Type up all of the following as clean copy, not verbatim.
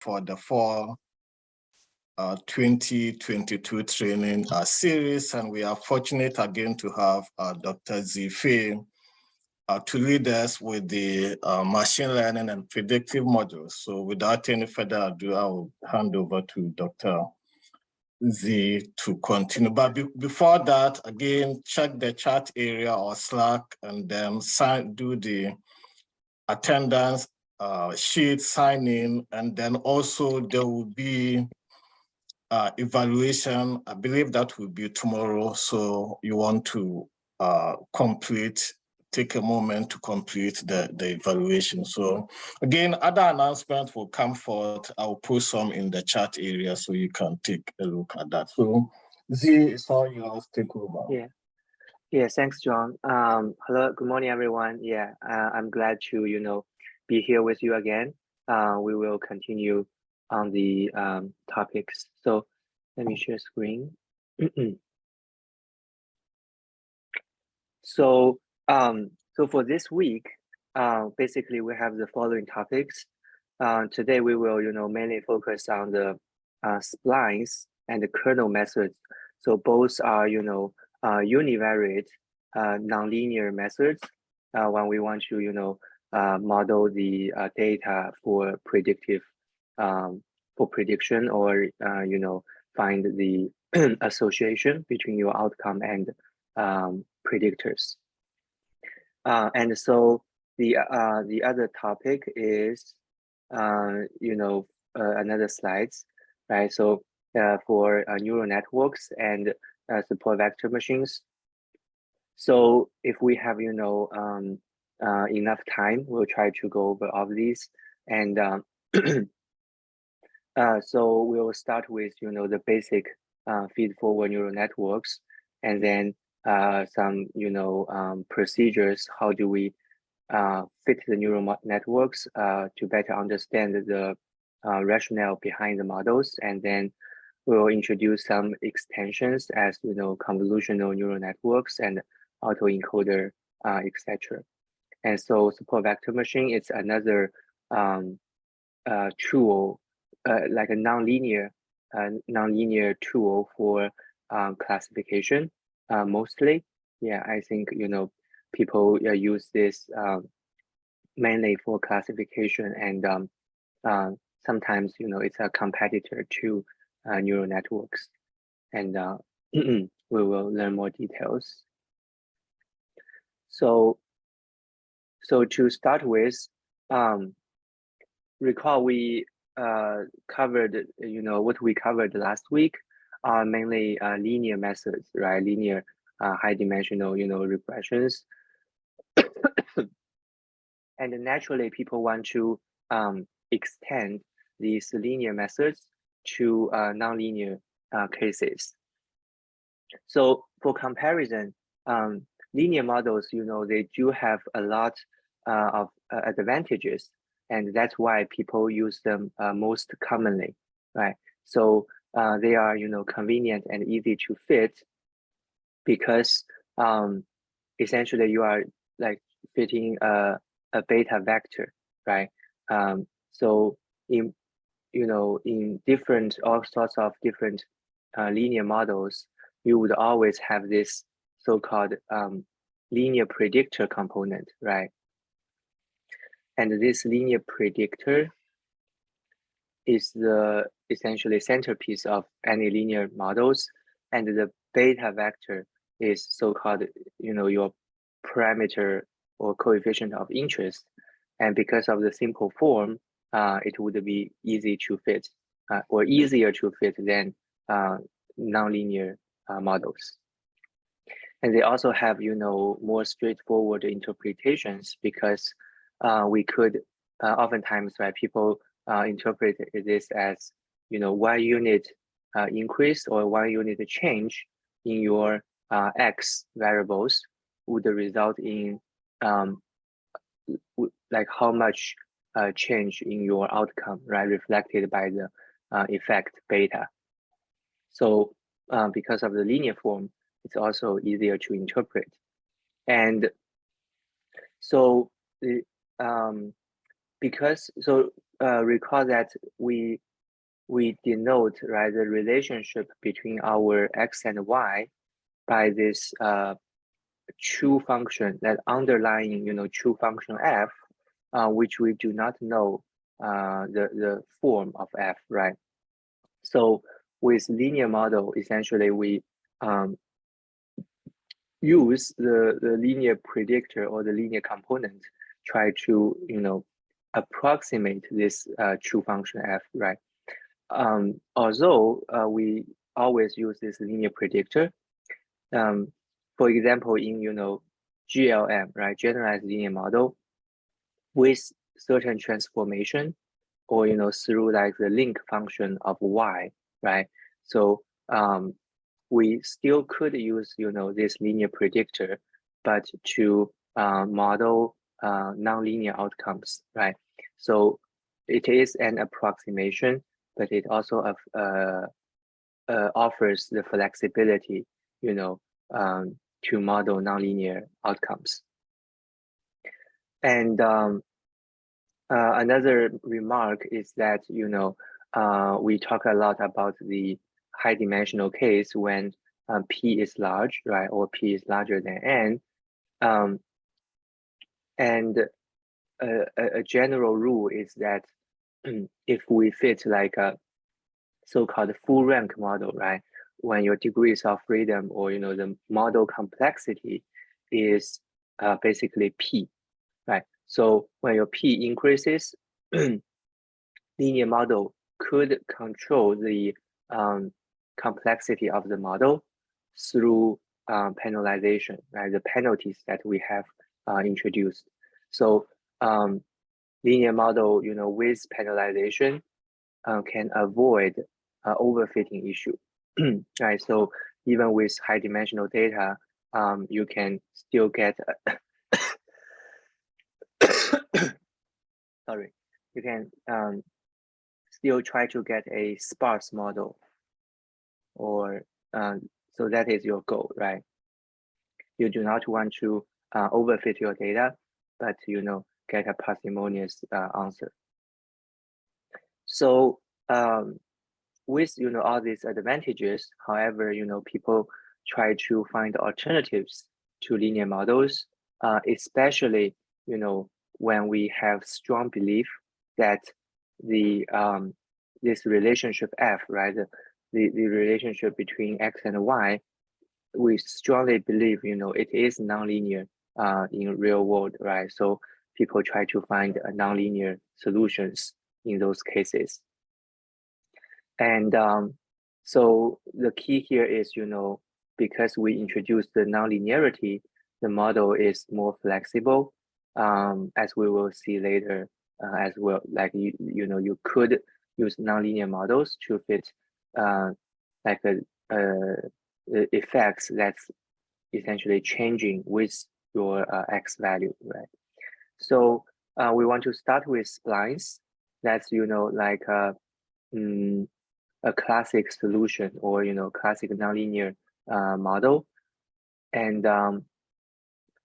for the fall 2022 training series, and we are fortunate again to have Dr. Zife to lead us with the machine learning and predictive modules. So without any further ado, I will hand over to Dr. Z to continue. But before that, again, check the chat area or Slack and then do the attendance sheet, sign in, and then also there will be evaluation. I believe that will be tomorrow. So you want to take a moment to complete the evaluation. So again, other announcements will come forth. I'll post some in the chat area so you can take a look at that. So Z, it's all yours, take over. Yeah, thanks, John. Hello, good morning, everyone. Yeah, I'm glad to, be here with you again. We will continue on the topics. So let me share screen. So for this week, basically we have the following topics. Today we will, mainly focus on the splines and the kernel methods. So both are, univariate nonlinear methods when we want to, model the data for predictive, for prediction or, find the association between your outcome and predictors. And so the other topic is, another slides, right? So for neural networks and support vector machines. So if we have, enough time, we'll try to go over all of these. And so we'll start with, the basic feed-forward neural networks, and then some, procedures. How do we fit the neural networks to better understand the rationale behind the models? And then we'll introduce some extensions as, convolutional neural networks and autoencoder, etc. And so support vector machine is another tool, like a nonlinear tool for classification. Mostly, yeah, I think, people use this mainly for classification, and sometimes, it's a competitor to neural networks. And we will learn more details. So to start with, recall we covered, what we covered last week are mainly linear methods, right? Linear high dimensional, regressions. And naturally, people want to extend these linear methods to nonlinear cases. So for comparison, linear models, they do have a lot of advantages, and that's why people use them most commonly, right? So they are, convenient and easy to fit, because essentially you are like fitting a beta vector, right? So in all sorts of different linear models, you would always have this so-called linear predictor component, right? And this linear predictor is the essentially centerpiece of any linear models, and the beta vector is so-called, your parameter or coefficient of interest. And because of the simple form, it would be easy to fit, or easier to fit than nonlinear models. And they also have, more straightforward interpretations, because we could oftentimes, right, people interpret this as, 1 unit increase or 1 unit change in your X variables would result in like how much change in your outcome, right, reflected by the effect beta. So because of the linear form, it's also easier to interpret. And so recall that we denote, right, the relationship between our x and y by this true function, that underlying, true function f, which we do not know the form of f, right? So with linear model, essentially we use the linear predictor or the linear component, try to approximate this true function f, right? Although we always use this linear predictor, for example, in GLM, right, generalized linear model, with certain transformation, or through like the link function of y, right? So we still could use this linear predictor, but to model nonlinear outcomes, right? So it is an approximation, but it also offers the flexibility, to model nonlinear outcomes. And another remark is that we talk a lot about the high dimensional case when p is large, right, or p is larger than n, and a general rule is that if we fit like a so-called full rank model, right, when your degrees of freedom, or the model complexity is basically p, right? So when your p increases, linear model could control the complexity of the model through penalization, right? The penalties that we have introduced. So linear model, with penalization can avoid overfitting issue, right? So even with high dimensional data, you can still get sorry, you can still try to get a sparse model, or so that is your goal, right? You do not want to overfit your data, but get a parsimonious answer. So with all these advantages, however, people try to find alternatives to linear models, especially when we have strong belief that the this relationship f, right, the relationship between x and y, we strongly believe it is nonlinear in real world, right? So people try to find nonlinear solutions in those cases. And so the key here is, because we introduced the nonlinearity, the model is more flexible, as we will see later as well. Like you could use nonlinear models to fit like effects that's essentially changing with your x value, right? So we want to start with splines. That's like a classic solution, or classic nonlinear model, and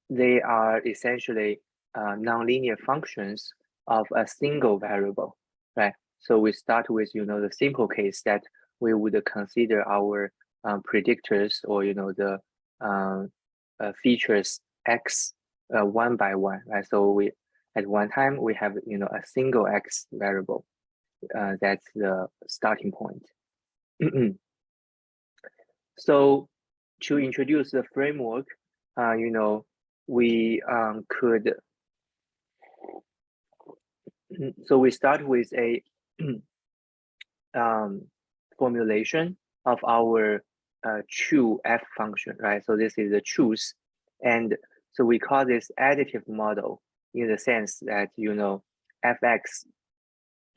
they are essentially nonlinear functions of a single variable, right? So we start with the simple case that we would consider our predictors, or the features x one by one, right? So we at one time we have a single x variable. That's the starting point. So to introduce the framework, we could, so we start with a formulation of our true f function, right? So this is the truth, and so we call this additive model, in the sense that fx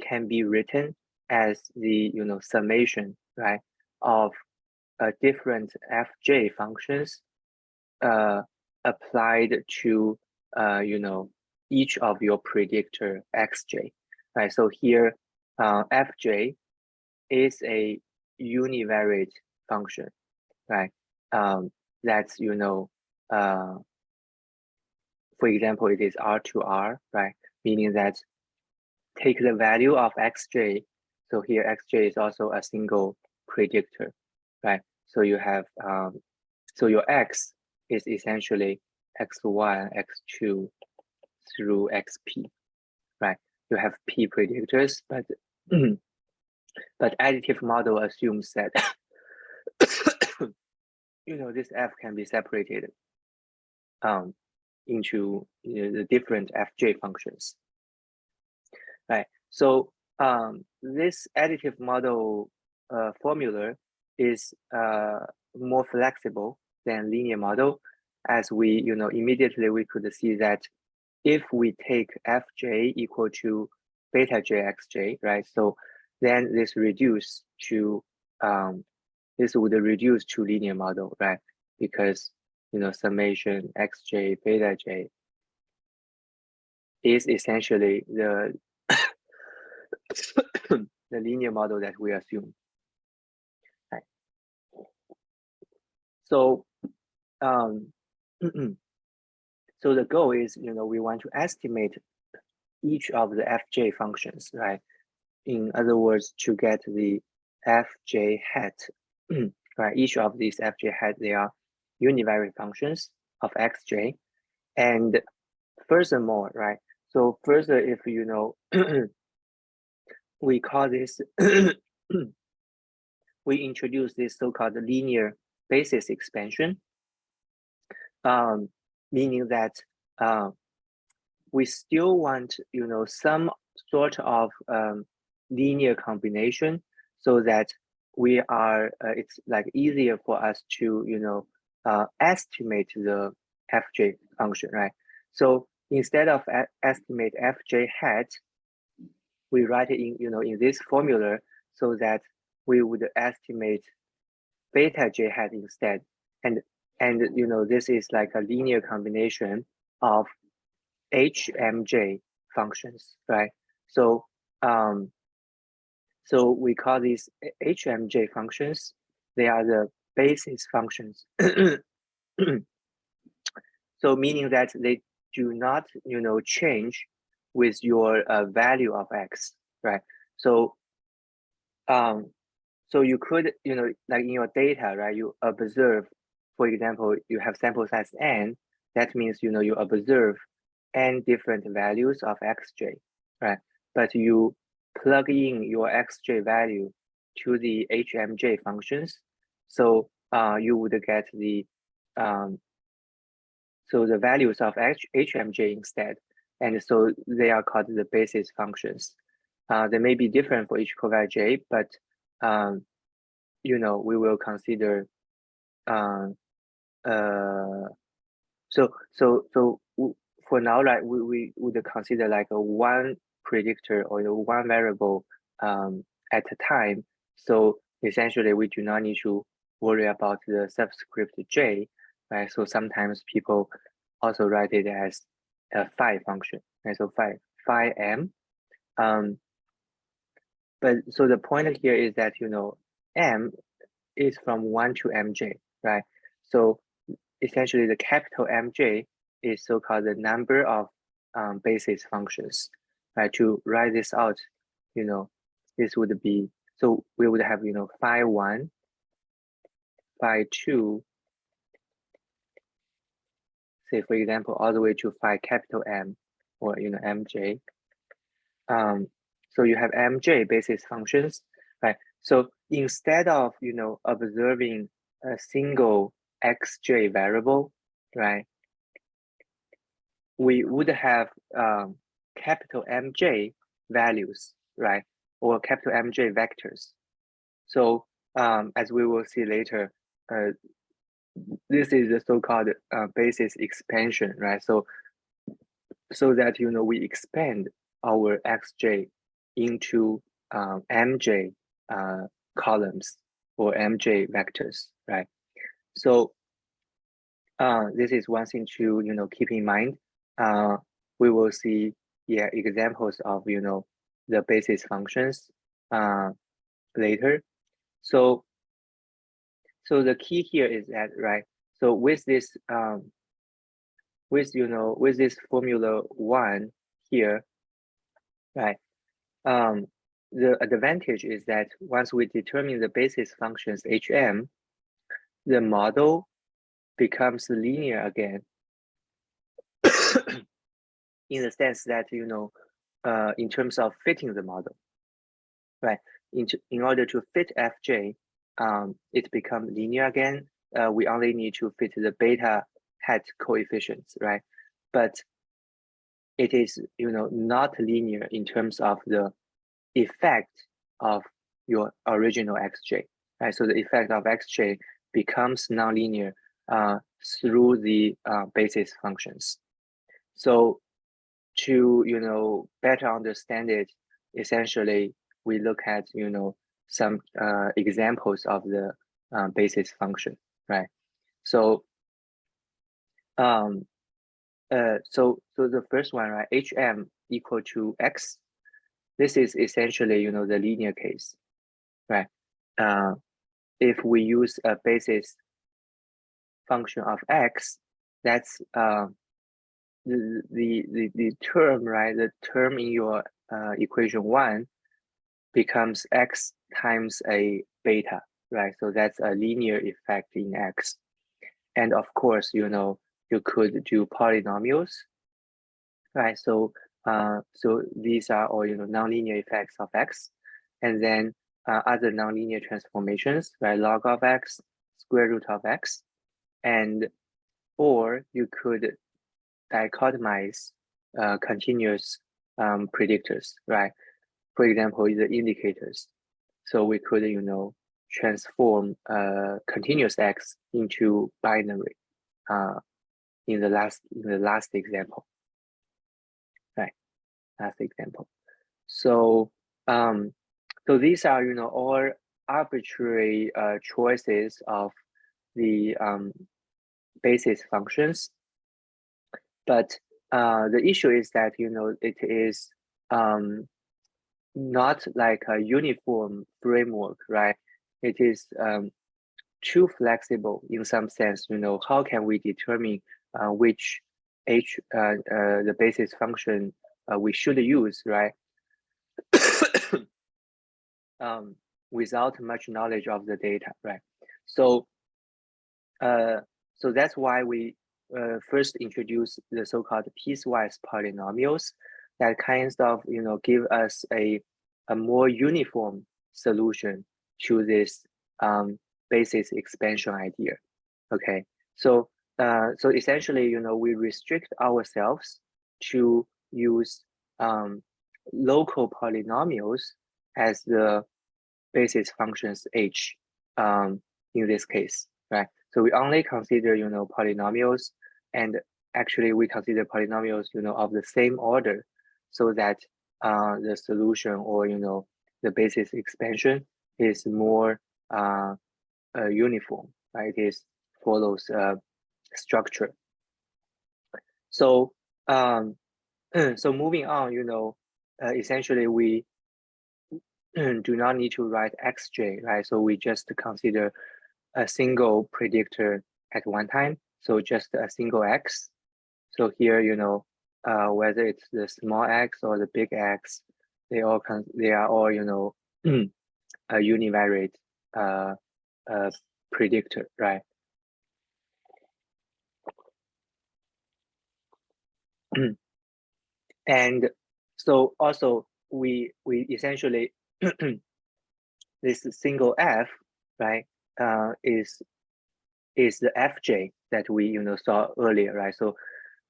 can be written as the summation, right, of different fj functions applied to each of your predictor xj, right? So here fj is a univariate function, right? That's for example, it is R to R, right? Meaning that take the value of xj. So here xj is also a single predictor, right? So you have so your x is essentially x1, x2 through xp, right? You have p predictors, but but additive model assumes that this f can be separated into the different fj functions, right? So this additive model formula is more flexible than linear model, as we immediately we could see that if we take fj equal to beta jxj, right? So then this reduce to this would reduce to linear model, right? Because summation xj beta j is essentially the the linear model that we assume, right? So so the goal is we want to estimate each of the fj functions, right? In other words, to get the fj hat, right? Each of these fj hat, they are univariate functions of xj. And furthermore, right? So further, if we call this we introduce this so-called linear basis expansion, meaning that we still want some sort of linear combination, so that we are it's like easier for us to estimate the fj function, right? So instead of estimate fj hat, we write it in in this formula, so that we would estimate beta j hat instead, and this is like a linear combination of HMJ functions, right? So so we call these HMJ functions. They are the basis functions. So meaning that they do not change with your value of x, right? So so you could like in your data, right, you observe, for example, you have sample size n. That means you observe n different values of xj, right? But you plug in your xj value to the HMJ functions, so you would get the so the values of HMJ instead, and so they are called the basis functions. They may be different for each covariant j, but we will consider so for now, right, we would consider like a one predictor or one variable at a time. So essentially we do not need to worry about the subscript j, right? So sometimes people also write it as a phi function, right? So phi m. But so the point here is that m is from 1 to mj, right? So essentially the capital mj is so-called the number of basis functions, right? To write this out, this would be, so we would have phi 1, phi 2, say for example all the way to phi capital M, or mj. So you have mj basis functions, right? So instead of observing a single xj variable, right, we would have capital mj values, right, or capital mj vectors. So as we will see later, this is the so-called basis expansion, right? So that we expand our xj into mj columns or mj vectors, right? So this is one thing to keep in mind. We will see examples of the basis functions later. So the key here is that, right, so with this with this formula 1 here, right, the advantage is that once we determine the basis functions HM, the model becomes linear again in the sense that, you know, in terms of fitting the model, right? In order to fit Fj, it becomes linear again. We only need to fit the beta hat coefficients, right? But it is, you know, not linear in terms of the effect of your original xj, right? So the effect of xj becomes nonlinear through the basis functions. So to, you know, better understand it, essentially we look at, you know, some examples of the basis function, right? So so the first one, right, hm equal to x. This is essentially, you know, the linear case, right? If we use a basis function of x, that's the term, right? The term in your equation 1 becomes x times a beta, right? So that's a linear effect in x. And of course, you know, you could do polynomials, right? So so these are all, you know, nonlinear effects of x, and then other nonlinear transformations, right? Log of x, square root of x, and or you could dichotomize continuous predictors, right? For example, the indicators. So we could, you know, transform continuous x into binary in the last example, right? Last example. So so these are, you know, all arbitrary choices of the basis functions, but the issue is that, you know, it is not like a uniform framework, right? It is too flexible in some sense. You know, how can we determine which the basis function we should use, right? Without much knowledge of the data, right? So so that's why we first introduce the so-called piecewise polynomials that kinds of, you know, give us a more uniform solution to this basis expansion idea. Okay, so so essentially, you know, we restrict ourselves to use local polynomials as the basis functions h in this case, right? So we only consider, you know, polynomials, and actually we consider polynomials, you know, of the same order, so that the solution, or, you know, the basis expansion is more uniform, right? It follows structure. So so moving on, you know, essentially we do not need to write xj, right? So we just consider a single predictor at one time, so just a single x. So here, you know, whether it's the small x or the big X, they are all, you know, a univariate predictor, right? And so also we essentially this single f, right, is the fj that we, you know, saw earlier, right? So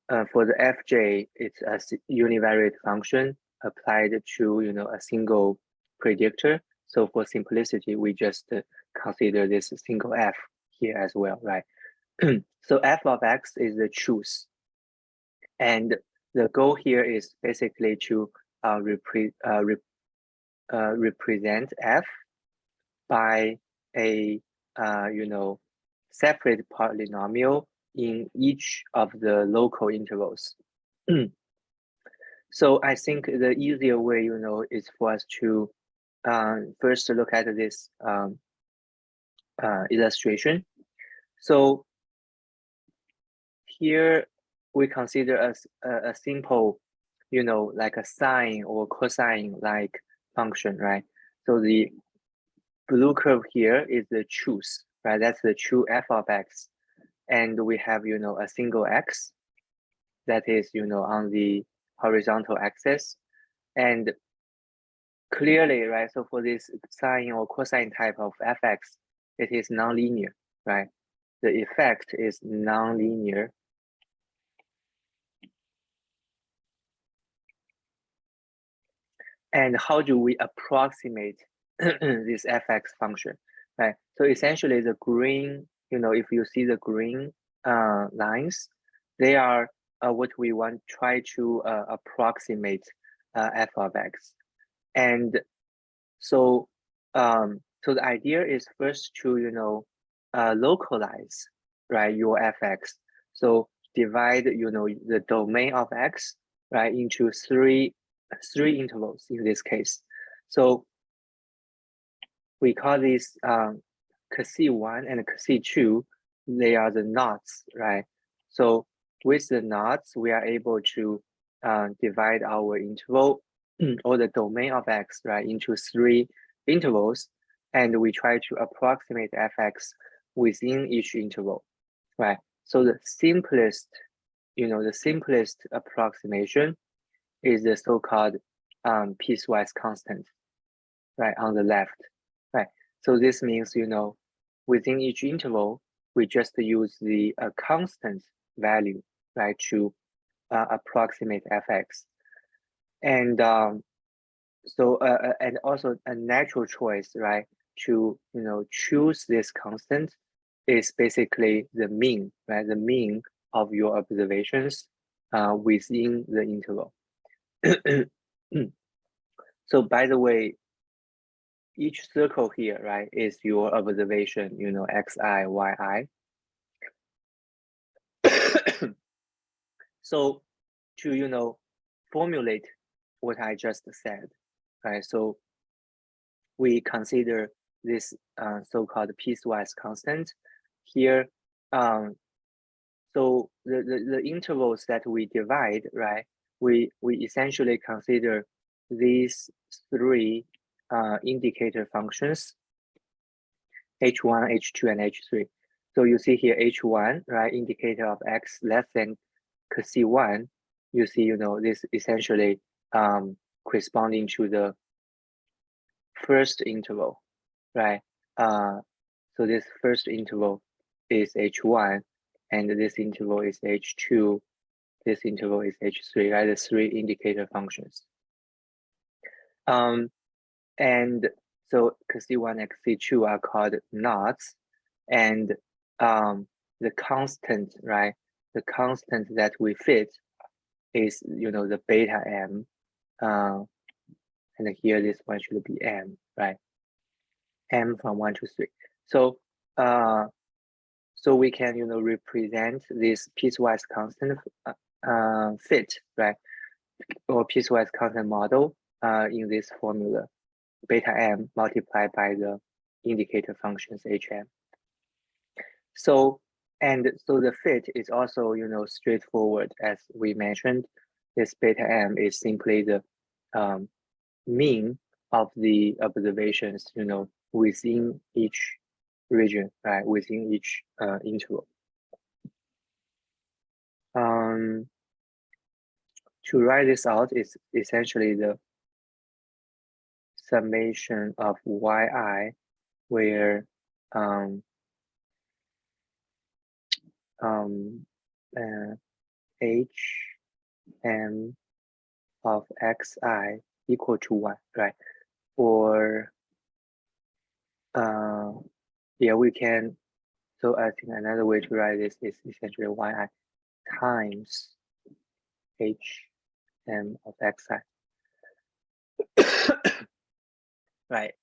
for the fj, it's a univariate function applied to, you know, a single predictor. So for simplicity, we just consider this single f here as well, right? So f of x is the truth, and the goal here is basically to represent f by a you know, separate polynomial in each of the local intervals. So I think the easier way, you know, is for us to first look at this illustration. So here we consider a simple you know, like a sine or cosine like function, right? So the blue curve here is the truth, right? That's the true f of x. And we have, you know, a single x that is, you know, on the horizontal axis. And clearly, right, so for this sine or cosine type of fx, it is nonlinear, right? The effect is nonlinear. And how do we approximate this fx function, right? So essentially the green, you know, if you see the green lines, they are what we want try to approximate f of x. And so so the idea is first to, you know, localize, right, your fx. So divide, you know, the domain of x, right, into three intervals in this case. So we call this Kasi1 and Kasi2, they are the knots, right? So with the knots, we are able to divide our interval or the domain of x, right, into three intervals, and we try to approximate fx within each interval, right? So the simplest, you know, the simplest approximation is the so-called piecewise constant, right, on the left, right? So this means, you know, within each interval, we just use the constant value, right, to approximate fx. And so and also a natural choice, right, to, you know, choose this constant is basically the mean, right, the mean of your observations within the interval. So by the way, each circle here, right, is your observation, you know, xi, yi. So to, you know, formulate what I just said, right? So we consider this so-called piecewise constant here. So the intervals that we divide, right, we essentially consider these three indicator functions, h1, h2, and h3. So you see here h1, right, indicator of x less than c1. You see, you know, this essentially corresponding to the first interval, right? So this first interval is h1, and this interval is h2. This interval is h3, right? The three indicator functions. And so c1 and c2 are called knots, and the constant, right? The constant that we fit is, you know, the beta m, and here this one should be m, right? M from 1 to 3. So so we can, you know, represent this piecewise constant fit, right, or piecewise constant model in this formula, beta m multiplied by the indicator functions hm. So and so the fit is also, you know, straightforward, as we mentioned. This beta m is simply the mean of the observations, you know, within each region, right, within each interval. To write this out is essentially the summation of yi, where hm of xi equal to 1, right? Or yeah, we can, so I think another way to write this is essentially yi times hm of xi. Right.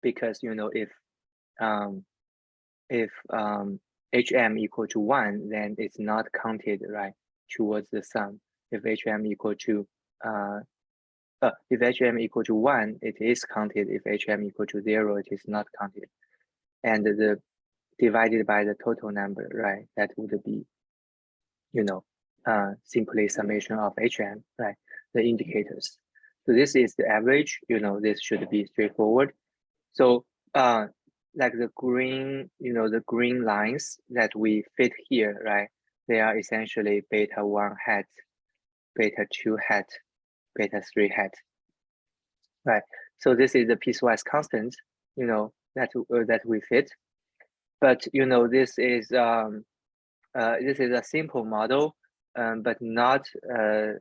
Because, you know, if hm equal to 1, then it's not counted, right, towards the sum. If hm equal to if hm equal to 1, it is counted. If hm equal to 0, it is not counted. And the divided by the total number, right, that would be, you know, simply summation of HM, right? The indicators. So this is the average, this should be straightforward. So like the green, the green lines that we fit here, right? They are essentially beta 1 hat, beta 2 hat, beta 3 hat, right? So this is the piecewise constant, that we fit. But this is a simple model, but not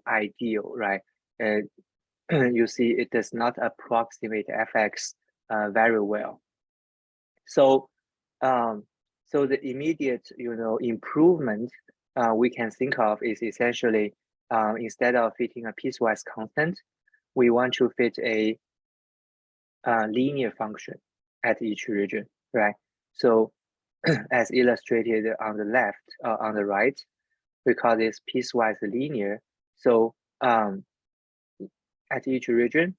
ideal, right? You see, it does not approximate fx very well. So, so the immediate, improvement we can think of is essentially instead of fitting a piecewise constant, we want to fit a linear function at each region, right? So, as illustrated on the left, on the right, we call this piecewise linear. So, at each region,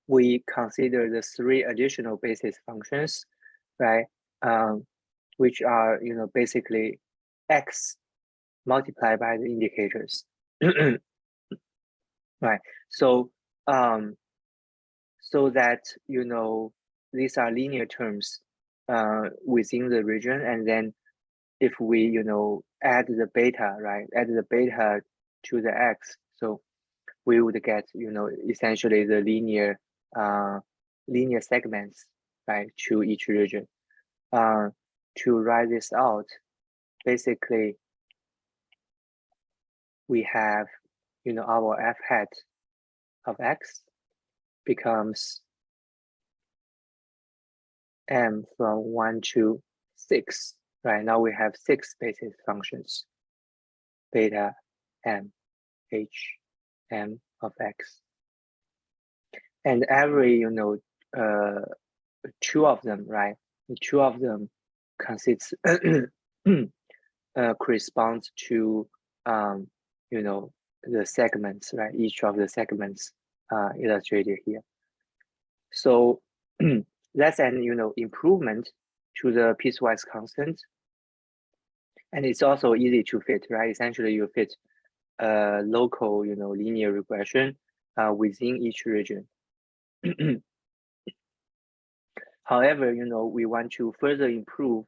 we consider the 3 additional basis functions, right? Which are, basically x multiplied by the indicators, right? So, so that, these are linear terms within the region, and then if we, add the beta, right? Add the beta to the x, so we would get, essentially the linear segments, right, to each region. To write this out, basically, we have, our f hat of x becomes m from 1 to 6, right? Now we have 6 basis functions, beta, m, h, m of x. And every, 2 of them, right? 2 of them consists, corresponds to, the segments, right? Each of the segments illustrated here. So that's an, improvement to the piecewise constant. And it's also easy to fit, right? Essentially, you fit a local, linear regression within each region. However, we want to further improve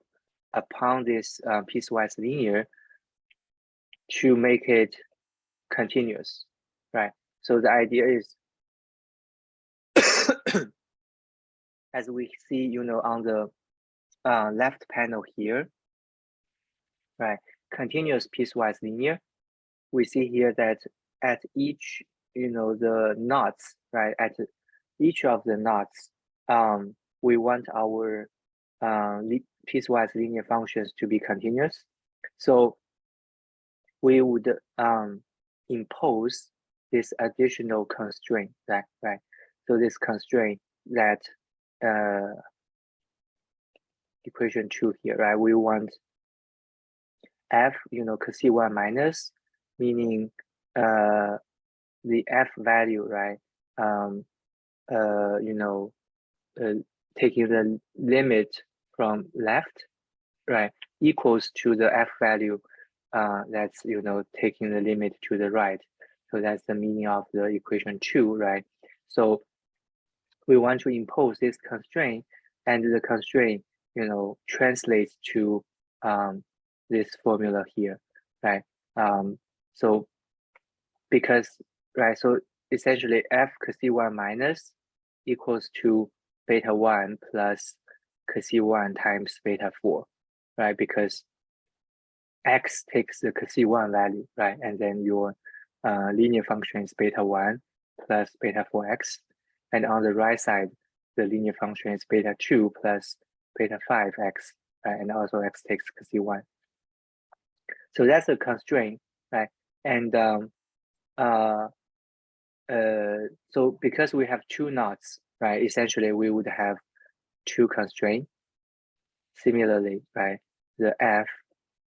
upon this piecewise linear to make it continuous, right? So the idea is, as we see, on the left panel here, right? Continuous piecewise linear. We see here that at each, the knots, right? At each of the knots, we want our piecewise linear functions to be continuous. So we would impose this additional constraint, right? So this constraint that equation 2 here, right? We want f, C1 minus, meaning the f value, right? Taking the limit from left, right, equals to the f value that's, taking the limit to the right. So that's the meaning of the equation 2, right? So we want to impose this constraint, and the constraint, translates to this formula here, right? So because, right, so essentially f C1 minus equals to beta 1 plus C1 times beta 4, right? Because x takes the C1 value, right? And then your linear function is beta 1 plus beta 4x. And on the right side, the linear function is beta 2 plus beta 5x, right? And also x takes C1. So that's a constraint, right? And so because we have 2 knots, right? Essentially, we would have 2 constraints. Similarly, right? The f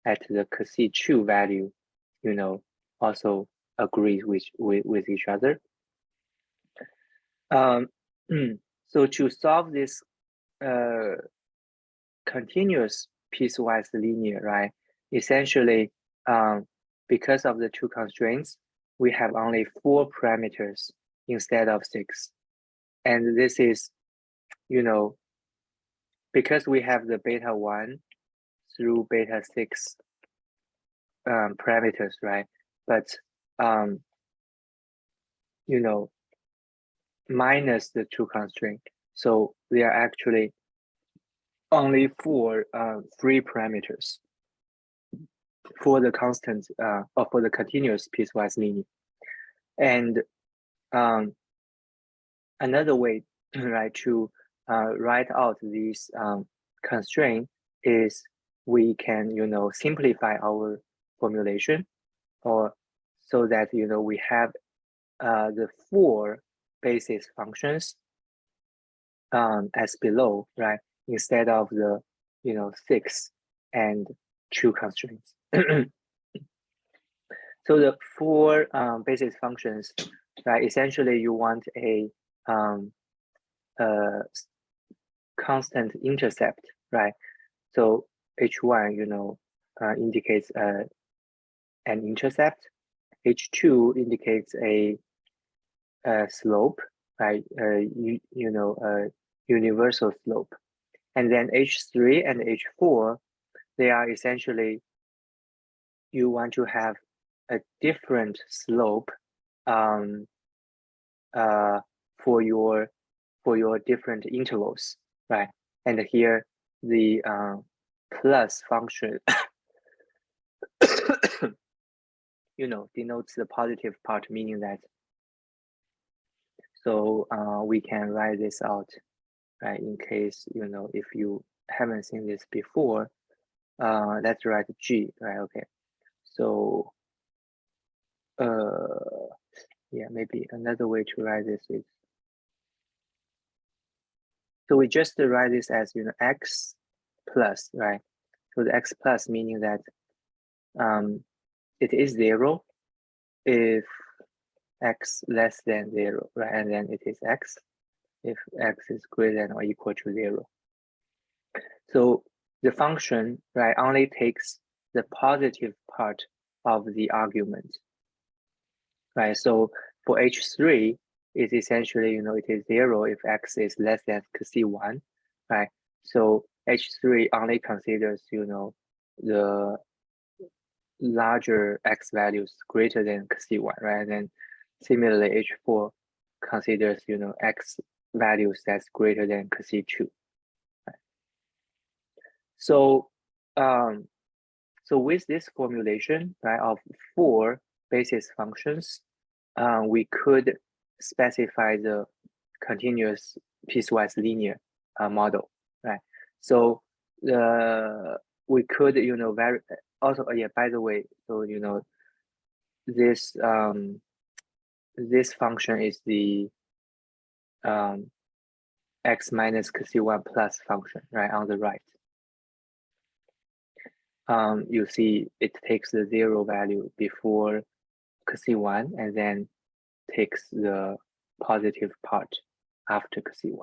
at the C2 value, also agrees with each other. So to solve this continuous piecewise linear, right? Essentially, because of the two constraints, we have only 4 parameters instead of 6. And this is, you know, because we have the beta 1 through beta 6 parameters, right? But, you know, minus the two constraints. So there are actually only 4 free parameters for the constant or for the continuous piecewise linear. And another way, right, to write out these constraint is we can, you know, simplify our formulation, or so that, you know, we have the 4 basis functions as below, right, instead of the, you know, 6 and 2 constraints. So the 4 basis functions, right, essentially you want a constant intercept, right? So H1, you know, indicates an intercept. H2 indicates a slope, right? You know, a universal slope. And then H3 and H4, they are essentially, you want to have a different slope for your different intervals, right? And here the plus function, you know, denotes the positive part, meaning that, so we can write this out, right? In case, you know, if you haven't seen this before, let's write G, right? Okay, so yeah, maybe another way to write this is, so we just write this as, you know, X plus, right? So the X plus meaning that it is 0 if X less than 0, right? And then it is X if X is greater than or equal to 0. So the function, right, only takes the positive part of the argument, right? So for H3, it's essentially, you know, it is 0 if X is less than C1, right? So H3 only considers, you know, the larger X values greater than C1, right? And then similarly, H4 considers, you know, X values that's greater than C2. Right? So, so with this formulation, right, of 4 basis functions, we could specify the continuous piecewise linear model, right? So we could, you know, also, yeah, by the way, so, you know, this this function is the X minus C1 plus function, right, on the right. You see it takes the 0 value before C1 and then takes the positive part after C1.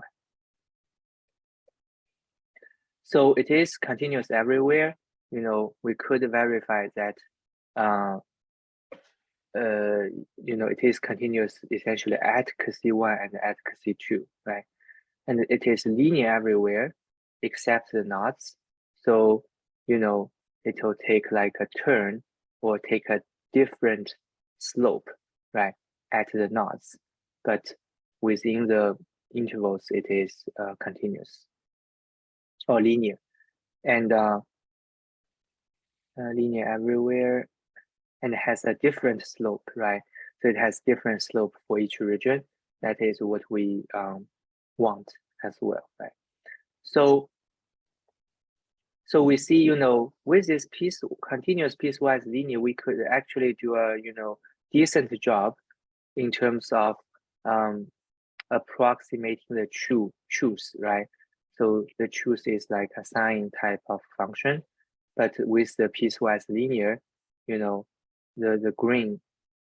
So it is continuous everywhere. You know, we could verify that, you know, it is continuous essentially at C1 and at C2, right? And it is linear everywhere except the knots. So, you know, it will take like a turn or take a different slope, right, at the knots. But within the intervals, it is continuous or linear. And linear everywhere, and it has a different slope, right? So it has different slope for each region. That is what we want as well, right? So we see, you know, with this continuous piecewise linear, we could actually do a, you know, decent job in terms of approximating the truth, right? So the truth is like a sine type of function, but with the piecewise linear, you know, the green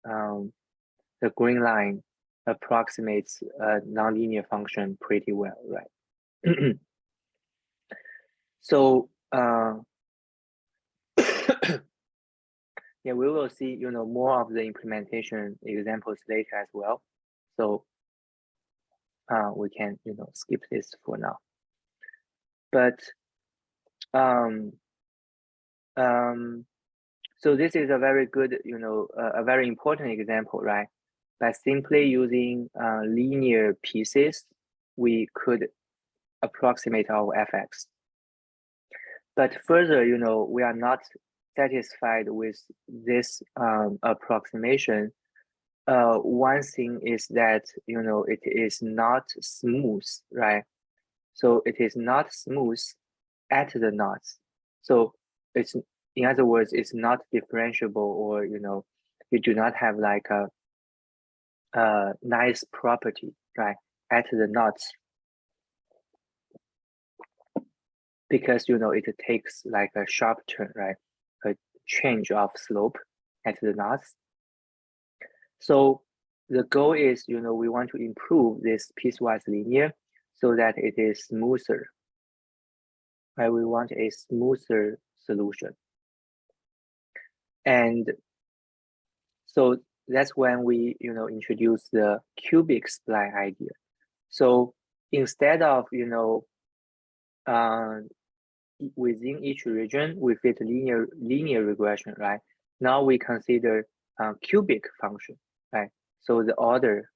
line approximates a nonlinear function pretty well, right? So yeah, we will see, more of the implementation examples later as well. So we can, skip this for now. But so this is a very good, a very important example, right? By simply using linear pieces, we could approximate our fx. But further, we are not satisfied with this approximation. One thing is that, it is not smooth, right? So it is not smooth at the knots. So it's, in other words, it's not differentiable, or, you do not have like a nice property, right, at the knots, because, it takes like a sharp turn, right, a change of slope at the knots. So the goal is, we want to improve this piecewise linear so that it is smoother, right? We want a smoother solution. And so that's when we, introduce the cubic spline idea. So instead of, within each region, we fit linear regression, right? Now we consider cubic function, right? So the order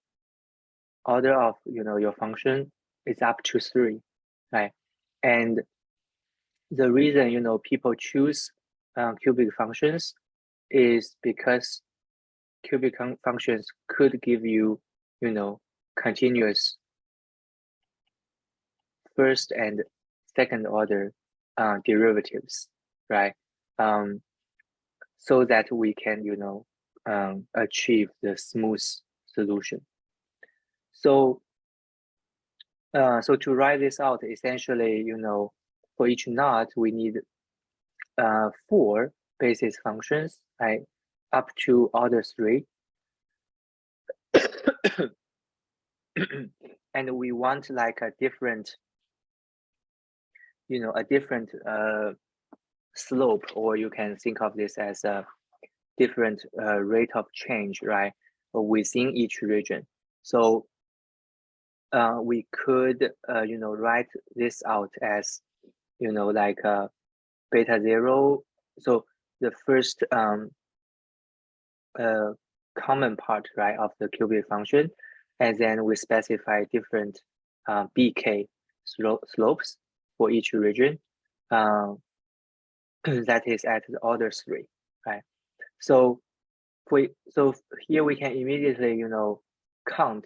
of, your function is up to 3, right? And the reason, people choose cubic functions is because cubic functions could give you, continuous first and second order derivatives, right? So that we can, achieve the smooth solution. So, so to write this out, essentially, for each knot, we need 4 basis functions, right, up to order 3. And we want like a different, a different slope, or you can think of this as a different rate of change, right, within each region. So we could, write this out as, like beta 0. So the first common part, right, of the cubic function, and then we specify different bk slopes for each region that is at the order 3, right? So here we can immediately, count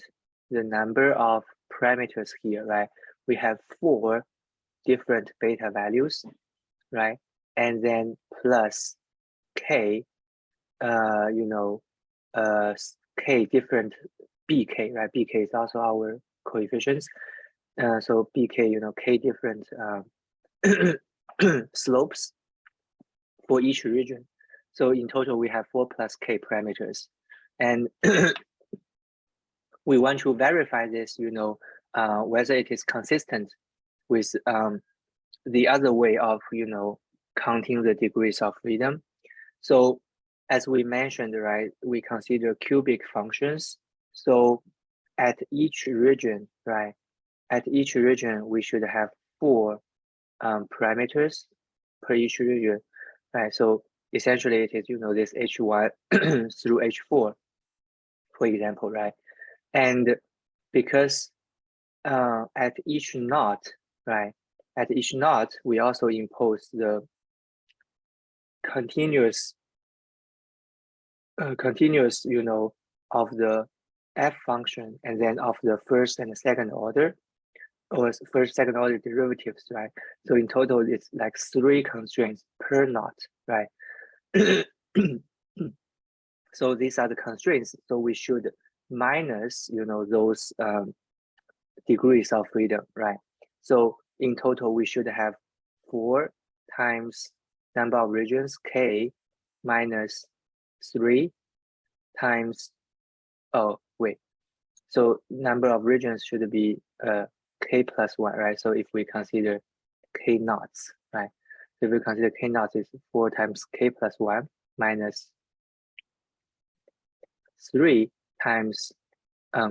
the number of parameters here, right? We have 4 different beta values, right? And then plus k, k different bk, right? Bk is also our coefficients. So bk, k different slopes for each region. So in total, we have 4 plus k parameters. And we want to verify this, whether it is consistent with the other way of, counting the degrees of freedom. So as we mentioned, right, we consider cubic functions. So at each region, right, at each region, we should have 4 parameters per each region, right? So essentially it is, this H1 through H4, for example, right? And because at each knot, right, at each knot, we also impose the continuous, of the f function, and then of the first and second order, or first, second order derivatives, right? So in total, it's like 3 constraints per knot, right? So these are the constraints. So we should minus, those degrees of freedom, right? So in total, we should have 4 times number of regions, k, minus 3 times, so number of regions should be k plus 1, right? So if we consider k knots, right? So if we consider k knots is 4 times k plus 1 minus 3 times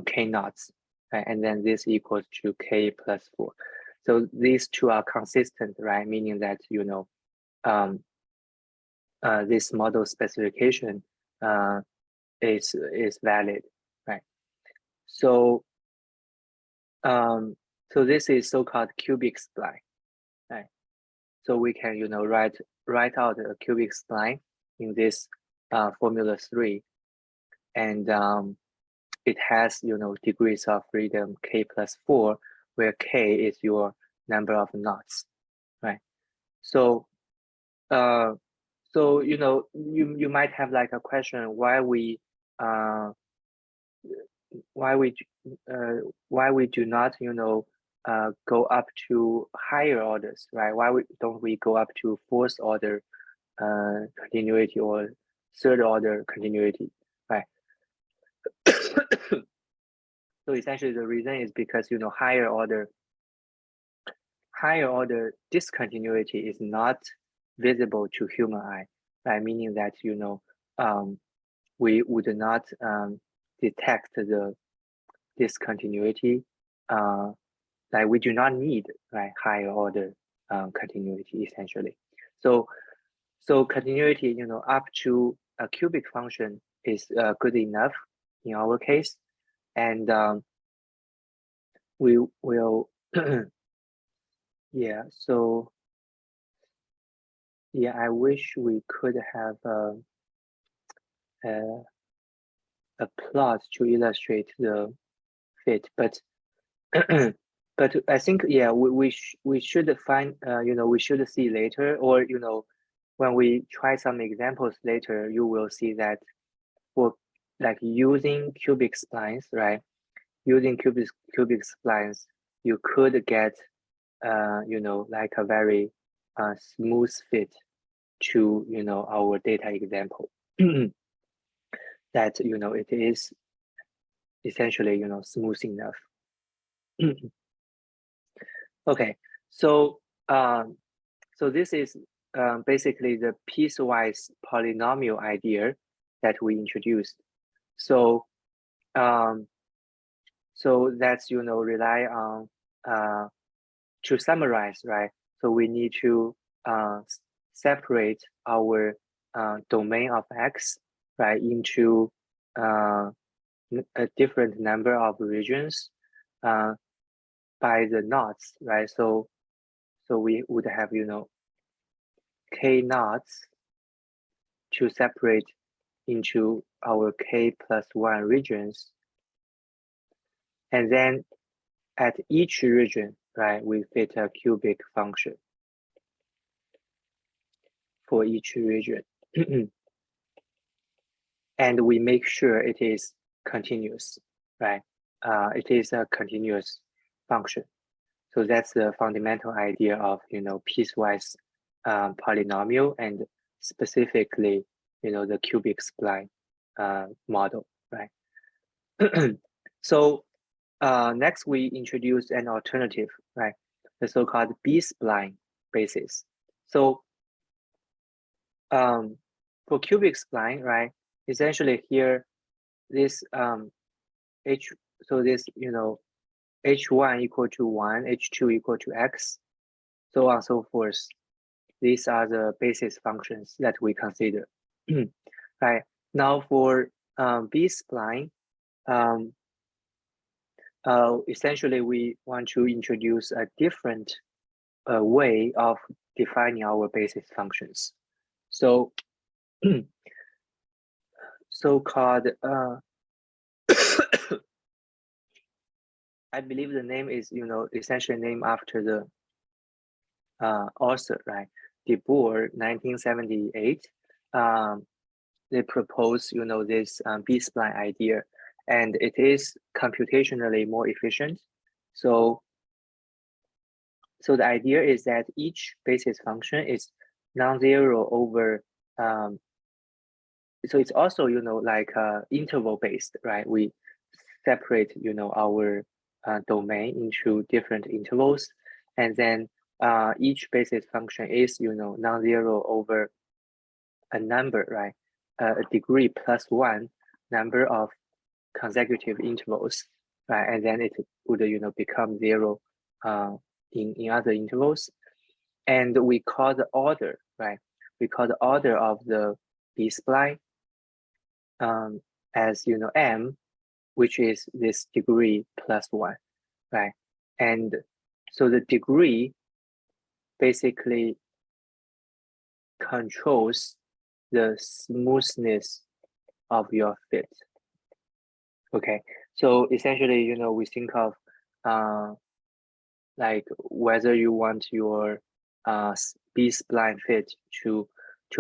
k knots, right? And then this equals to k plus 4. So these two are consistent, right? Meaning that, you know, this model specification is valid, right? So so this is so-called cubic spline, right? So we can, you know, write out a cubic spline in this formula 3, and it has, you know, degrees of freedom k plus 4, where k is your number of knots, right? So so, you know, you might have like a question why we do not, you know, go up to higher orders, right? Why don't we go up to fourth order continuity or third order continuity, right? So essentially the reason is because, you know, higher order discontinuity is not visible to human eye, right? Meaning that, you know, we would not detect the discontinuity. Like we do not need, right, higher order continuity essentially. So continuity, you know, up to a cubic function is good enough in our case, and we will yeah. So yeah, I wish we could have a plot to illustrate the fit, but but I think, yeah, we should find, you know, we should see later, or, you know, when we try some examples later, you will see that for like using cubic splines, right? Using cubic splines, you could get, you know, like a very smooth fit to, you know, our data example. That, you know, it is essentially, you know, smooth enough. Okay, so so this is basically the piecewise polynomial idea that we introduced. So so that's, you know, rely on to summarize, right? So we need to separate our domain of X, right, into a different number of regions by the knots, right? So we would have, you know, k knots to separate into our k plus 1 regions, and then at each region, right, we fit a cubic function for each region. And we make sure it is continuous, right? It is a continuous function. So that's the fundamental idea of, you know, piecewise polynomial, and specifically, you know, the cubic spline model, right? So next we introduce an alternative, right? The so-called B-spline basis. So for cubic spline, right? Essentially here, this so this, you know, h1 equal to 1, h2 equal to x, so on and so forth. These are the basis functions that we consider. Right, now for B-spline, essentially we want to introduce a different way of defining our basis functions. So so-called I believe the name is, you know, essentially named after the author, right? De Boer, 1978. They proposed, you know, this B-spline idea, and it is computationally more efficient. So the idea is that each basis function is non-zero over. So it's also, you know, like interval based, right? We separate, you know, our domain into different intervals, and then each basis function is, you know, non-zero over a number, right? A degree plus 1 number of consecutive intervals, right? And then it would, become 0 in other intervals. And we call the order, right? We call the order of the B-spline as, M, which is this degree plus 1, right? And so the degree basically controls the smoothness of your fit. Okay, so essentially, we think of like whether you want your B-spline fit to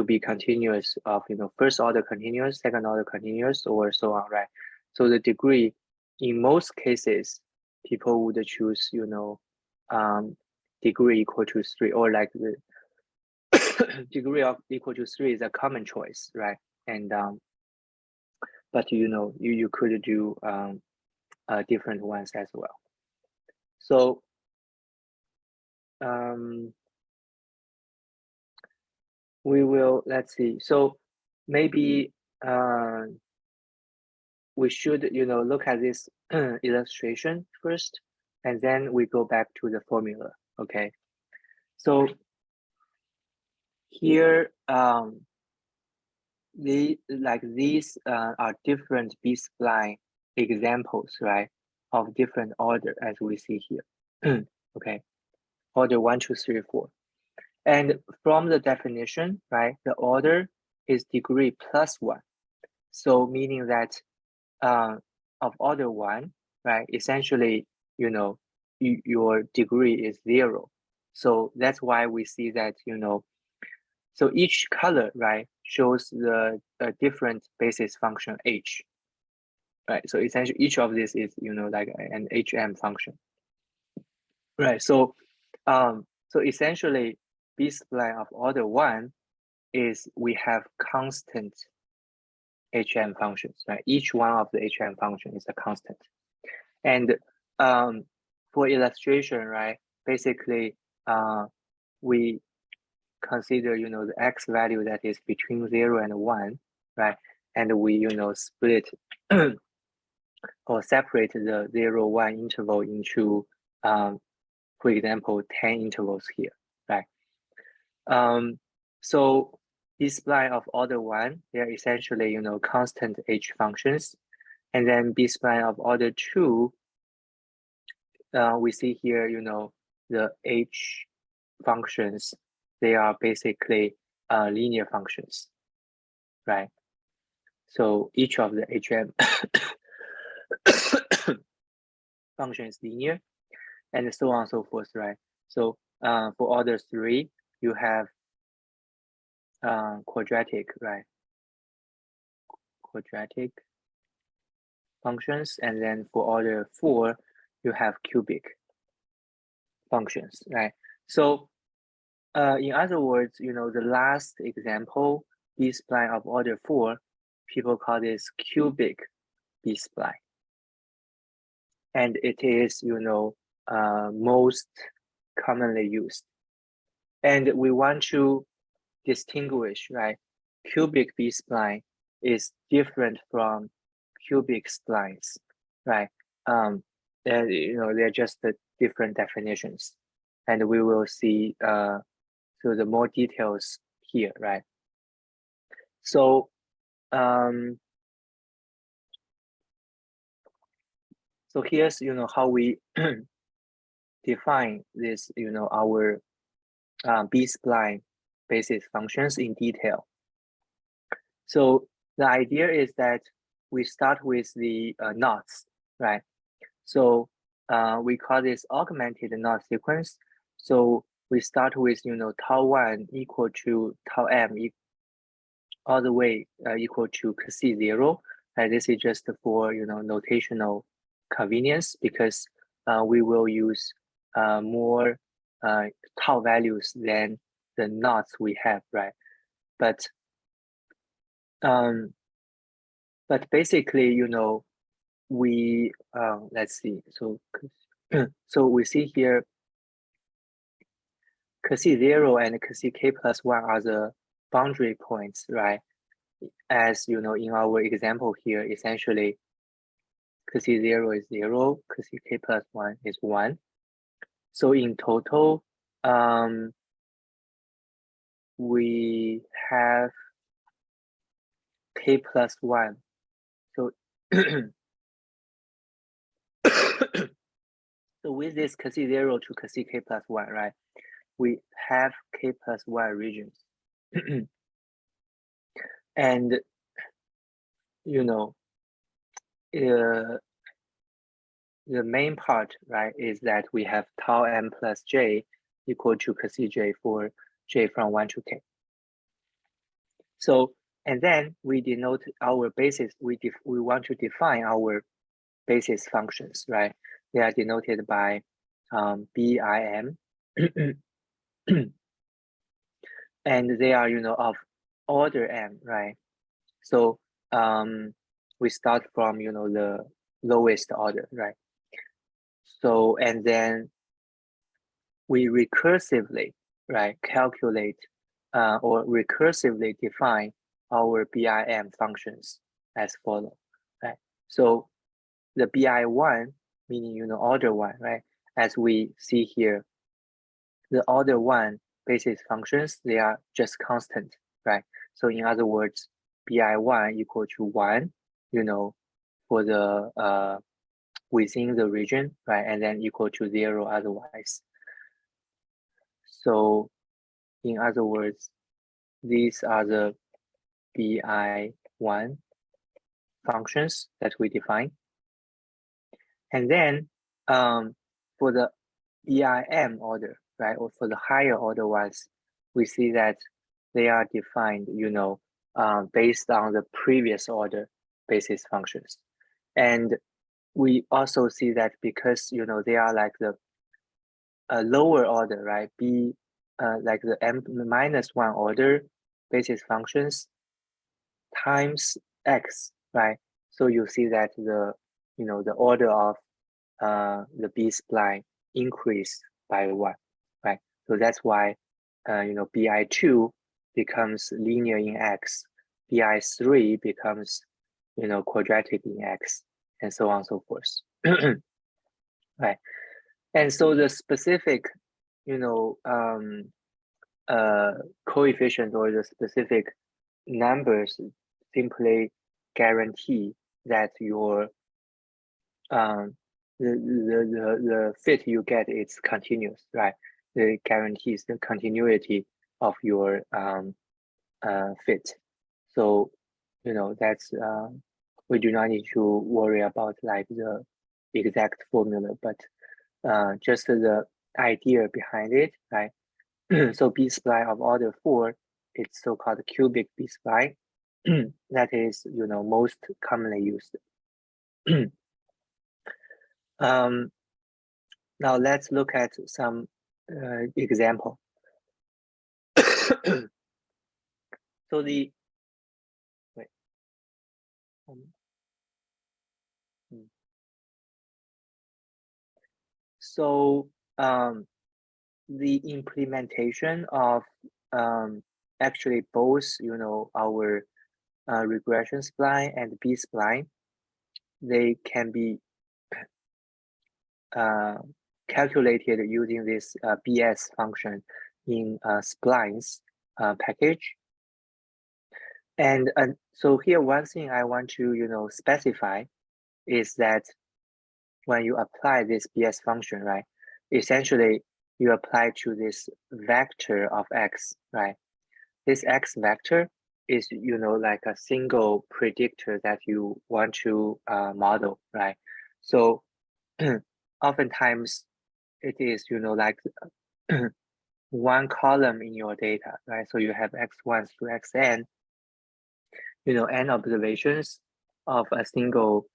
be continuous of, first order continuous, second order continuous, or so on, right? So the degree, in most cases, people would choose, degree equal to 3, or like the degree of equal to 3 is a common choice, right? And but you could do different ones as well. So we will, let's see. So maybe we should, look at this illustration first, and then we go back to the formula. Okay. So here, these are different B-spline examples, right, of different order as we see here. Okay, order 1, 2, 3, 4. And from the definition, right, the order is degree plus 1. So meaning that of order 1, right, essentially, your degree is 0. So that's why we see that, so each color, right, shows the different basis function h, right? So essentially each of this is, like an HM function, right? So so essentially B-spline of order 1 is we have constant HM functions, right? Each one of the HM function is a constant. And for illustration, right, basically we consider, the X value that is between 0 and 1, right? And we, split or separate the 0, 1 interval into, for example, 10 intervals here, right? So B-spline of order 1, they're essentially, constant H functions. And then B-spline of order 2, we see here, the H functions, they are basically linear functions, right? So each of the HM function is linear, and so on and so forth, right? So for order 3, you have quadratic, right? Quadratic functions, and then for order 4, you have cubic functions, right? So in other words, the last example, B-spline of order 4, people call this cubic B-spline. And it is, most commonly used. And we want to distinguish, right? Cubic B-spline is different from cubic splines, right? They're just the different definitions. And we will see so the more details here, right? So so here's how we define this, our B-spline basis functions in detail. So the idea is that we start with the knots, right? So we call this augmented knot sequence. So we start with tau 1 equal to tau m all the way equal to c 0. And this is just for notational convenience, because we will use more tau values than the knots we have, right? But basically, we let's see. So so we see here c 0 and c k plus 1 are the boundary points, right? as you know, in our example here, essentially, C0 is 0, K plus 1 is 1. So in total, we have K plus 1. So, so with this C0 to K plus 1, right, we have K plus 1 regions. And, you know, the main part, right, is that we have tau m plus j equal to Cj for j from 1 to k. So, and then we denote our basis. We want to define our basis functions, right? They are denoted by BIM, and they are, you know, of order m, right? So we start from, you know, the lowest order, right? So, and then we recursively, right, calculate or recursively define our BIM functions as follow, right? So the BI1, meaning, you know, order 1, right? As we see here, the order 1 basis functions, they are just constant, right? So in other words, BI1 equal to 1, you know, for the within the region, right? And then equal to 0 otherwise. So in other words, these are the BI1 functions that we define. And then for the BIM order, right, or for the higher order ones, we see that they are defined, you know, based on the previous order basis functions. And we also see that because, you know, they are like the lower order, right, like the m-1 order basis functions times x, right? So you see that the, you know, the order of the B spline increase by 1, right? So that's why, you know, BI2 becomes linear in X, BI3 becomes, you know, quadratic in X, and so on and so forth, right? And so the specific, you know, coefficient or the specific numbers simply guarantee that your the fit you get is continuous, right? It guarantees the continuity of your fit. So, you know, that's we do not need to worry about like the exact formula, but just the idea behind it, right? So B spline of order 4, it's so-called cubic B spline. That is, you know, most commonly used. Now let's look at some example. So the the implementation of actually both, you know, our regression spline and B spline, they can be calculated using this BS function in splines package. And so here, one thing I want to, you know, specify is that when you apply this BS function, right, essentially you apply to this vector of X, right? This X vector is, you know, like a single predictor that you want to model, right? So oftentimes it is, you know, like one column in your data, right? So you have x1 through xn, you know, n observations of a single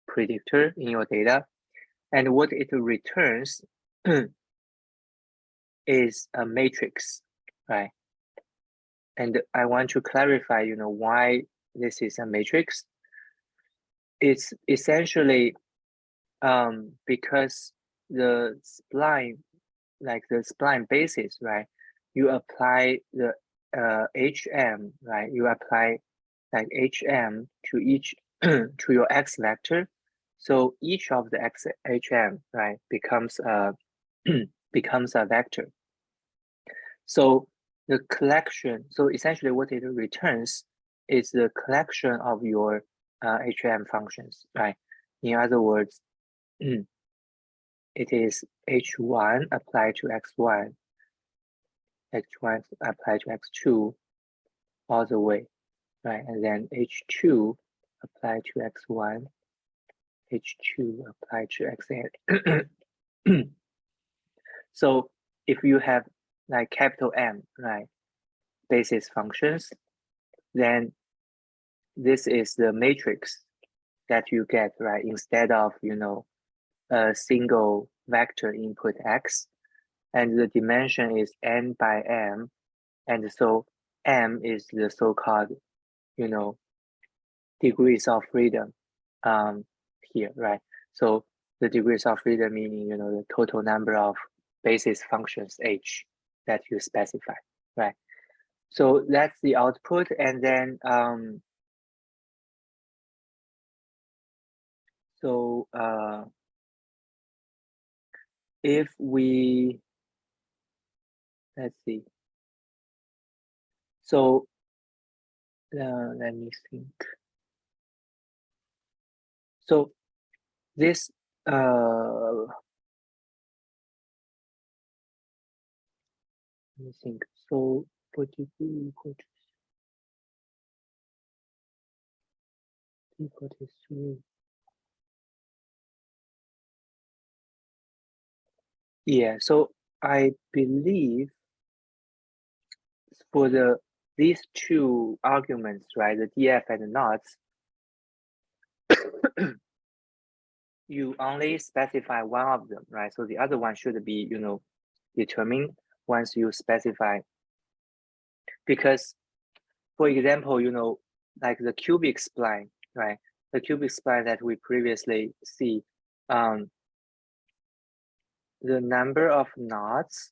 predictor in your data. And what it returns is a matrix, right? And I want to clarify, you know, why this is a matrix. It's essentially because the spline, like the spline basis, right? You apply the HM, right? You apply like HM to each to your X vector. So each of the X HM, right, becomes a becomes a vector. So the collection, so essentially what it returns is the collection of your HM functions, right? In other words, it is H1 applied to X1, H1 applied to X2 all the way, right? And then H2 applied to X1, H2 applied to Xn. So if you have like capital M, right, basis functions, then this is the matrix that you get, right? Instead of, you know, a single vector input X, and the dimension is n by m. And so m is the so-called, you know, degrees of freedom here, right? So the degrees of freedom meaning, you know, the total number of basis functions H that you specify, right? So that's the output. And then, if we, let's see. So let me think. So this, let me think. So for degree equal to 3. Yeah, so I believe for these two arguments, right, the DF and the knots, you only specify one of them, right? So the other one should be, you know, determined once you specify. Because, for example, you know, like the cubic spline, right? The cubic spline that we previously see, the number of knots,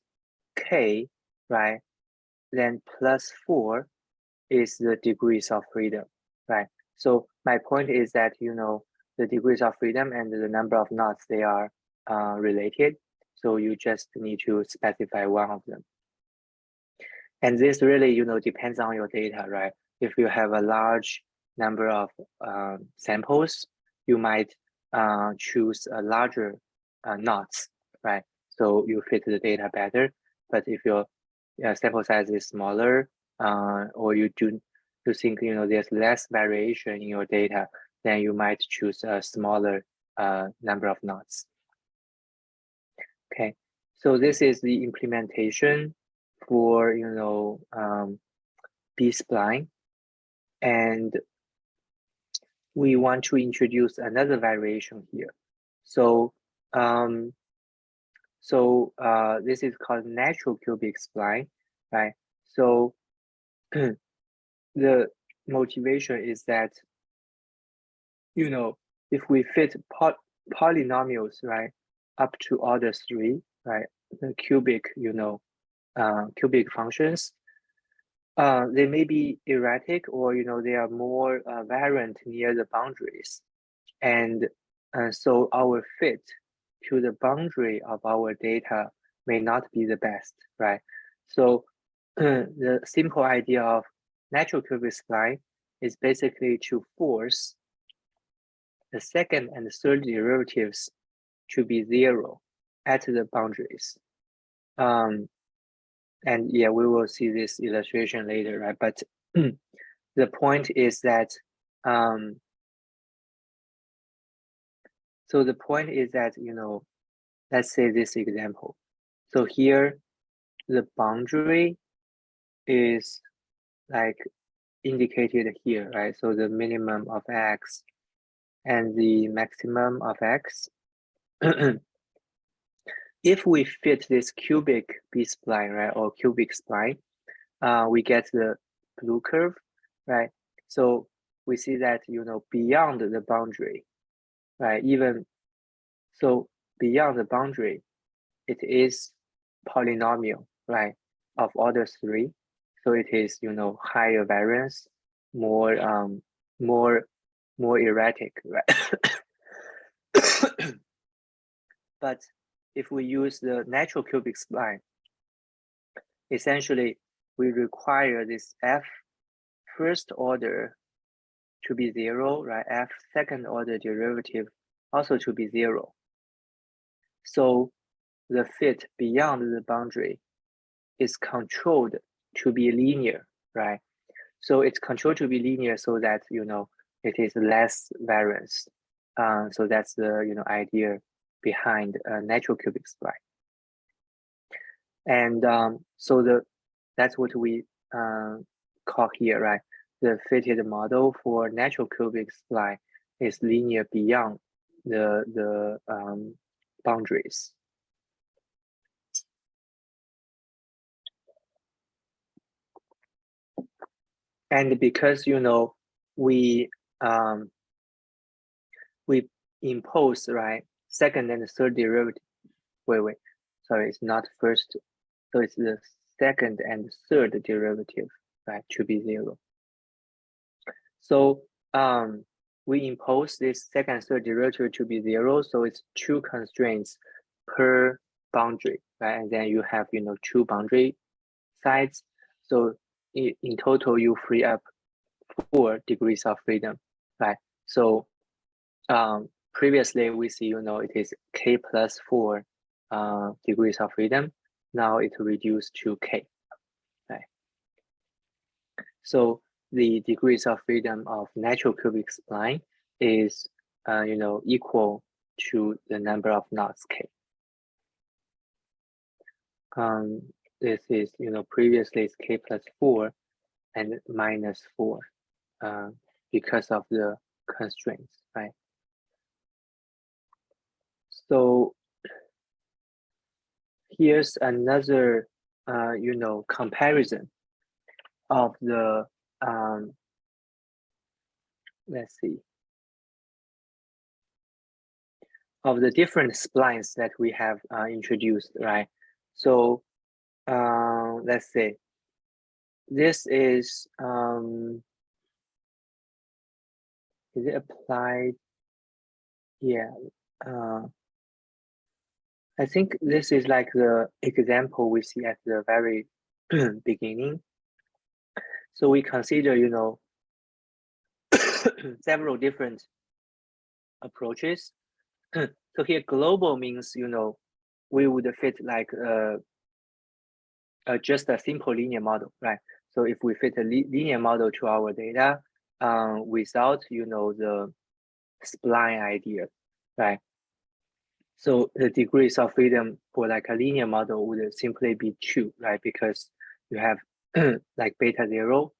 K, right, then plus 4 is the degrees of freedom, right? So my point is that, you know, the degrees of freedom and the number of knots, they are related. So you just need to specify one of them. And this really, you know, depends on your data, right? If you have a large number of samples, you might choose a larger knots, right? So you fit the data better. But if your sample size is smaller, or you think, you know, there's less variation in your data, then you might choose a smaller number of knots. Okay, so this is the implementation for, you know, B-spline, and we want to introduce another variation here. So this is called natural cubic spline, right? So the motivation is that, you know, if we fit polynomials, right, up to order 3, right, the cubic, you know, cubic functions, they may be erratic, or, you know, they are more variant near the boundaries. And so our fit to the boundary of our data may not be the best, right? So the simple idea of natural cubic spline is basically to force the second and third derivatives to be 0 at the boundaries. And yeah, we will see this illustration later, right? But the point is that, so the point is that, you know, let's say this example. So here, the boundary is like indicated here, right? So the minimum of X and the maximum of X. If we fit this cubic B-spline, right, or cubic spline, we get the blue curve, right? So we see that, you know, beyond the boundary, right, even so beyond the boundary, it is polynomial, right, of order 3. So it is, you know, higher variance, more erratic, right? But if we use the natural cubic spline, essentially we require this f first order to be 0, right? F second order derivative also to be 0. So the fit beyond the boundary is controlled to be linear, right? So it's controlled to be linear so that, you know, it is less variance. So that's the, you know, idea behind natural cubic spline. And so that's what we call here, right? The fitted model for natural cubic spline is linear beyond the boundaries. And because, you know, we impose, right, second and third derivative. Wait, sorry, it's not first. So it's the second and third derivative, right, to be 0. So we impose this second and third derivative to be 0. So it's 2 constraints per boundary, right? And then you have, you know, 2 boundary sides. So in total, you free up 4 degrees of freedom, right? So previously we see, you know, it is k plus 4 degrees of freedom. Now it reduced to k, right? So the degrees of freedom of natural cubic spline is, you know, equal to the number of knots k. This is, you know, previously it's k plus 4 and minus 4 because of the constraints, right? So here's another, you know, comparison of the, let's see, of the different splines that we have introduced, right? So let's say this is it applied? Yeah, I think this is like the example we see at the very beginning. So we consider, you know, several different approaches. So here global means, you know, we would fit like just a simple linear model, right? So if we fit a linear model to our data without, you know, the spline idea, right? So the degrees of freedom for like a linear model would simply be 2, right? Because you have like beta 0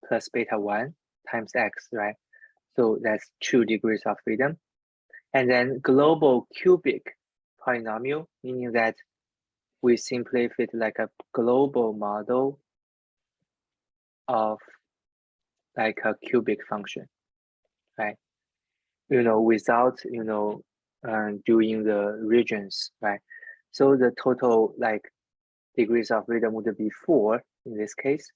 plus beta 1 times x, right? So that's 2 degrees of freedom. And then global cubic polynomial, meaning that we simply fit like a global model of like a cubic function, right? You know, without, you know, doing the regions, right? So the total like degrees of freedom would be 4 in this case.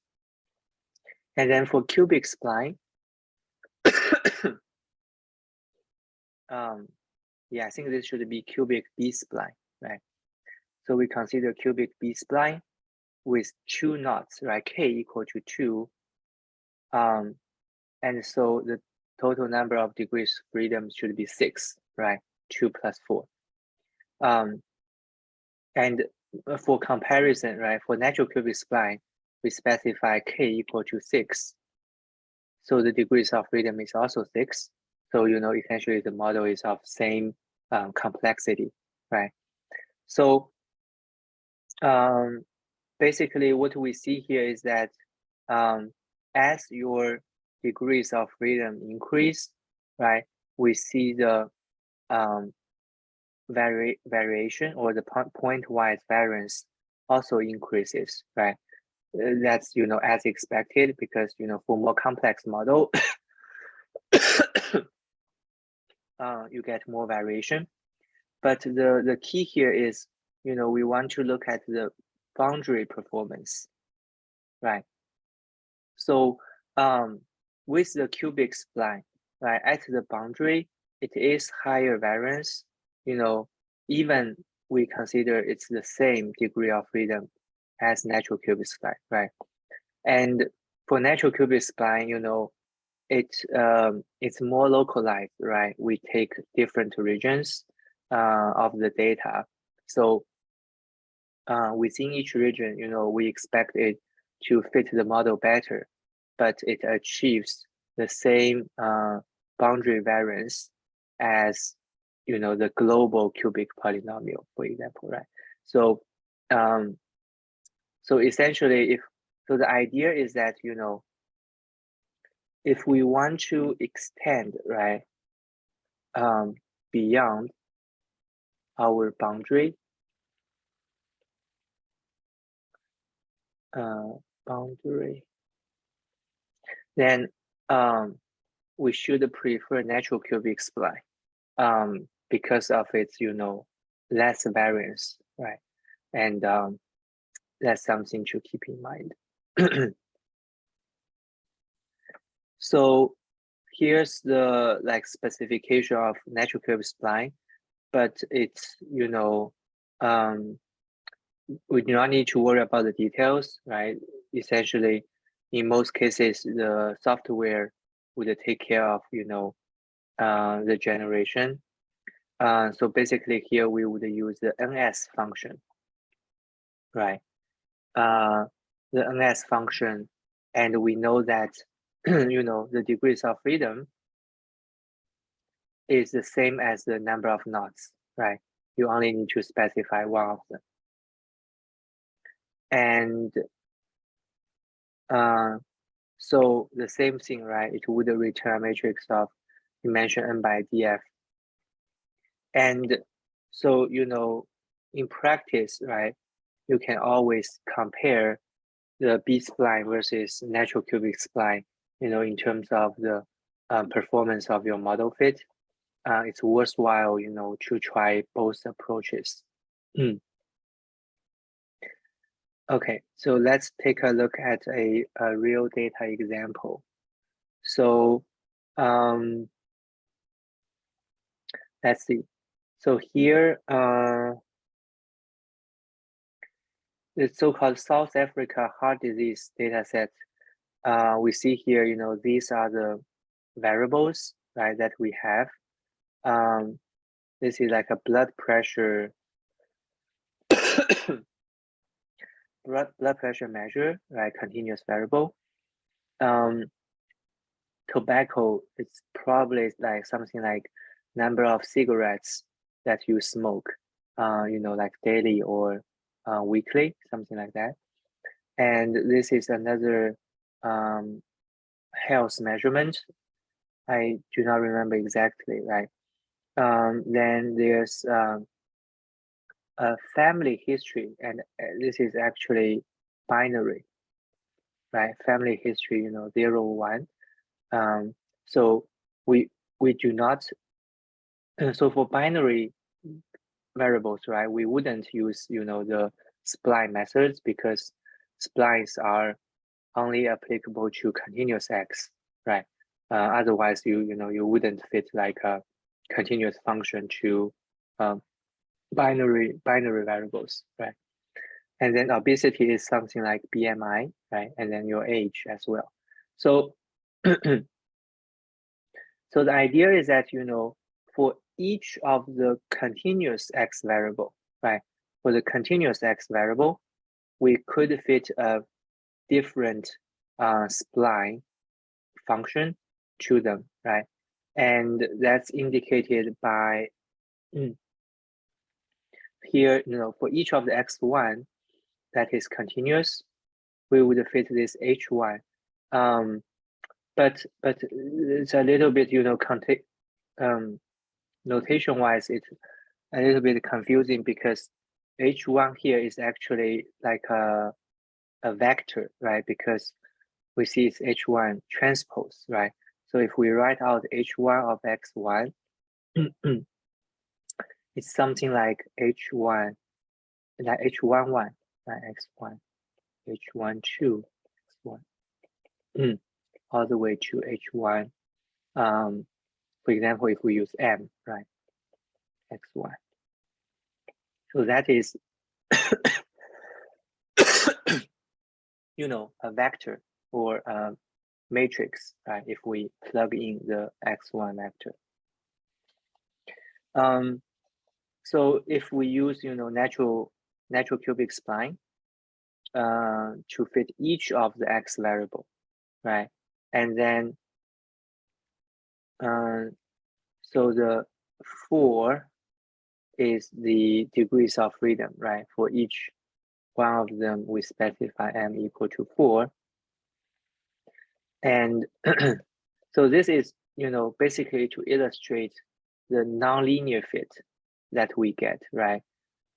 And then for cubic spline, yeah, I think this should be cubic B spline, right? So we consider cubic B spline with 2 knots, right? K equal to 2. And so the total number of degrees freedom should be 6, right? 2 plus 4. And for comparison, right, for natural cubic spline, we specify K equal to 6. So the degrees of freedom is also 6. So, you know, essentially the model is of same complexity, right? So basically what we see here is that as your degrees of freedom increase, right, we see the variation or the point-wise variance also increases, right? That's, you know, as expected because, you know, for more complex model, you get more variation. But the key here is, you know, we want to look at the boundary performance, right? So with the cubic spline, right, at the boundary, it is higher variance, even we consider it's the same degree of freedom as natural cubic spline, right? And for natural cubic spline, it's more localized, right? We take different regions of the data. So within each region, we expect it to fit the model better, but it achieves the same boundary variance as the global cubic polynomial, for example, right? So so essentially, the idea is that if we want to extend, right, beyond our boundary, then we should prefer natural cubic spline because of its less variance, right? And that's something to keep in mind. So here's the specification of natural cubic spline, but it's we do not need to worry about the details, right? Essentially, in most cases, the software would take care of the generation. So basically, here we would use the NS function, right? The NS function, and we know that the degrees of freedom is the same as the number of knots, right? You only need to specify one of them. And so the same thing, right? It would return a matrix of dimension n by df. And so, in practice, right, you can always compare the B-spline versus natural cubic spline, in terms of the performance of your model fit. It's worthwhile, to try both approaches. Okay, so let's take a look at a real data example. So let's see. So here, the so-called South Africa heart disease data set, we see here, these are the variables, right, that we have. This is like a blood pressure blood pressure measure, right? Continuous variable. Tobacco, it's probably like something like number of cigarettes that you smoke, like daily or weekly, something like that. And this is another health measurement. I do not remember exactly, right? Then there's a family history, and this is actually binary, right? Family history, 0, 1. So we do not. So for binary variables, right, we wouldn't use the spline methods because splines are only applicable to continuous x, right? Otherwise, you wouldn't fit like a continuous function to binary variables, right? And then obesity is something like BMI, right? And then your age as well. So, so the idea is that, for each of the continuous x variable, right? For the continuous x variable, we could fit a different spline function to them, right? And that's indicated by here, for each of the x1 that is continuous, we would fit this h1. But it's a little bit, notation-wise, it's a little bit confusing because h1 here is actually like a vector, right? Because we see it's h1 transpose, right? So if we write out h1 of x1, it's something like h1, like h11, right? x1, h12, x1. all the way to h1. For example, if we use m, right, x1. So that is, you know, a vector or a matrix, right? If we plug in the x1 vector. So if we use, you know, natural cubic spline to fit each of the x variable, right? And then, so the 4 is the degrees of freedom, right? For each one of them, we specify m equal to 4. And so this is, you know, basically to illustrate the nonlinear fit that we get, right?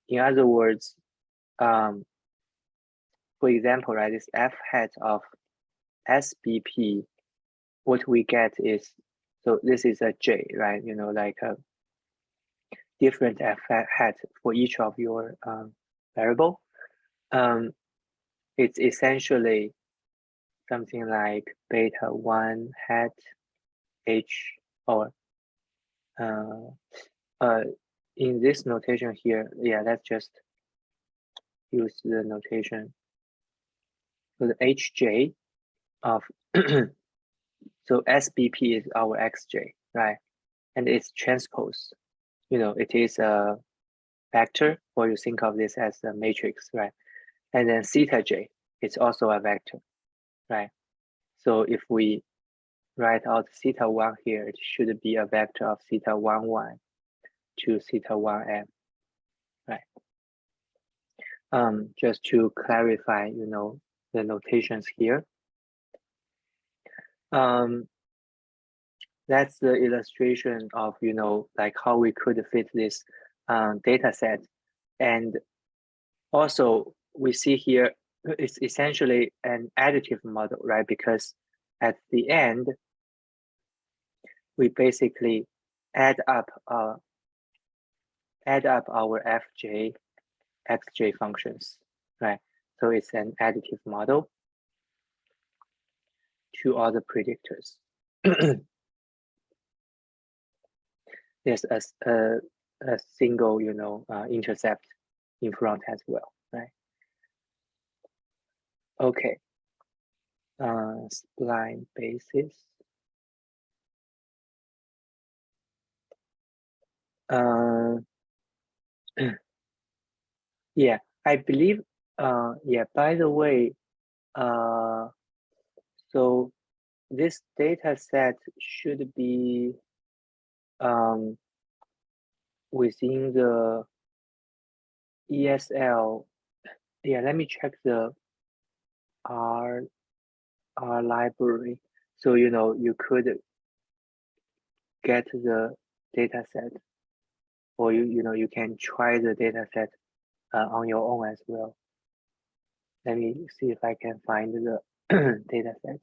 In other words, for example, right, this f hat of SBP, what we get is, so this is a J, right? You know, like a different f hat for each of your variable. It's essentially something like beta 1 hat H, or in this notation here, yeah, let's just use the notation. So the HJ of, so SBP is our XJ, right? And its transpose, you know, it is a vector, or you think of this as a matrix, right? And then theta J, it's also a vector, right? So if we write out theta 1 here, it should be a vector of theta 1, 1 to theta 1, m, right? Just to clarify, you know, the notations here. That's the illustration of, you know, like how we could fit this data set. And also we see here, it's essentially an additive model, right? Because at the end, we basically add up our fj, xj functions, right? So it's an additive model to all the predictors. There's a single, you know, intercept in front as well, right? Okay. Spline basis. Yeah, I believe, yeah, by the way, so this data set should be within the ESL. Yeah, let me check the R library. So, you know, you could get the data set, or you know, you can try the data set on your own as well. Let me see if I can find the data set.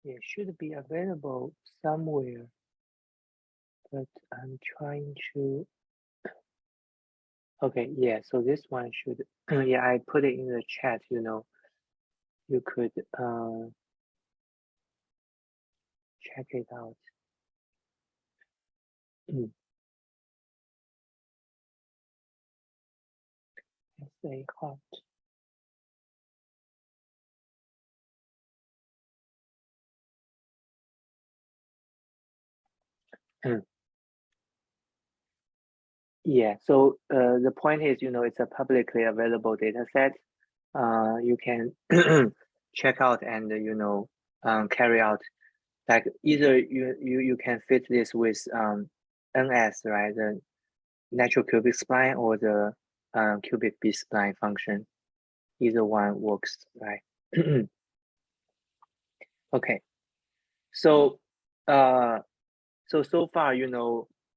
It should be available somewhere, but I'm trying to. Okay, yeah, so this one should, yeah, I put it in the chat, you know, you could check it out. Say hot. Yeah, so the point is, it's a publicly available data set. You can check out and, carry out, like either you can fit this with NS, right? The natural cubic spline or the cubic B spline function. Either one works, right? Okay. So so far,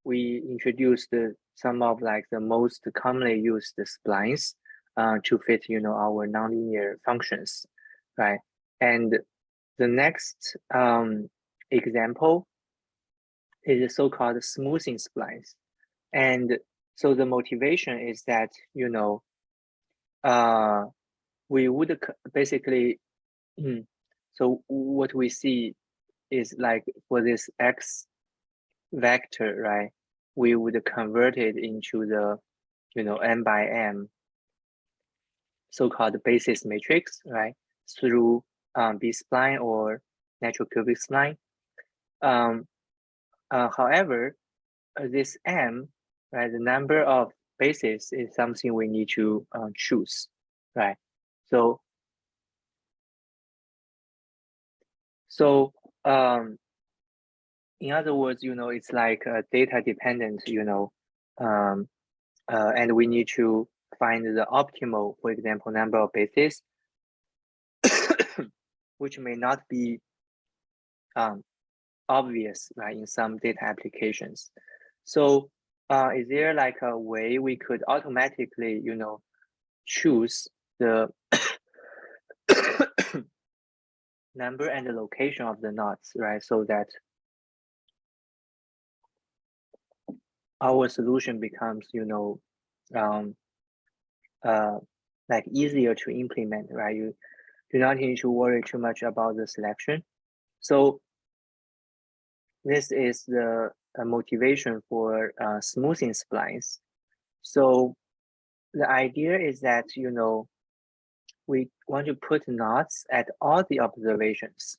we introduced some of like the most commonly used splines to fit, our nonlinear functions, right? And the next example is the so-called smoothing splines. And so the motivation is that, we would basically, so what we see is like for this X vector, right? We would convert it into the, M by M so-called basis matrix, right? Through B-spline or natural cubic spline. However, this M, right, the number of bases is something we need to choose, right? So in other words, it's like data dependent, and we need to find the optimal, for example, number of bases, which may not be obvious, right, in some data applications. So is there like a way we could automatically, choose the number and the location of the knots, right? So that our solution becomes, like easier to implement, right? You do not need to worry too much about the selection. So this is the motivation for smoothing splines. So the idea is that, we want to put knots at all the observations,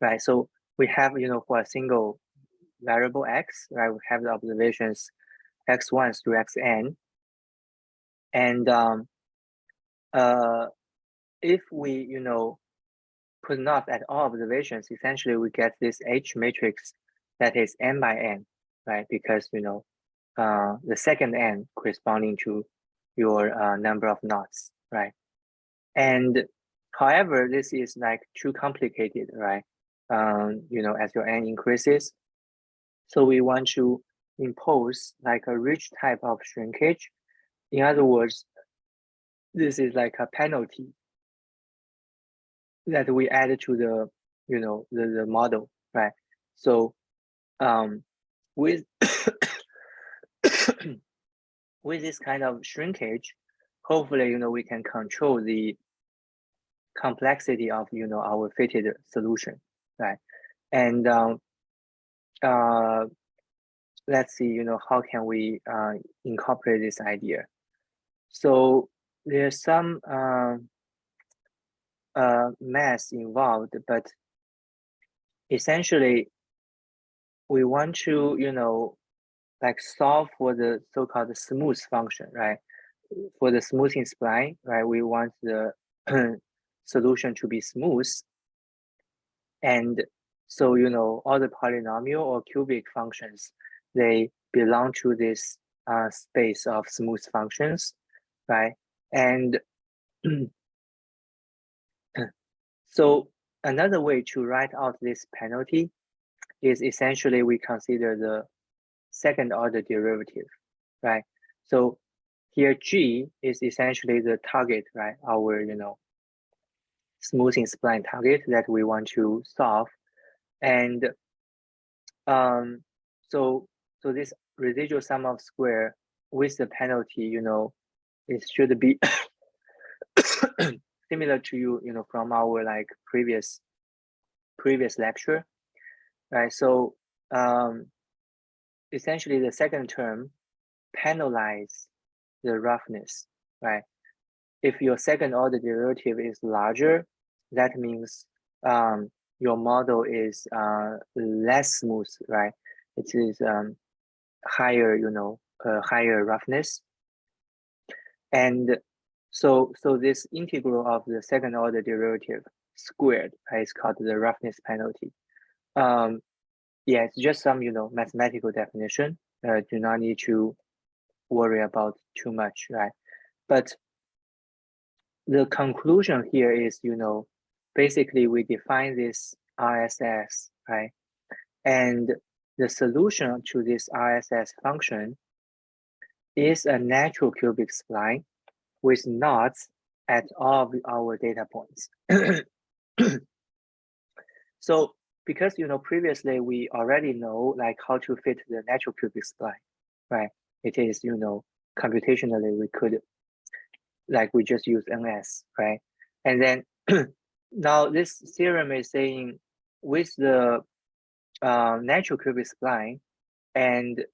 right? So we have, for a single variable X, right? We have the observations X1 through Xn. And if we, put knots at all observations, essentially we get this H matrix that is n by n, right? Because, the second n corresponding to your number of knots, right? And however, this is like too complicated, right? As your n increases. So we want to impose like a rich type of shrinkage. In other words, this is like a penalty that we add to the, the model, right? So with with this kind of shrinkage, hopefully, we can control the complexity of, our fitted solution, right? And let's see, how can we incorporate this idea? So there's some math involved, but essentially we want to, like solve for the so-called smooth function, right? For the smoothing spline, right? We want the solution to be smooth. And so, all the polynomial or cubic functions, they belong to this space of smooth functions, right? And so another way to write out this penalty is essentially we consider the second order derivative, right? So here G is essentially the target, right? Our, smoothing spline target that we want to solve. And so this residual sum of square with the penalty, it should be similar to you, from our like previous lecture, right? So essentially the second term penalize the roughness, right? If your second order derivative is larger, that means your model is less smooth, right? It is higher, higher roughness. And so this integral of the second order derivative squared, right, is called the roughness penalty. Yeah, it's just some, mathematical definition. Do not need to worry about too much, right? But the conclusion here is, basically we define this RSS, right? And the solution to this RSS function is a natural cubic spline with knots at all of our data points. So because, previously we already know like how to fit the natural cubic spline, right? It is, computationally we could, like we just use NS, right? And then now this theorem is saying with the natural cubic spline and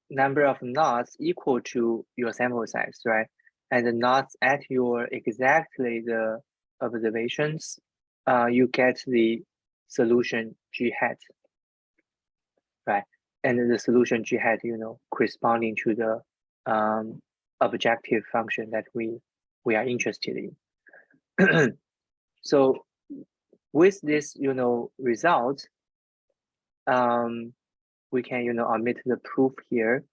number of knots equal to your sample size, right? And the knots at your exactly the observations, you get the solution G hat, right? And the solution G hat, corresponding to the objective function that we are interested in. So with this, result, we can, omit the proof here,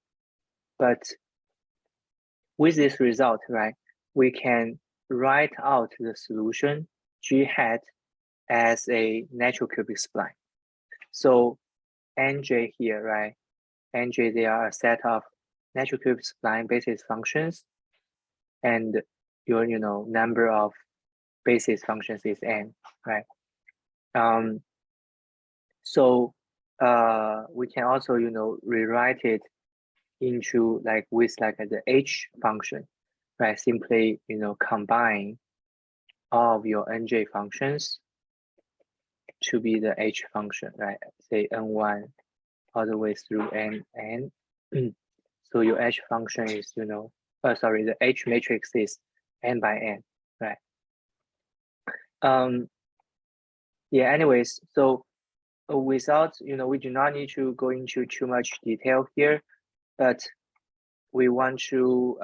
but with this result, right, we can write out the solution G hat as a natural cubic spline. So NJ here, right, NJ, they are a set of natural cubic spline basis functions, and your, number of basis functions is n, right? So we can also, rewrite it into like with like the H function, right? Simply, combine all of your NJ functions to be the H function, right? Say N1 all the way through N. So your H function is, sorry, the H matrix is n by n, right? Yeah, anyways, so without, we do not need to go into too much detail here, but we want to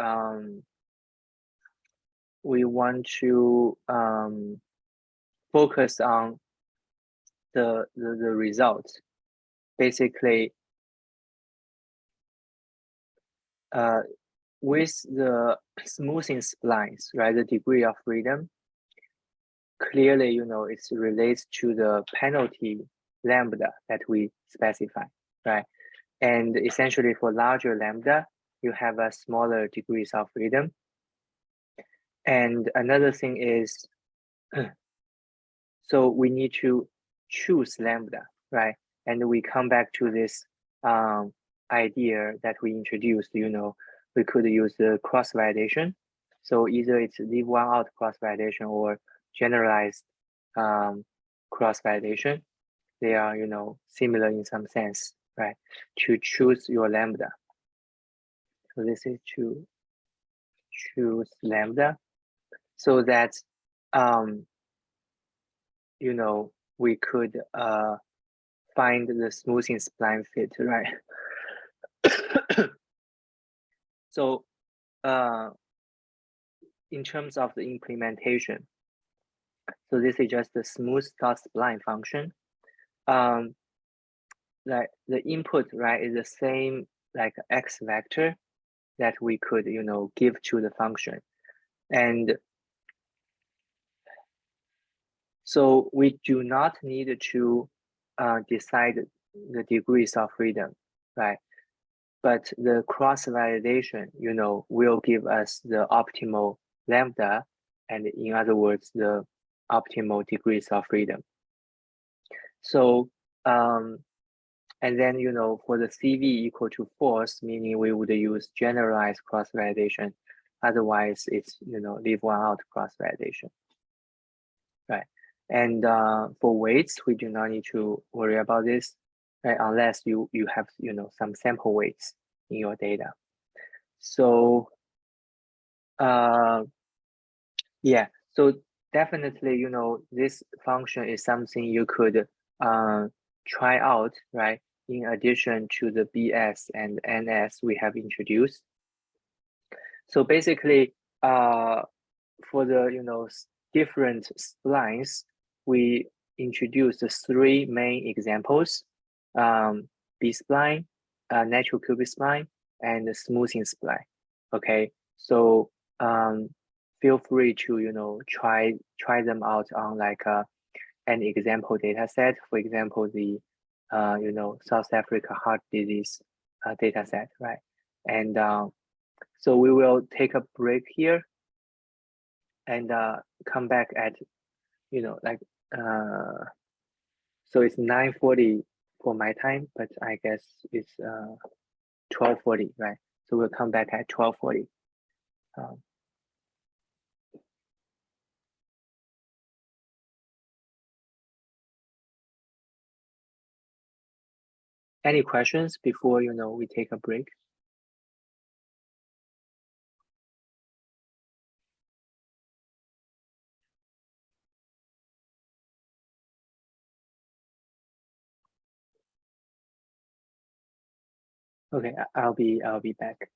focus on the results. Basically, with the smoothing splines, right, the degree of freedom, clearly, it relates to the penalty lambda that we specify, right? And essentially for larger lambda, you have a smaller degrees of freedom. And another thing is, so we need to choose lambda, right? And we come back to this idea that we introduced, we could use the cross validation. So either it's leave one out cross validation or generalized cross validation. They are, similar in some sense, right? To choose your lambda. So this is to choose lambda so that, we could find the smoothing spline fit, right? So in terms of the implementation, so this is just the smooth dot spline function. Like the input, right, is the same like x vector that we could, give to the function. And so we do not need to decide the degrees of freedom, right? But the cross validation, will give us the optimal lambda, and in other words, the optimal degrees of freedom. So, and then, for the CV equal to false, meaning we would use generalized cross validation. Otherwise, it's, leave one out cross validation. And for weights, we do not need to worry about this, right? Unless you have some sample weights in your data. So yeah, so definitely this function is something you could try out, right? In addition to the BS and NS we have introduced. So basically, for the different splines, we introduced 3 main examples: B spline, natural cubic spline, and the smoothing spline. Okay, so feel free to try them out on like an example data set. For example, the South Africa heart disease data set, right? And so we will take a break here and come back at so it's 9:40 for my time, but I guess it's 12:40, right? So we'll come back at 12:40. Any questions before we take a break? Okay, I'll be back.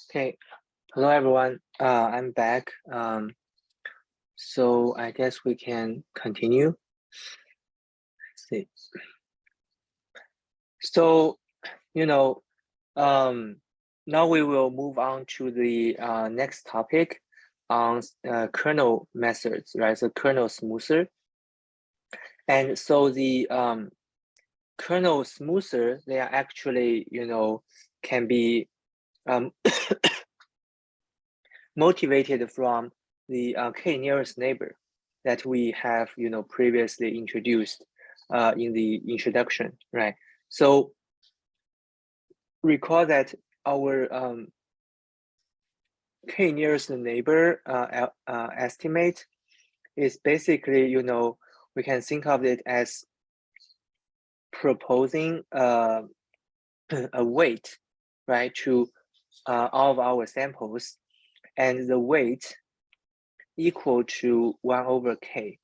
Okay, hello everyone. I'm back. So I guess we can continue. Let's see. So, now we will move on to the next topic on kernel methods, right? So kernel smoother. And so the kernel smoother, they are actually, can be motivated from the k nearest neighbor that we have, previously introduced in the introduction, right? So recall that our k nearest neighbor estimate is basically, we can think of it as proposing a weight, right, to all of our samples, and the weight equal to 1 over k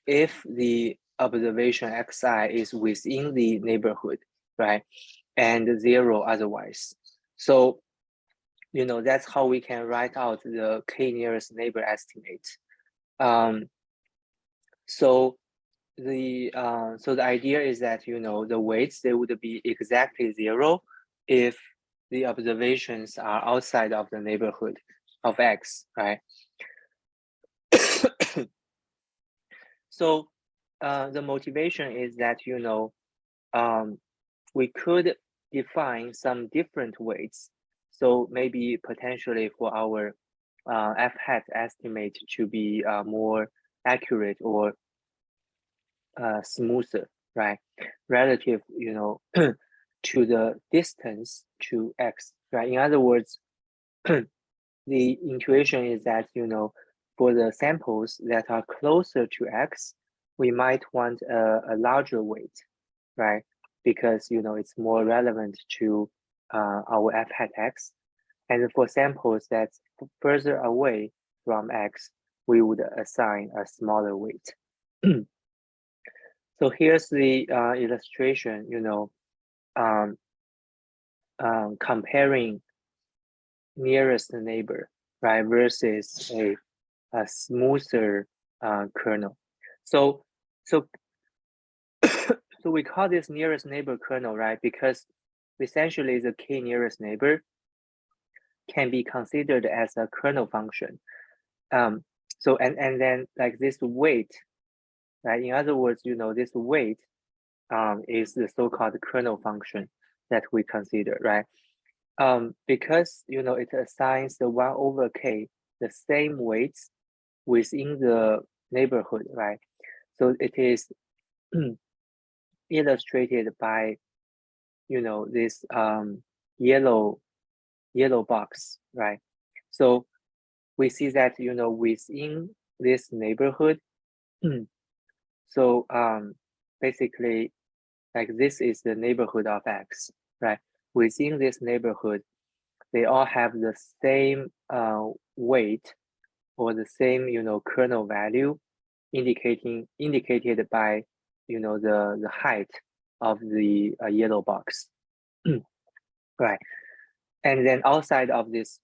if the observation xi is within the neighborhood, right, and 0 otherwise. So, that's how we can write out the k nearest neighbor estimate. So the idea is that, the weights, they would be exactly 0 if the observations are outside of the neighborhood of x, right? So the motivation is that, we could define some different weights. So maybe potentially for our f hat estimate to be more accurate or smoother, right? Relative, to the distance to x, right? In other words, the intuition is that, for the samples that are closer to x, we might want a larger weight, right? Because, it's more relevant to our f hat x. And for samples that's further away from x, we would assign a smaller weight. So here's the illustration, comparing nearest neighbor, right, versus a smoother kernel. So we call this nearest neighbor kernel, right, because essentially the k nearest neighbor can be considered as a kernel function. So and then like this weight, right? In other words, this weight is the so-called kernel function that we consider, right? Because, it assigns the 1 over k the same weights within the neighborhood, right? So it is illustrated by, this yellow box, right? So we see that, within this neighborhood, so basically, like this is the neighborhood of x, right? Within this neighborhood, they all have the same weight or the same, kernel value, indicated by, the height of the yellow box, right? And then outside of this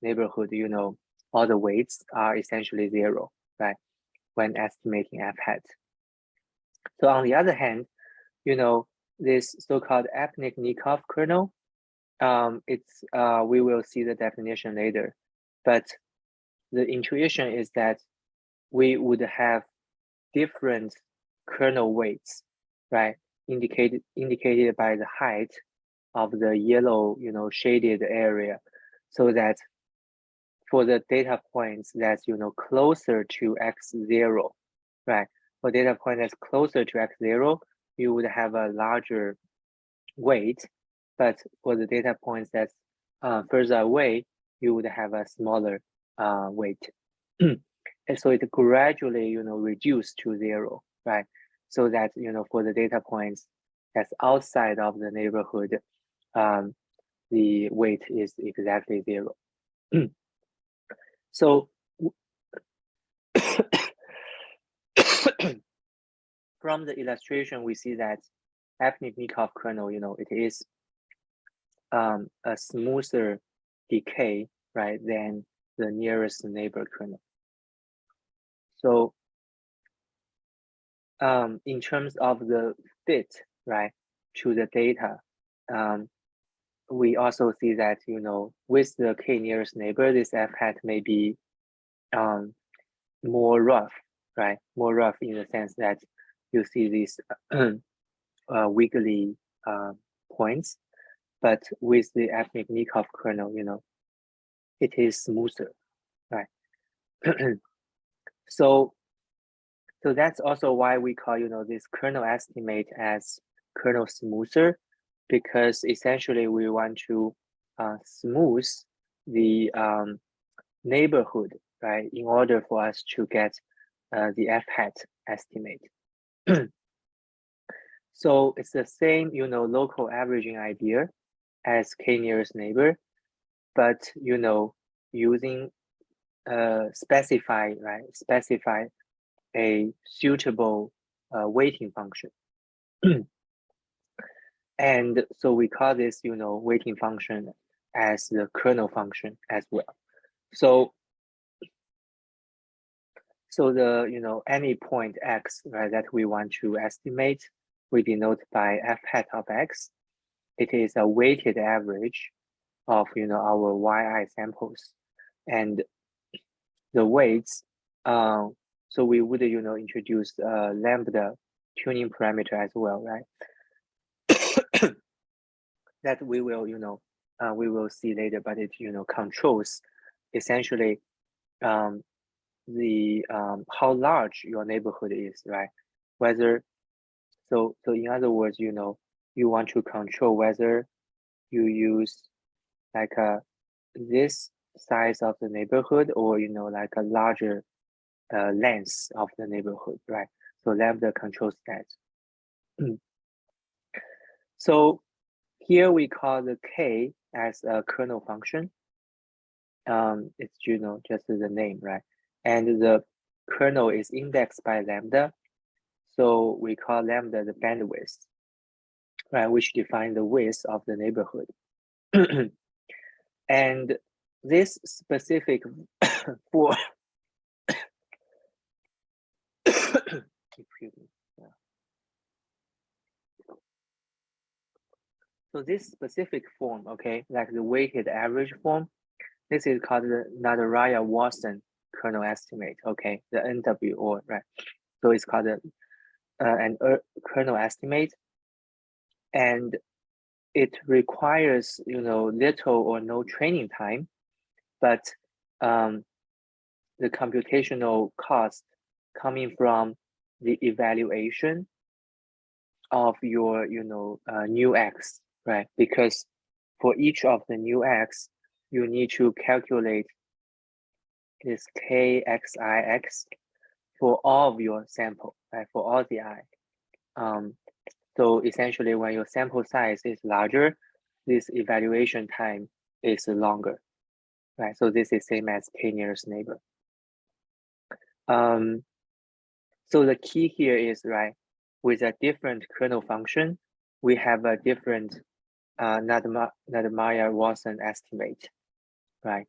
neighborhood, all the weights are essentially 0, right, when estimating f hat. So on the other hand, this so-called Epnik-Nikov kernel, it's we will see the definition later, but the intuition is that we would have different kernel weights, right, indicated by the height of the yellow, shaded area, so that for the data points that's, closer to x0, right, for data point that's closer to x0, you would have a larger weight, but for the data points that's further away, you would have a smaller weight. And so it gradually, reduced to 0, right? So that, for the data points that's outside of the neighborhood, the weight is exactly 0. So from the illustration, we see that Epnik-Nikov kernel, it is a smoother decay, right, than the nearest neighbor kernel. So in terms of the fit, right, to the data, we also see that, you know, with the k nearest neighbor, this f hat may be more rough, right? More rough in the sense that you see these wiggly points, but with the Ethnic-Nikov kernel, you know, it is smoother, right? So that's also why we call, you know, this kernel estimate as kernel smoother, because essentially we want to smooth the neighborhood, right, in order for us to get the f hat estimate. So it's the same, you know, local averaging idea as k nearest neighbor, but, you know, using specify a suitable weighting function. And so we call this, you know, weighting function as the kernel function as well. So the, you know, any point x, right, that we want to estimate, we denote by f hat of x. It is a weighted average of, you know, our yi samples, and the weights. So we would, you know, introduce lambda tuning parameter as well, right? That we will, you know, we will see later, but it, you know, controls essentially the how large your neighborhood is, right? Whether, so in other words, you know, you want to control whether you use like this size of the neighborhood, or, you know, like a larger length of the neighborhood, right? So lambda controls that. So here we call the k as a kernel function. It's, you know, just the name, right? And the kernel is indexed by lambda. So we call lambda the bandwidth, right, which defines the width of the neighborhood. And this specific for excuse me. Yeah. So this specific form, okay, like the weighted average form, this is called the Nadaraya-Watson kernel estimate, okay, the NW, or right. So it's called an kernel estimate, and it requires, you know, little or no training time, but the computational cost coming from the evaluation of your, you know, new x, right? Because for each of the new x, you need to calculate this kxix for all of your sample, right? For all the I. So essentially, when your sample size is larger, this evaluation time is longer, right? So this is same as k nearest neighbor. So the key here is, right, with a different kernel function, we have a different Nadaraya-Watson estimate, right?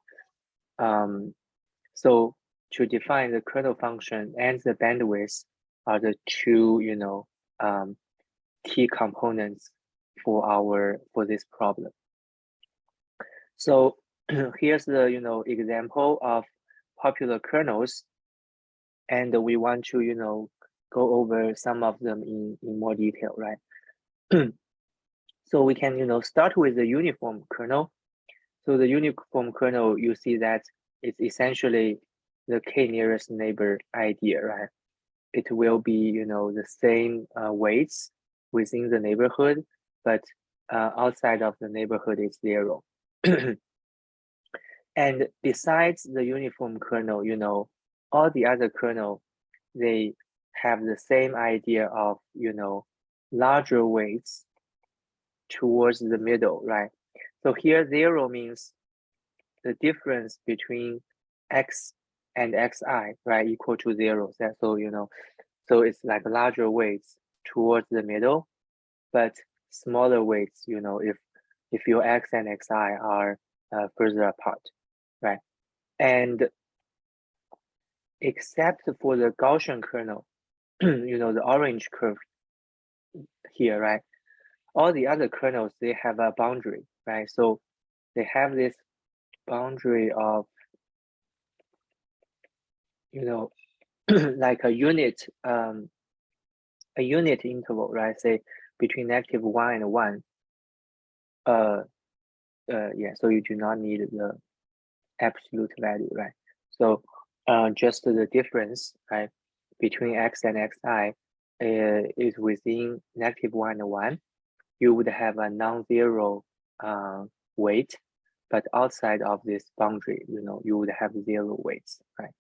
So to define the kernel function and the bandwidth are the two, you know, key components for this problem. So here's the, you know, example of popular kernels, and we want to, you know, go over some of them in more detail, right? So we can, you know, start with the uniform kernel. So the uniform kernel, you see that it's essentially the k nearest neighbor idea, right? It will be, you know, the same weights within the neighborhood, but outside of the neighborhood is 0. And besides the uniform kernel, you know, all the other kernel, they have the same idea of, you know, larger weights towards the middle, right? So here 0 means the difference between x and xi, right, equal to 0. So, you know, so it's like larger weights towards the middle, but smaller weights, you know, if if your x and xi are further apart, right? And except for the Gaussian kernel, the orange curve here, right? All the other kernels, they have a boundary, right? So they have this boundary of, like a unit interval, right? Say between -1 and 1. Yeah, so you do not need the absolute value, right? So just the difference, right, between x and xi is within -1 and 1. You would have a non-zero weight, but outside of this boundary, you would have 0 weights, right?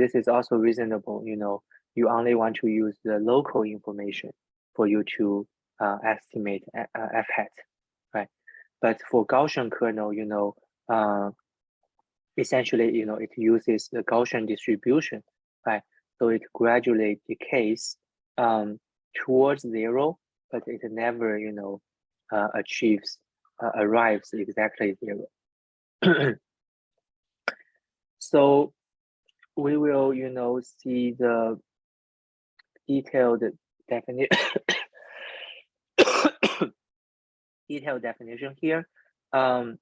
This is also reasonable, you only want to use the local information for you to estimate f hat, right? But for Gaussian kernel, essentially, it uses the Gaussian distribution, right? So it gradually decays towards 0, but it never, arrives exactly 0. So we will, see the detailed definition here. The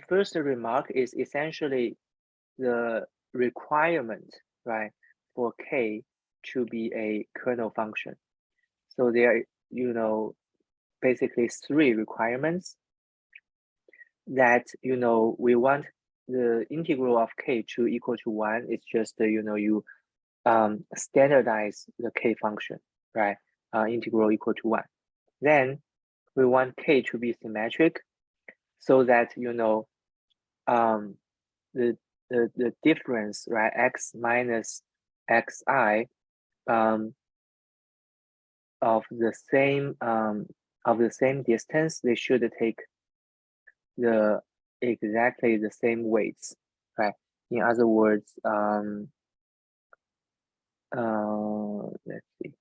first remark is essentially the requirement, right, for K to be a kernel function. So there are, basically 3 requirements that, we want the integral of K to equal to 1. It's just, you standardize the K function, right? Integral equal to 1. Then we want K to be symmetric so that, the difference, right, x minus xi of the same distance, they should take exactly the same weights, right? In other words, let's see.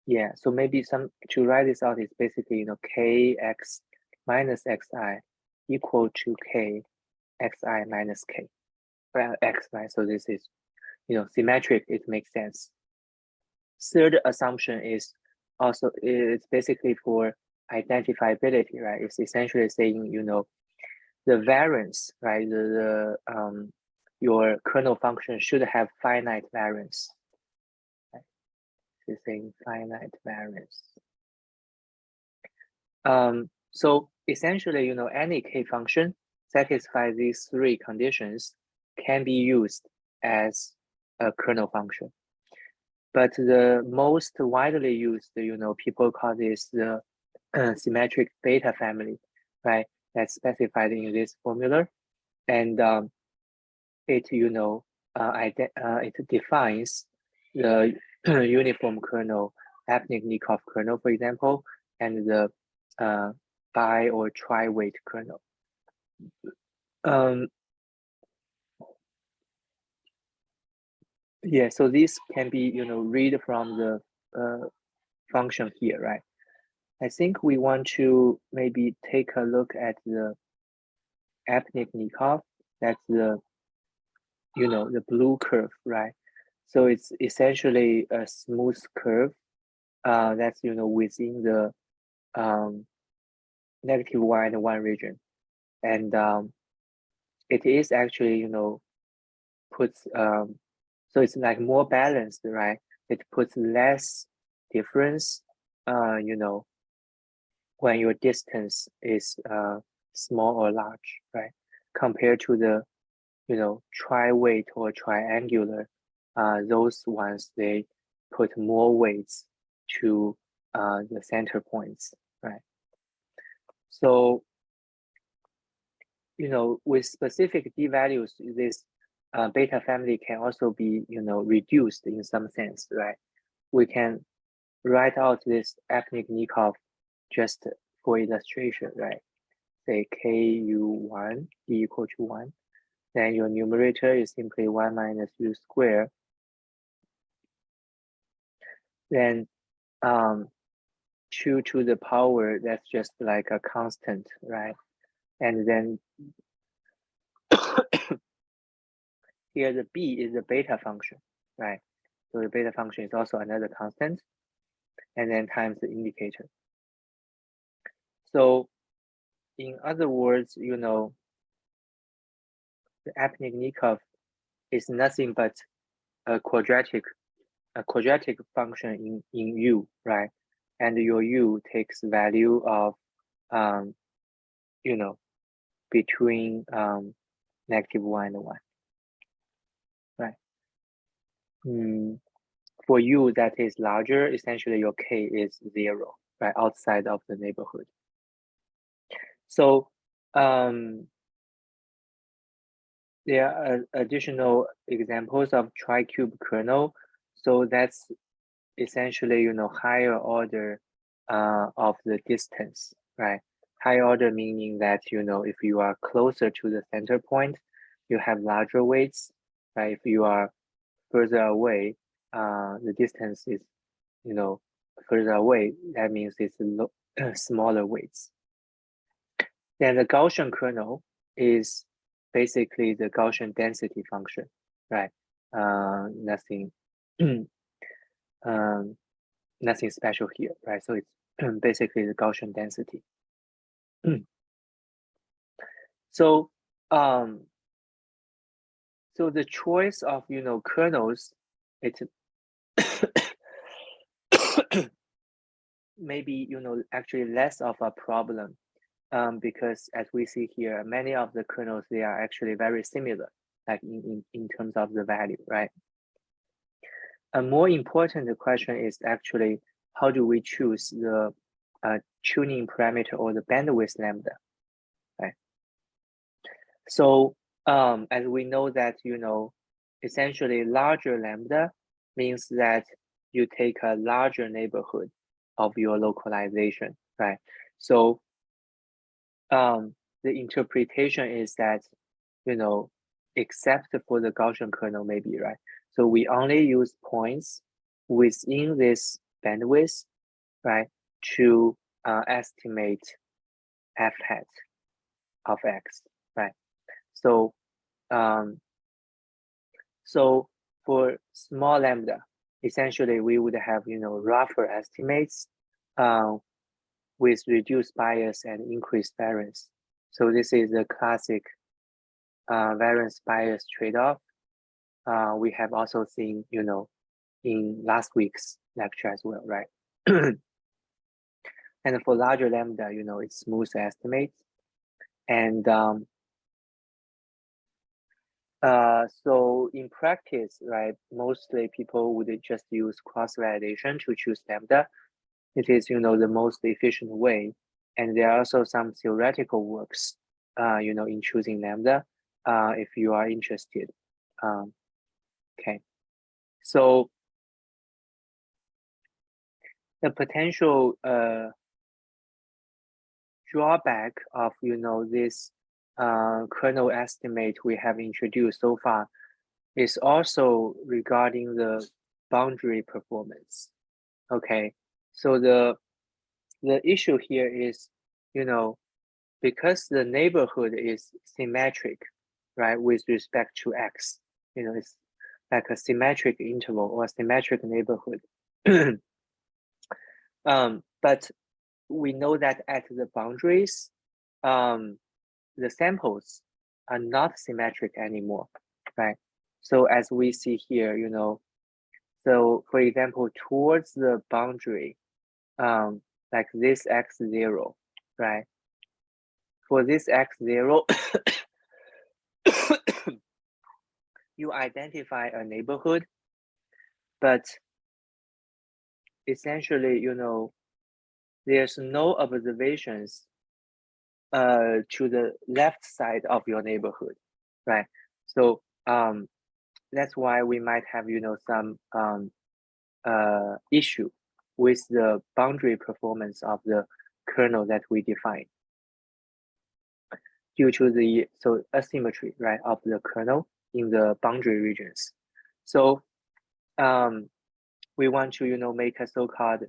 Yeah, so maybe to write this out is basically, kx minus xi equal to k xi minus k, x, right? So this is, symmetric, it makes sense. Third assumption is also, it's basically for identifiability, right? It's essentially saying, the variance, right? Your kernel function should have finite variance. Right? It's saying finite variance. So essentially, any K function satisfy these 3 conditions can be used as a kernel function. But the most widely used, people call this the symmetric beta family, right? That's specified in this formula. And it, it defines the uniform kernel, Epnik-Nikov kernel, for example, and the bi or tri-weight kernel. Yeah, so this can be, read from the function here, right? I think we want to maybe take a look at the Epnik-Nikov. That's the, the blue curve, right? So it's essentially a smooth curve that's, within the -1 and 1 region. And it is actually, puts, so it's like more balanced, right? It puts less difference, when your distance is small or large, right? Compared to the, tri-weight or triangular, those ones, they put more weights to the center points, right? So, with specific d values, this beta family can also be, reduced in some sense, right? We can write out this Epnik-Nikov just for illustration, right? Say ku1 d equal to 1. Then your numerator is simply 1 minus u squared. Then 2 to the power, that's just like a constant, right? And then here the b is the beta function, right? So the beta function is also another constant, and then times the indicator. So in other words, you know, the Apniknikov is nothing but a quadratic function in U, right? And your U takes value of, you know, between -1 and 1, right? For U that is larger, essentially your K is 0, right? Outside of the neighborhood. So there are additional examples of tricube kernel. So that's essentially, you know, higher order of the distance, right? Higher order meaning that, you know, if you are closer to the center point, you have larger weights, right? If you are further away, the distance is, you know, further away, that means it's smaller weights. Then the Gaussian kernel is basically the Gaussian density function, right? Nothing special here, right? So it's basically the Gaussian density. So so the choice of, you know, kernels, it's maybe, you know, actually less of a problem, because as we see here, many of the kernels, they are actually very similar, like in terms of the value, right? A more important question is actually, how do we choose the tuning parameter or the bandwidth lambda, right? So as we know that, you know, essentially larger lambda means that you take a larger neighborhood of your localization, right? So the interpretation is that, you know, except for the Gaussian kernel maybe, right? So we only use points within this bandwidth, right, to estimate f hat of x, right? So so for small lambda, essentially we would have, you know, rougher estimates with reduced bias and increased variance. So this is the classic variance bias trade-off. We have also seen, you know, in last week's lecture as well, right? And for larger lambda, you know, it's smooth estimates. And so in practice, right, mostly people would just use cross-validation to choose lambda. It is, you know, the most efficient way. And there are also some theoretical works, you know, in choosing lambda, if you are interested. Okay, so the potential drawback of, you know, this kernel estimate we have introduced so far is also regarding the boundary performance. Okay, so the issue here is, you know, because the neighborhood is symmetric, right, with respect to x, you know, it's like a symmetric interval or symmetric neighborhood. But we know that at the boundaries, the samples are not symmetric anymore, right? So as we see here, you know, so for example, towards the boundary, like this x0, right? For this x0, you identify a neighborhood, but essentially, you know, there's no observations to the left side of your neighborhood, right? So that's why we might have, you know, some issue with the boundary performance of the kernel that we define due to the asymmetry, right, of the kernel in the boundary regions. So we want to, you know, make a so-called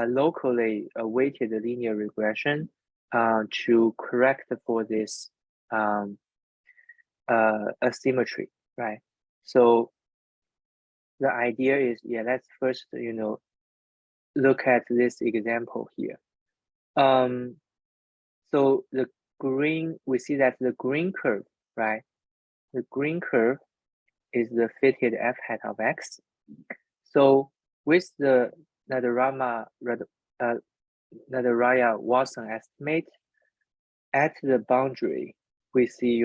locally weighted linear regression to correct for this asymmetry, right? So the idea is, yeah, let's first, look at this example here. So the green, we see that the green curve, right? The green curve is the fitted f hat of x. So with the Nadaraya-Watson estimate, at the boundary, we see,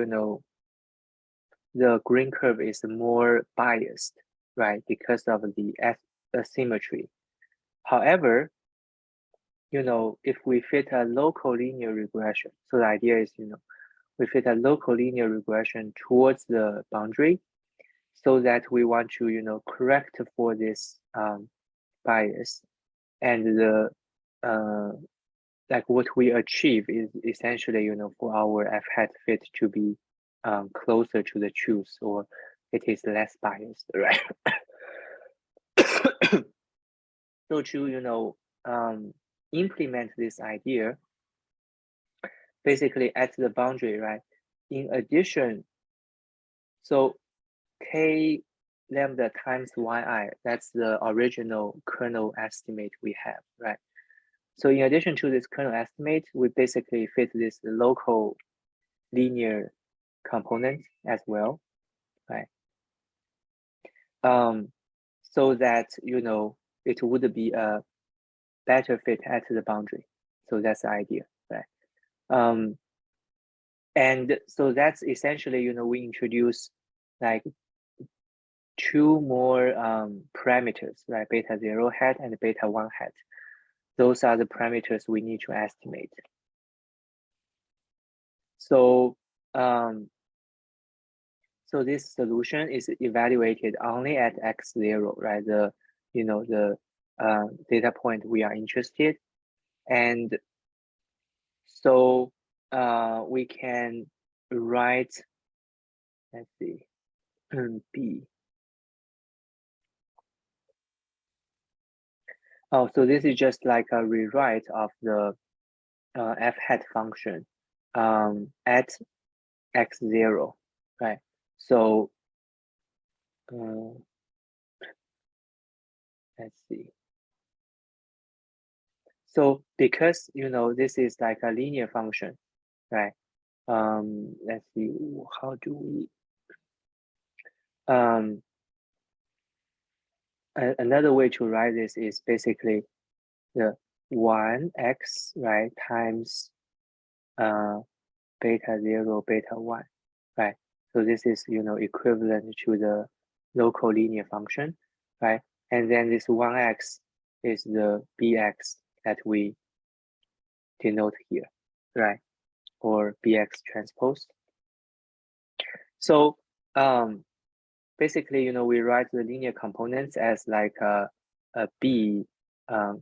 the green curve is more biased, right? Because of the asymmetry. However, if we fit a local linear regression, so the idea is, we fit a local linear regression towards the boundary so that we want to, correct for this bias. And the like what we achieve is essentially, for our f hat fit to be closer to the truth, or it is less biased, right? So to, implement this idea, basically at the boundary, right? In addition, so k lambda times yi, that's the original kernel estimate we have, right? So in addition to this kernel estimate, we basically fit this local linear component as well, right? So that, it would be a better fit at the boundary. So that's the idea, right? And so that's essentially, we introduce like two more parameters, right? Beta 0 hat and beta 1 hat. Those are the parameters we need to estimate. So, so this solution is evaluated only at x0, right? The data point we are interested, and so we can write, let's see, B. Oh, so this is just like a rewrite of the f hat function at x0, right? So let's see. So because this is like a linear function, right? Let's see, how do we another way to write this is basically the 1x, right, times beta 0, beta 1, right? So this is, equivalent to the local linear function, right? And then this 1x is the bx that we denote here, right? Or bx transpose. So basically, we write the linear components as like a B,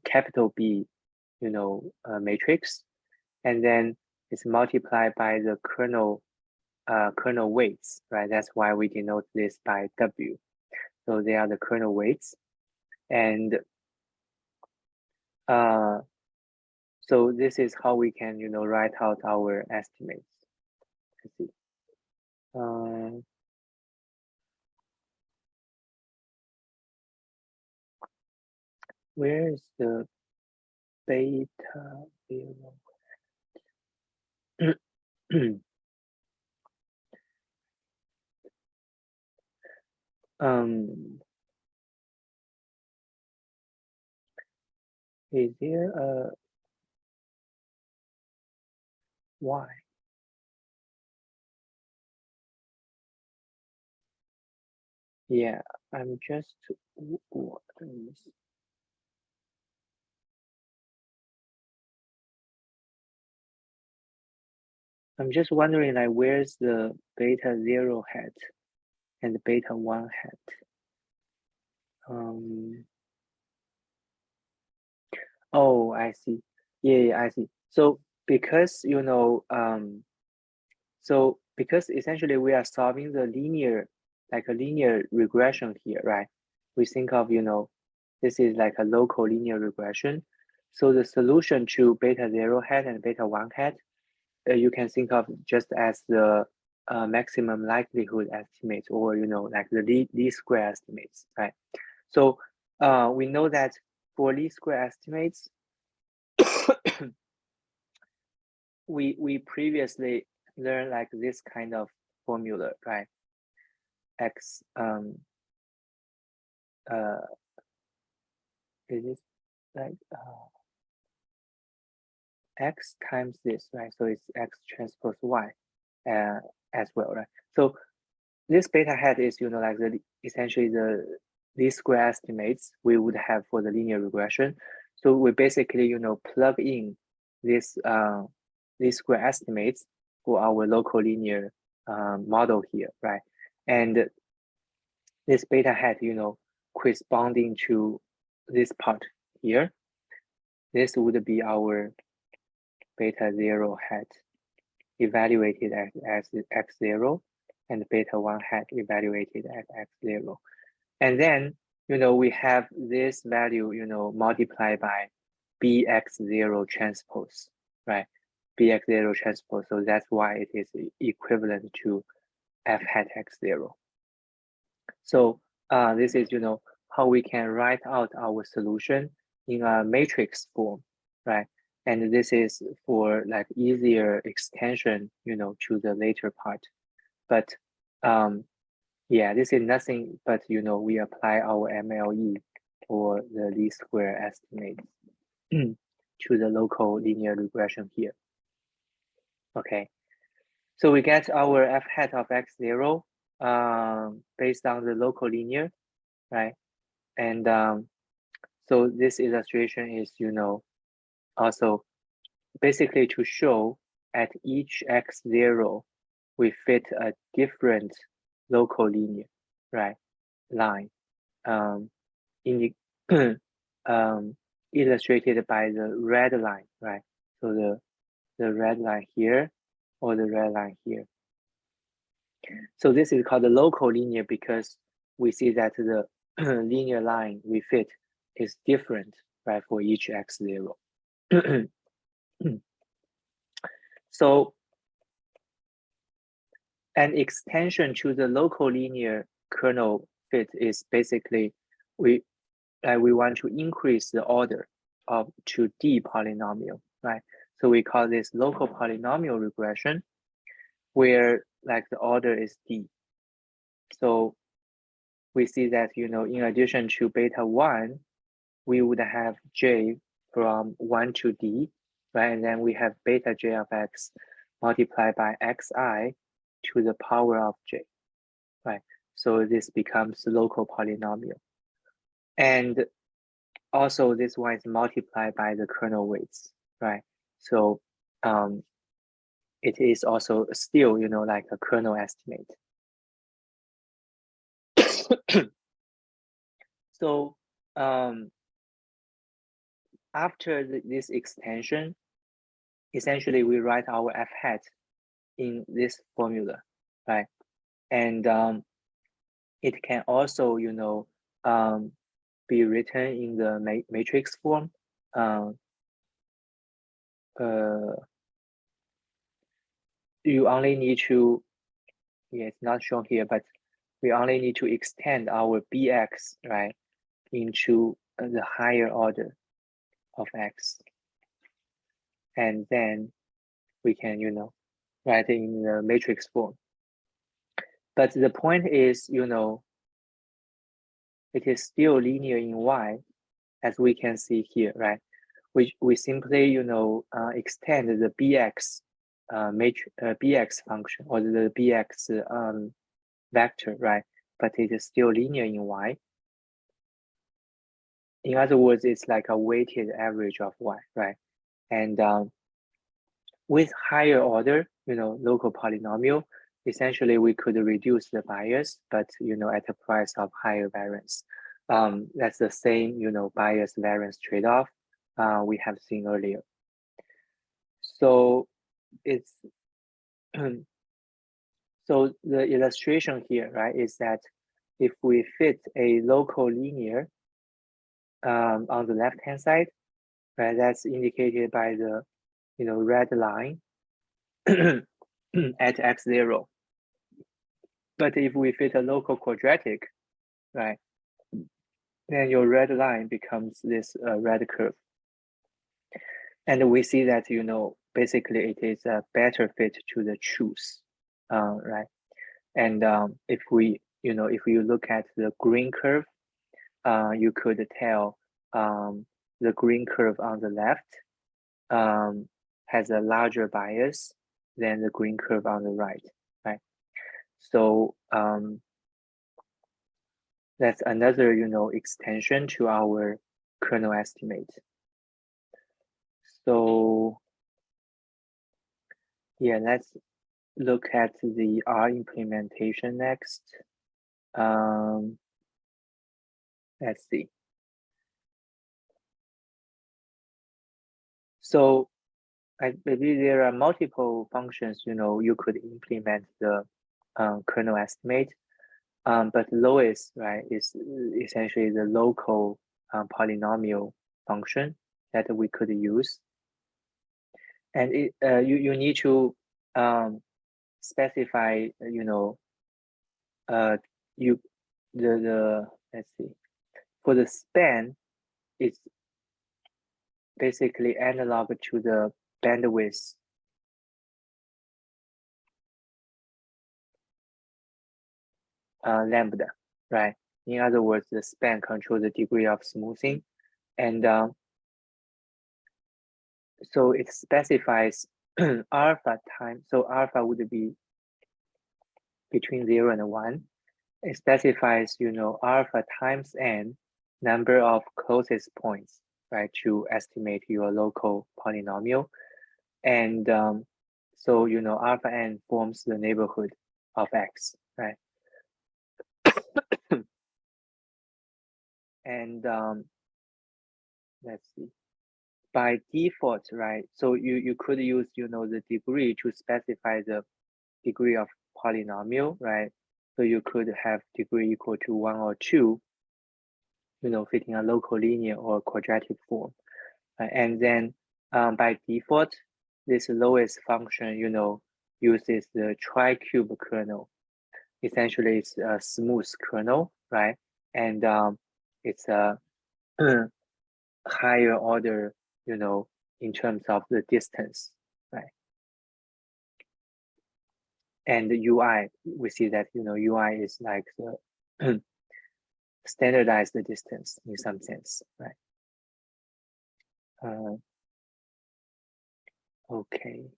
capital B, matrix, and then it's multiplied by the kernel weights, right? That's why we denote this by W. So they are the kernel weights, and so this is how we can, write out our estimates. Let's see. Where is the beta 0? Is there a y? Yeah, I'm just wondering, like, where's the beta 0 hat and the beta 1 hat? Oh, I see. Yeah, I see. So because so because essentially we are solving the linear, like a linear regression here, right? We think of, this is like a local linear regression. So the solution to beta 0 hat and beta 1 hat, you can think of just as the maximum likelihood estimates, or like the least square estimates, right? So we know that for least square estimates, we previously learned like this kind of formula, right? X it is like X times this, right? So it's X transpose Y as well, right? So this beta hat is, like essentially the least square estimates we would have for the linear regression. So we basically, plug in this least square estimates for our local linear model here, right? And this beta hat, corresponding to this part here, this would be our beta 0 hat evaluated as x0, and beta 1 hat evaluated at x0. And then, we have this value, multiplied by bx0 transpose, right? Bx0 transpose. So that's why it is equivalent to f hat x0. So this is, how we can write out our solution in a matrix form, right? And this is for like easier extension, to the later part. But yeah, this is nothing but, we apply our MLE or the least square estimate to the local linear regression here. Okay, so we get our f hat of x0 based on the local linear, right? And so this illustration is, also basically to show at each x0, we fit a different local linear, right, line, in the illustrated by the red line, right? So the red line here, or the red line here. So this is called the local linear because we see that the linear line we fit is different, right, for each x0. So an extension to the local linear kernel fit is basically we want to increase the order to D polynomial, right? So we call this local polynomial regression, where like the order is D. So we see that, in addition to beta 1, we would have J from 1 to D, right? And then we have beta J of X multiplied by Xi to the power of J, right? So this becomes local polynomial. And also this one is multiplied by the kernel weights, right? So it is also still, like a kernel estimate. So after this extension, essentially we write our f hat in this formula, right? And it can also, be written in the matrix form. You only need to, yeah, it's not shown here, but we only need to extend our bx, right, into the higher order of x. And then we can, write it in the matrix form. But the point is, it is still linear in y, as we can see here, right? We simply, extend the bx bx function, or the bx vector, right? But it is still linear in y. In other words, it's like a weighted average of y, right? And with higher order, local polynomial, essentially we could reduce the bias, but at a price of higher variance. That's the same, bias variance trade-off we have seen earlier. So it's so the illustration here, right, is that if we fit a local linear on the left-hand side, right? That's indicated by the, red line at x0. But if we fit a local quadratic, right, then your red line becomes this red curve. And we see that, basically it is a better fit to the truth, right? And if you look at the green curve, you could tell the green curve on the left has a larger bias than the green curve on the right, right? So that's another, extension to our kernel estimate. So yeah, let's look at the R implementation next. Let's see. So I believe there are multiple functions, you could implement the kernel estimate. But lowest, right, is essentially the local polynomial function that we could use. And you need to specify, let's see, for the span, it's basically analog to the bandwidth lambda, right? In other words, the span controls the degree of smoothing. And so it specifies alpha time. So alpha would be between 0 and 1. It specifies, alpha times n, number of closest points, right, to estimate your local polynomial. And so, alpha n forms the neighborhood of x, right? And let's see, by default, right? So you could use, the degree to specify the degree of polynomial, right? So you could have degree equal to 1 or 2, fitting a local linear or quadratic form. And then by default, this lowest function, uses the tri-cube kernel. Essentially, it's a smooth kernel, right? And it's a higher order, in terms of the distance, right? And the UI, we see that, UI is like the standardized distance in some sense, right? Okay.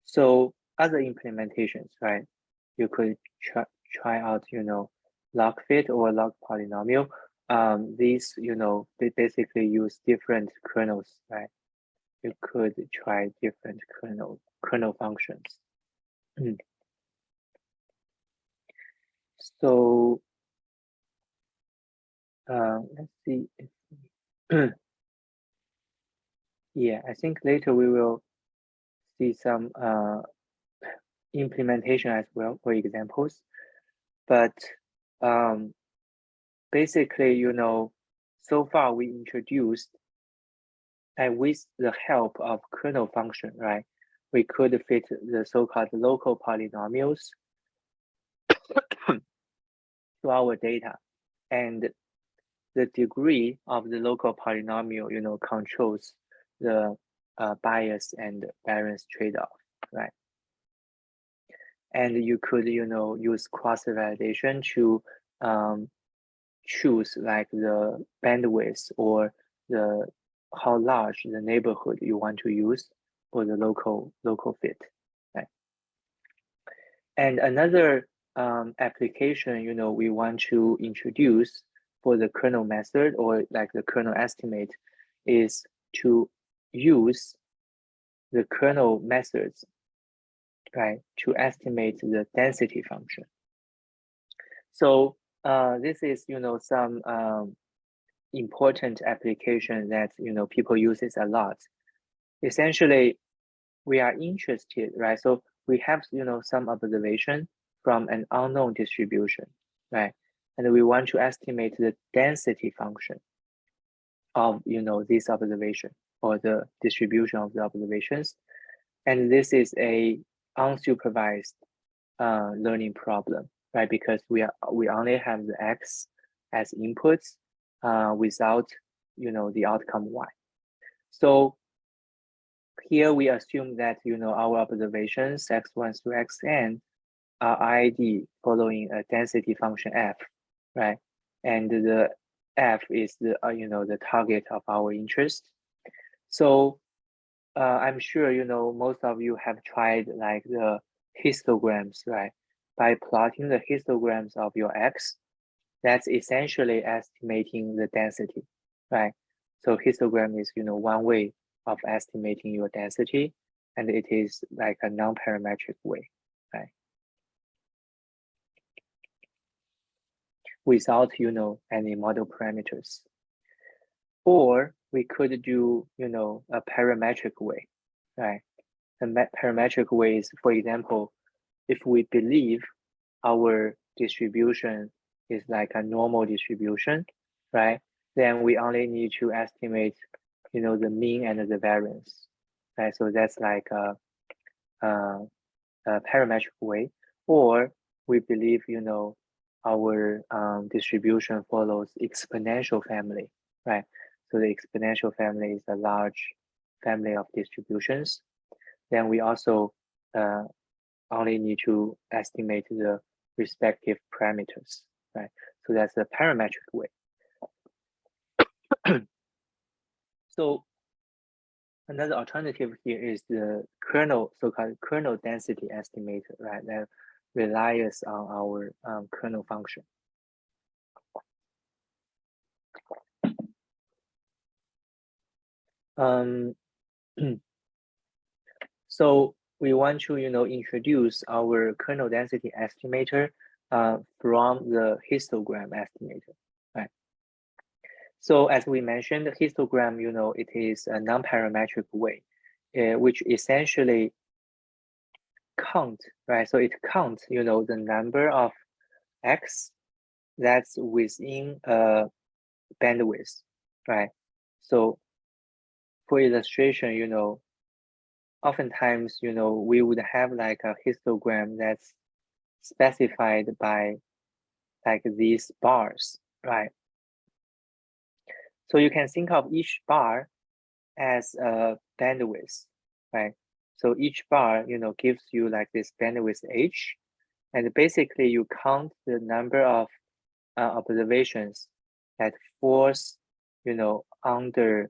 So other implementations, right? You could try out, log fit or log polynomial. These, they basically use different kernels, right? You could try different kernel functions. So let's see. Yeah, I think later we will see some implementation as well, for examples. But basically, so far we introduced, and with the help of kernel function, right, we could fit the so-called local polynomials to our data. And the degree of the local polynomial, controls the bias and variance trade-off, right? And you could, use cross-validation to choose like the bandwidth or how large the neighborhood you want to use for the local fit, right? And another application, we want to introduce for the kernel method or like the kernel estimate is to use the kernel methods, right, to estimate the density function. So this is, some important application that, people use this a lot. Essentially, we are interested, right? So we have, some observation from an unknown distribution, right? And we want to estimate the density function of, this observation or the distribution of the observations. And this is a unsupervised learning problem, right? Because we only have the X as inputs without, the outcome Y. So here we assume that, our observations X1 through Xn are ID following a density function F, right? And the F is the, the target of our interest. So I'm sure, most of you have tried like the histograms, right? By plotting the histograms of your X, that's essentially estimating the density, right? So histogram is, one way of estimating your density, and it is like a non-parametric way, right? Without, any model parameters. Or we could do, a parametric way, right? The parametric way is, for example, if we believe our distribution is like a normal distribution, right? Then we only need to estimate, the mean and the variance, right? So that's like a parametric way. Or we believe, our distribution follows exponential family, right? So the exponential family is a large family of distributions. Then we also only need to estimate the respective parameters, right? So that's the parametric way. So another alternative here is the kernel, so-called kernel density estimator, right? That relies on our kernel function. So we want to, introduce our kernel density estimator from the histogram estimator, right? So as we mentioned, the histogram, it is a non-parametric way, which essentially count, right? So it counts, the number of X that's within a bandwidth, right? So for illustration, oftentimes, we would have like a histogram that's specified by like these bars, right? So you can think of each bar as a bandwidth, right? So each bar, gives you like this bandwidth H, and basically you count the number of observations that falls, under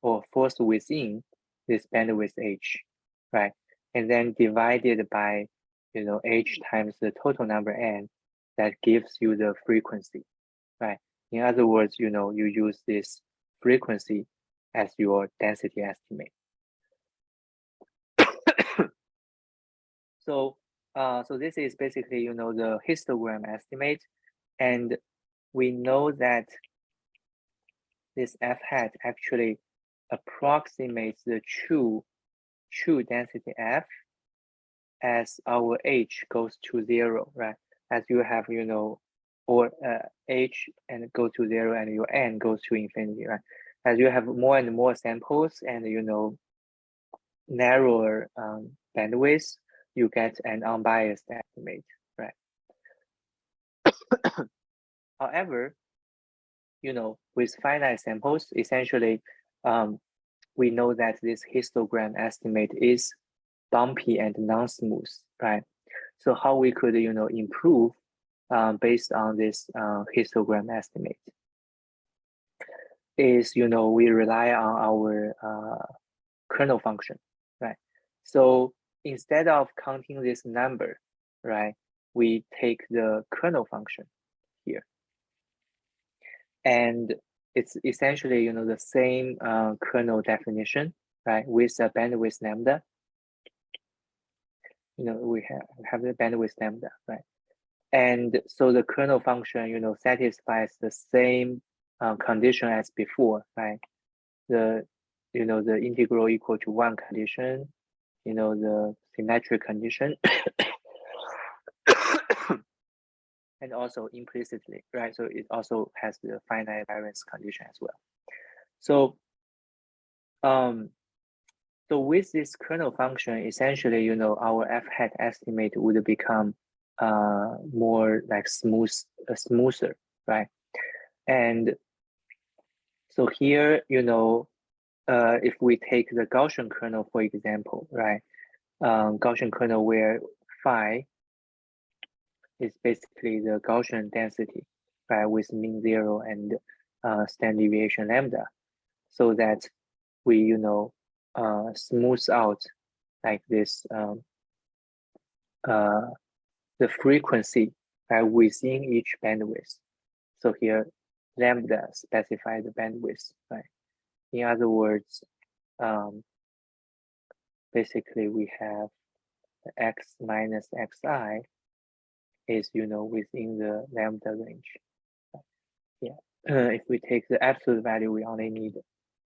or falls within this bandwidth H, right? And then divided by, H times the total number N, that gives you the frequency, right? In other words, you use this frequency as your density estimate. So this is basically, the histogram estimate, and we know that this F hat actually approximates the true density F as our H goes to 0, right? As you have, or H and go to 0 and your N goes to infinity, right? As you have more and more samples and, narrower bandwidth, you get an unbiased estimate, right? However, with finite samples, essentially, we know that this histogram estimate is bumpy and non-smooth, right? So how we could, improve based on this histogram estimate is, we rely on our kernel function, right? So instead of counting this number, right, we take the kernel function here. And it's essentially, the same kernel definition, right, with the bandwidth lambda. We have the bandwidth lambda, right? And so the kernel function, satisfies the same condition as before, right? The integral equal to 1 condition, the symmetric condition, and also implicitly, right? So it also has the finite variance condition as well. So, so with this kernel function, essentially, you know, our f hat estimate would become more like smoother, right? And so here, you know, if we take the Gaussian kernel, for example, right? Gaussian kernel where phi is basically the Gaussian density, right, with mean zero and standard deviation lambda, so that we, you know, smooth out like this the frequency right, within each bandwidth. So here, lambda specify the bandwidth, right? In other words, basically we have x minus xi is, you know, within the lambda range. Yeah, if we take the absolute value, we only need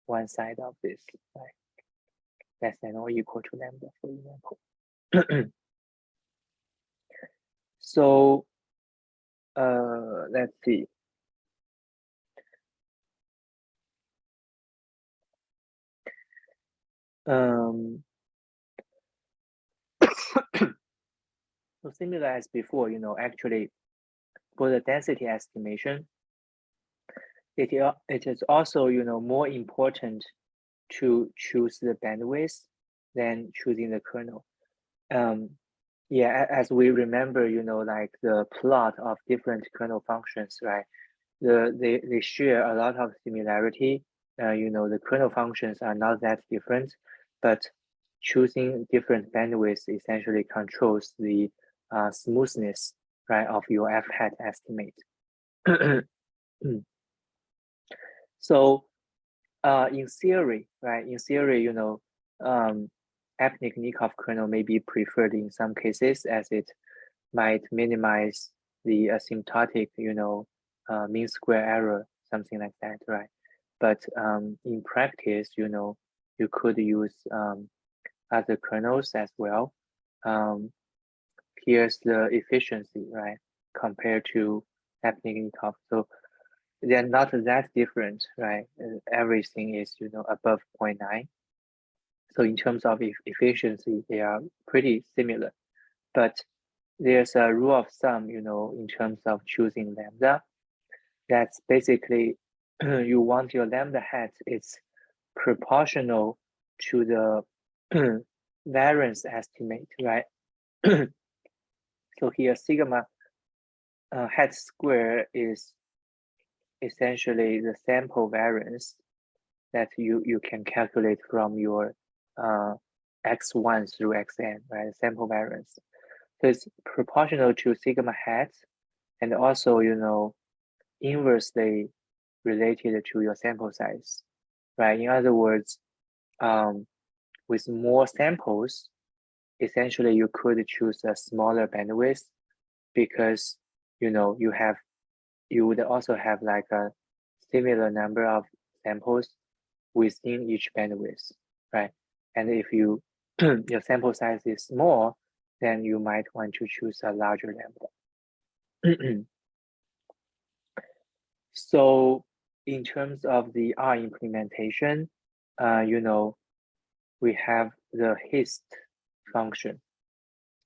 one side of this, right? Less than or equal to lambda, for example. So let's see. So similar as before, you know, actually for the density estimation, it is also, you know, more important to choose the bandwidth than choosing the kernel. Yeah, as we remember, you know, like the plot of different kernel functions, right? They share a lot of similarity. You know, the kernel functions are not that different, but choosing different bandwidths essentially controls the smoothness, right, of your f hat estimate. So in theory, right, in theory, you know, Apnik-Nikov kernel may be preferred in some cases as it might minimize the asymptotic, you know, mean square error, something like that, right? But in practice, you know, you could use other kernels as well. Here's the efficiency, right, compared to Apnik-Nikov. So they're not that different, right? Everything is, you know, above 0.9. So in terms of efficiency, they are pretty similar. But there's a rule of thumb, you know, in terms of choosing lambda. That's basically you want your lambda hat is proportional to the variance estimate, right? So here sigma hat square is essentially the sample variance that you can calculate from your x1 through xn, right? Sample variance. So it's proportional to sigma hat, and also, you know, inversely related to your sample size, right? In other words, with more samples, essentially you could choose a smaller bandwidth because, you know, you would also have like a similar number of samples within each bandwidth, right? And if you your sample size is small, then you might want to choose a larger lambda. So in terms of the R implementation, you know, we have the hist function,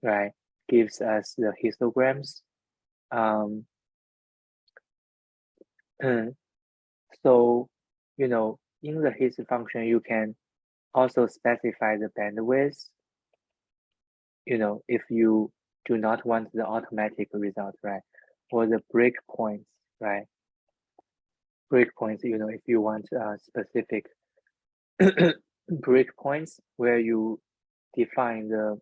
right? Gives us the histograms. So, you know, in the hist function, you can also specify the bandwidth, you know, if you do not want the automatic result, right? Or the breakpoints, right? Breakpoints, you know, if you want specific breakpoints where you define the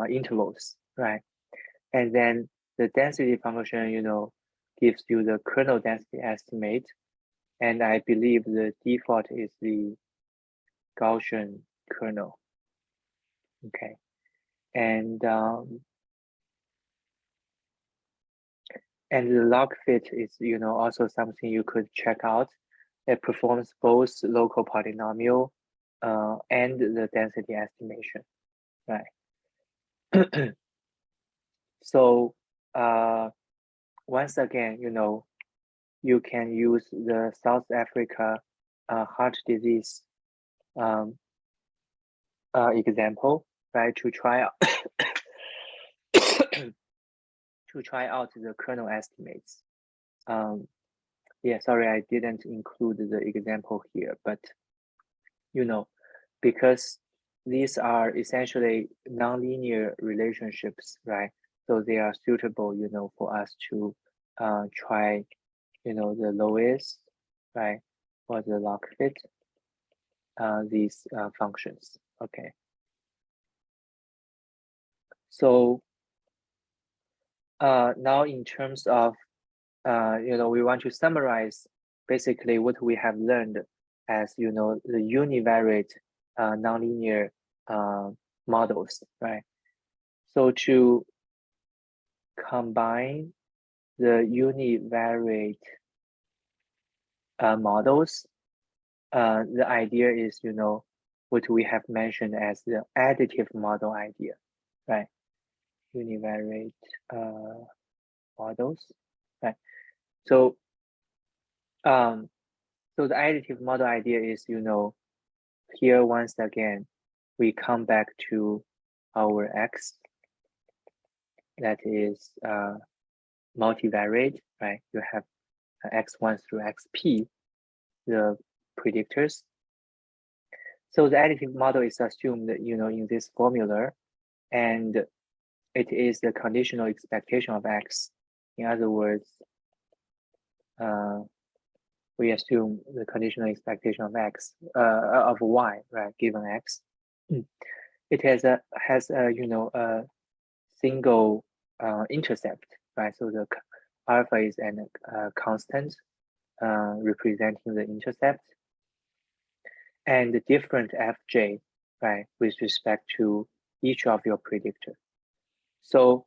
intervals, right? And then the density function, you know, gives you the kernel density estimate. And I believe the default is the Gaussian kernel. Okay. And the log fit is, you know, also something you could check out. It performs both local polynomial and the density estimation, right? So once again, you know, you can use the South Africa heart disease example, right? To try out to try out the kernel estimates. Yeah, sorry, I didn't include the example here, but because these are essentially nonlinear relationships, right? So they are suitable, for us to try, the lowest, right, or the log fit, these functions. Okay. So now in terms of, we want to summarize basically what we have learned as, the univariate nonlinear models, right? So to combine the univariate models, the idea is, what we have mentioned as the additive model idea, right? Univariate models, right? So, so the additive model idea is, here once again, we come back to our X that is multivariate, right? You have X1 through XP, the predictors. So the additive model is assumed, in this formula, and it is the conditional expectation of X. In other words, we assume the conditional expectation of X, of Y, right, given X. It has a a single intercept, right? So the alpha is a constant representing the intercept, and different fj, right, with respect to each of your predictor. So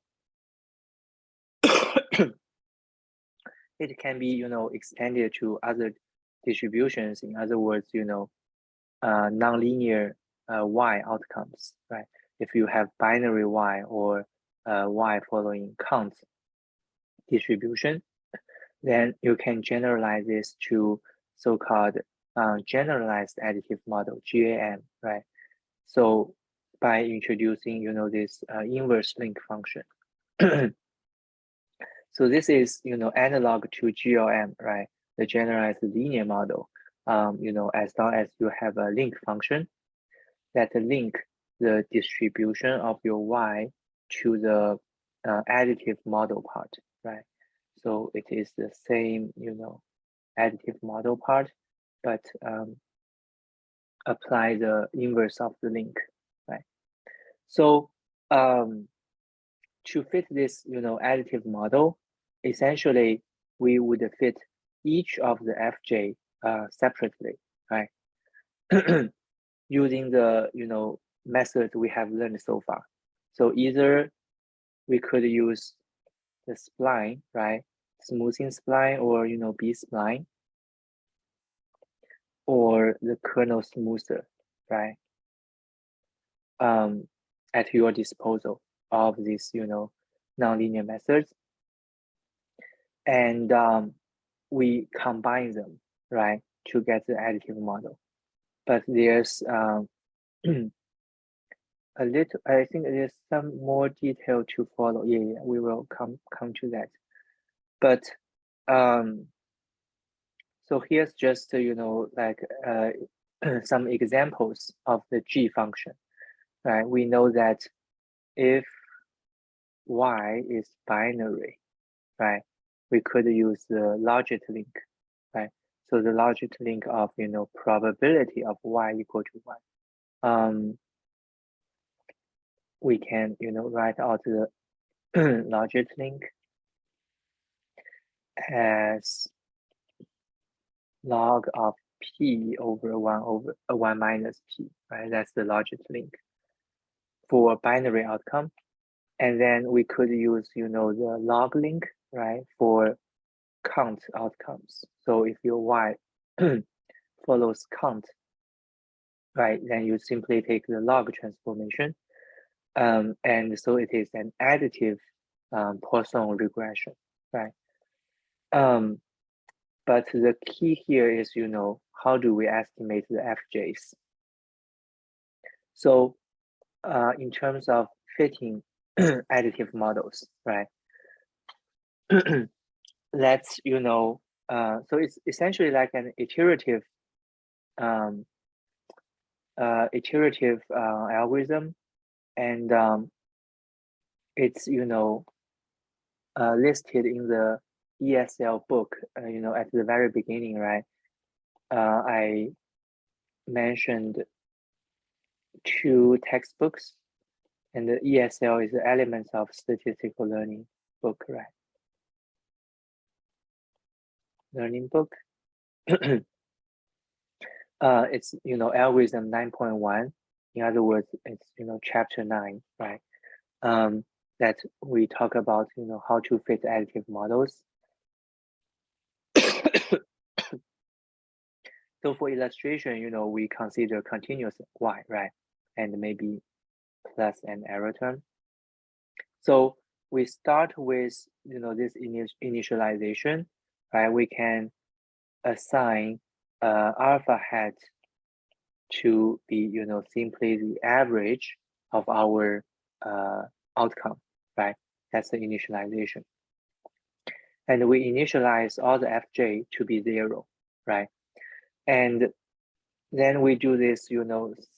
it can be, extended to other distributions. In other words, nonlinear y outcomes, right? If you have binary y or y following count distribution, then you can generalize this to so-called generalized additive model, GAM, right? So by introducing, this inverse link function. So this is, analog to GLM, right? The generalized linear model. As long as you have a link function that link the distribution of your Y to the additive model part, right? So it is the same, additive model part, but apply the inverse of the link, right? So to fit this, additive model, essentially we would fit each of the fj separately, right? Using the method we have learned so far. So either we could use the spline, right? Smoothing spline, or B spline, or the kernel smoother, right? At your disposal of these, nonlinear methods. And we combine them, right, to get the additive model. But there's a little, I think there's some more detail to follow. Yeah, we will come to that. But so here's just, like some examples of the G function, right? We know that if Y is binary, right, we could use the logit link, right? So the logit link of, probability of Y equal to 1. We can, write out the logit link as log of P over 1 minus P, right? That's the logit link for binary outcome. And then we could use, the log link, right, for count outcomes. So if your Y follows count, right, then you simply take the log transformation. And so it is an additive Poisson regression, right? But the key here is, how do we estimate the FJs? So in terms of fitting additive models, right? Let's, so it's essentially like an iterative algorithm, and it's listed in the ESL book. At the very beginning, right? I mentioned 2 textbooks, and the ESL is the Elements of Statistical Learning book, right? Learning book. It's algorithm 9.1. In other words, it's chapter 9, right? That we talk about how to fit additive models. So for illustration, we consider continuous y, right? And maybe plus an error term. So we start with this initialization, right? We can assign alpha hat to be simply the average of our outcome, right? That's the initialization. And we initialize all the fj to be 0, right? And then we do this,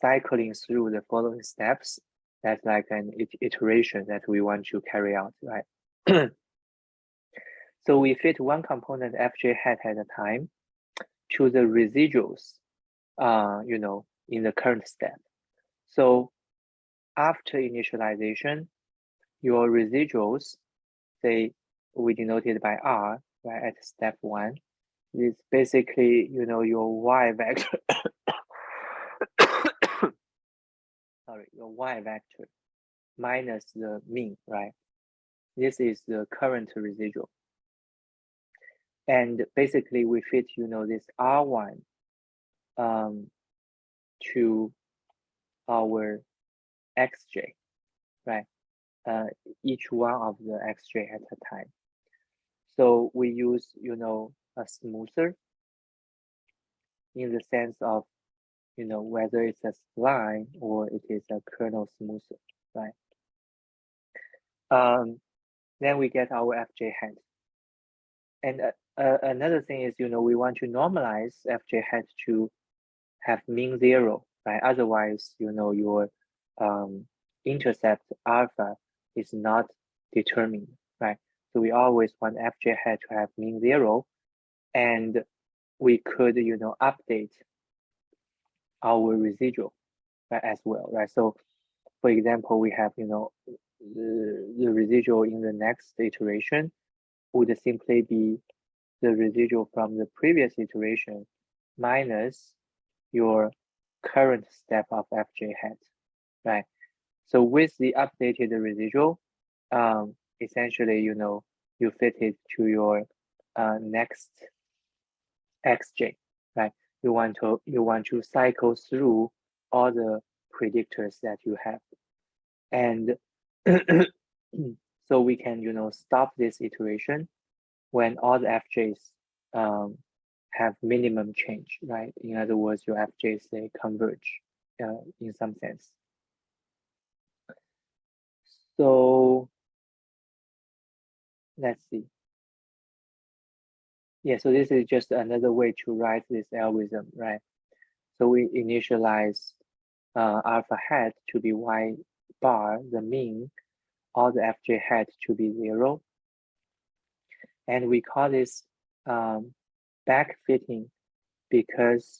cycling through the following steps. That's like an iteration that we want to carry out, right? So we fit one component fj hat at a time to the residuals, in the current step. So after initialization, your residuals, we denoted by R, right, at step 1, is basically, your Y vector. Sorry, your Y vector minus the mean, right? This is the current residual. And basically we fit, this R1 to our xj, right? Each one of the xj at a time. So we use, a smoother in the sense of, whether it's a spline or it is a kernel smoother, right? Then we get our fj hat. And another thing is, we want to normalize fj hat to have mean 0, right? Otherwise, your intercept alpha is not determined, right? So we always want fj hat to have mean 0, and we could, update our residual, right, as well, right? So for example, we have, the residual in the next iteration would simply be the residual from the previous iteration minus your current step of fj hat, right? So with the updated residual, essentially, you fit it to your next xj, right? You want to cycle through all the predictors that you have, and so we can stop this iteration when all the fjs have minimum change, right? In other words, your fjs, they converge in some sense. So let's see. Yeah, so this is just another way to write this algorithm, right? So we initialize alpha hat to be y bar, the mean, all the fj hat to be 0. And we call this backfitting because,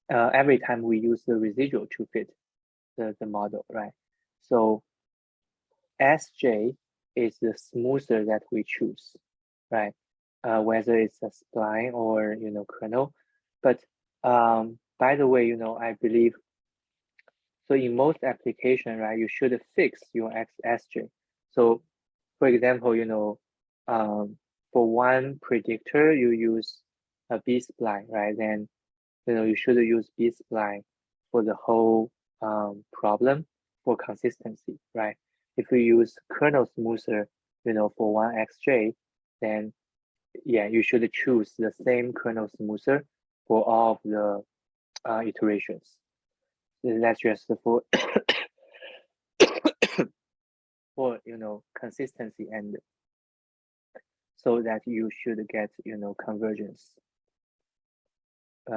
every time we use the residual to fit the model, right? So Sj is the smoother that we choose, right? Whether it's a spline or, kernel. But by the way, I believe, so in most application, right, you should fix your Sj. So for example, for one predictor, you use a B-spline, right? Then, you should use B-spline for the whole problem for consistency, right? If we use kernel smoother, for one xj, then yeah, you should choose the same kernel smoother for all of the iterations. So that's just for for consistency, and so that you should get convergence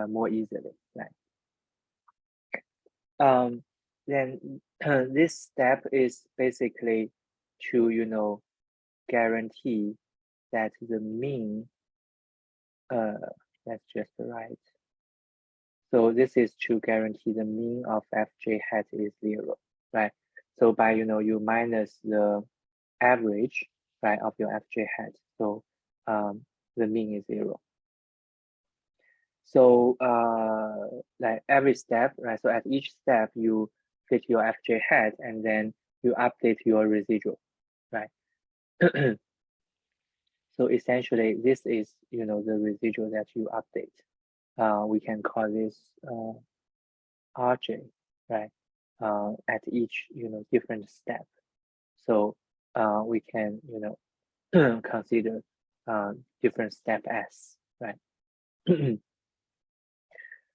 more easily, right? Then this step is basically to guarantee that the mean that's just right. So this is to guarantee the mean of fj hat is 0, right? So by you minus the average, right, of your fj hat, so the mean is 0. So like every step, right? So at each step you fit your fj hat and then you update your residual, right? So essentially this is the residual that you update. We can call this RJ, right? At each different step. So we can consider different step S, right?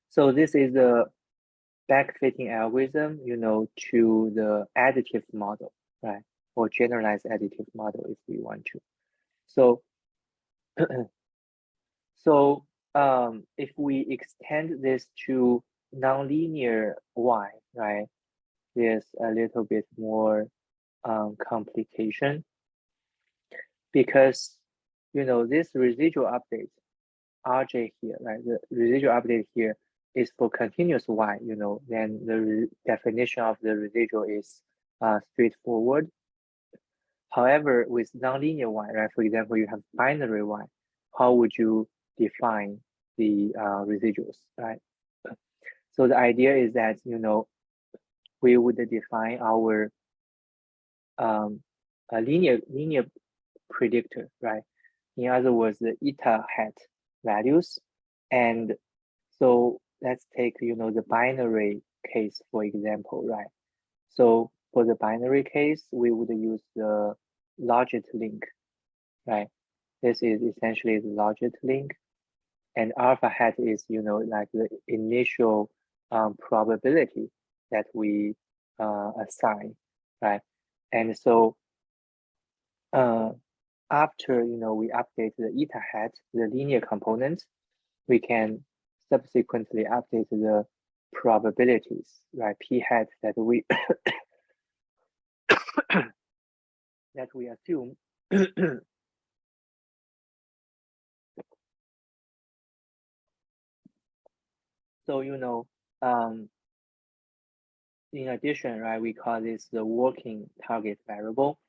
So this is the backfitting algorithm, to the additive model, right? Or generalized additive model if we want to. So, so if we extend this to nonlinear Y, right? There's a little bit more complication, because this residual update RJ here, right? The residual update here is for continuous Y, then the definition of the residual is straightforward. However, with nonlinear Y, right? For example, you have binary Y, how would you define the residuals, right? So the idea is that, we would define our a linear predictor, right? In other words, the eta hat values. And so let's take, the binary case, for example, right? So for the binary case, we would use the logit link, right? This is essentially the logit link. And alpha hat is, like the initial probability that we assign, right? And so after, we update the eta hat, the linear component, we can subsequently update the probabilities, right? P hat that we that we assume so in addition, right, we call this the working target variable.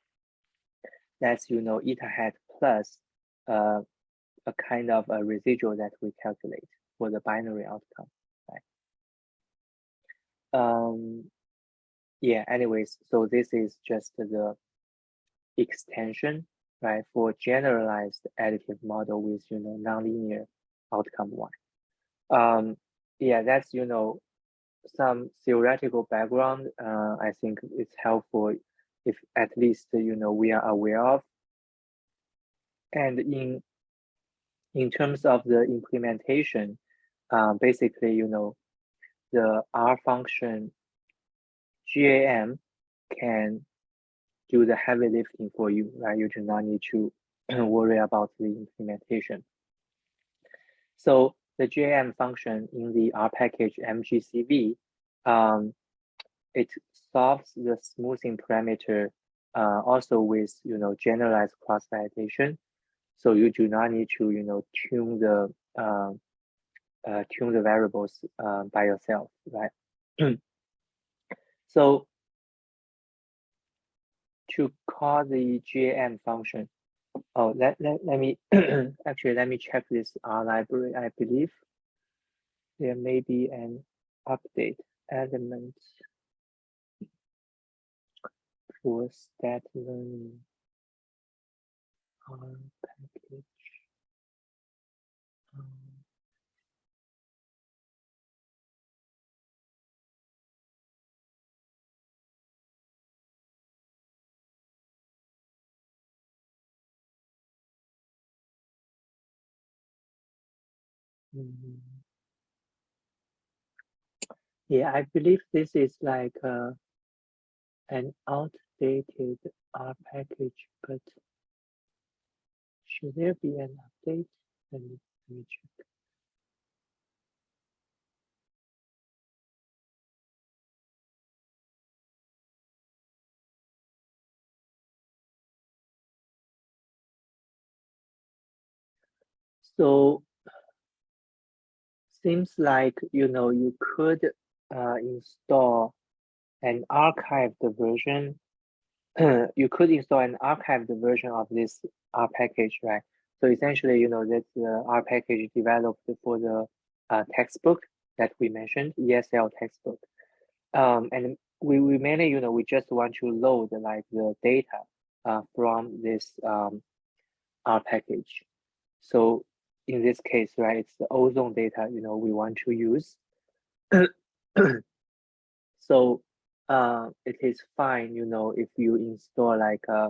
That's eta hat plus a kind of a residual that we calculate for the binary outcome, right? Yeah, anyways, so this is just the extension, right, for generalized additive model with nonlinear outcome Y. Yeah, that's some theoretical background. I think it's helpful if at least we are aware of. And in terms of the implementation, basically the R function GAM can do the heavy lifting for you, right? You do not need to worry about the implementation. So the GAM function in the R package MGCV, it solves the smoothing parameter also with generalized cross validation. So you do not need to tune the variables by yourself, right? So to call the GAM function, oh, let me actually let me check this R library. I believe there may be an update element for stat learning R package. Yeah, I believe this is like an outdated R package, but should there be an update? Let me check. So seems like you could install an archived version. You could install an archived version of this R package, right? So essentially, that's the R package developed for the textbook that we mentioned, ESL textbook. And we mainly, we just want to load like the data from this R package. So in this case, right, it's the ozone data, we want to use. So it is fine, if you install like a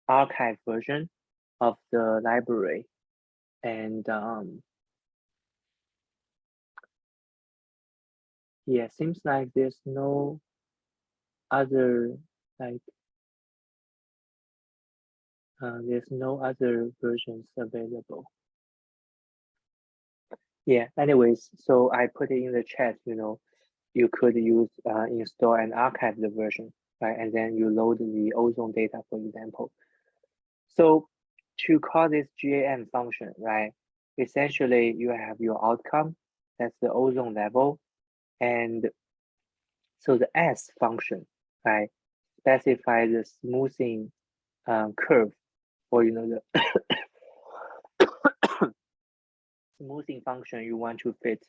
archive version of the library, and yeah, seems like there's no other there's no other versions available. Yeah, anyways, so I put it in the chat, you could use install and archive the version, right? And then you load the ozone data, for example. So to call this GAM function, right? Essentially, you have your outcome, that's the ozone level. And so the S function, right, specify the smoothing curve, or the smoothing function you want to fit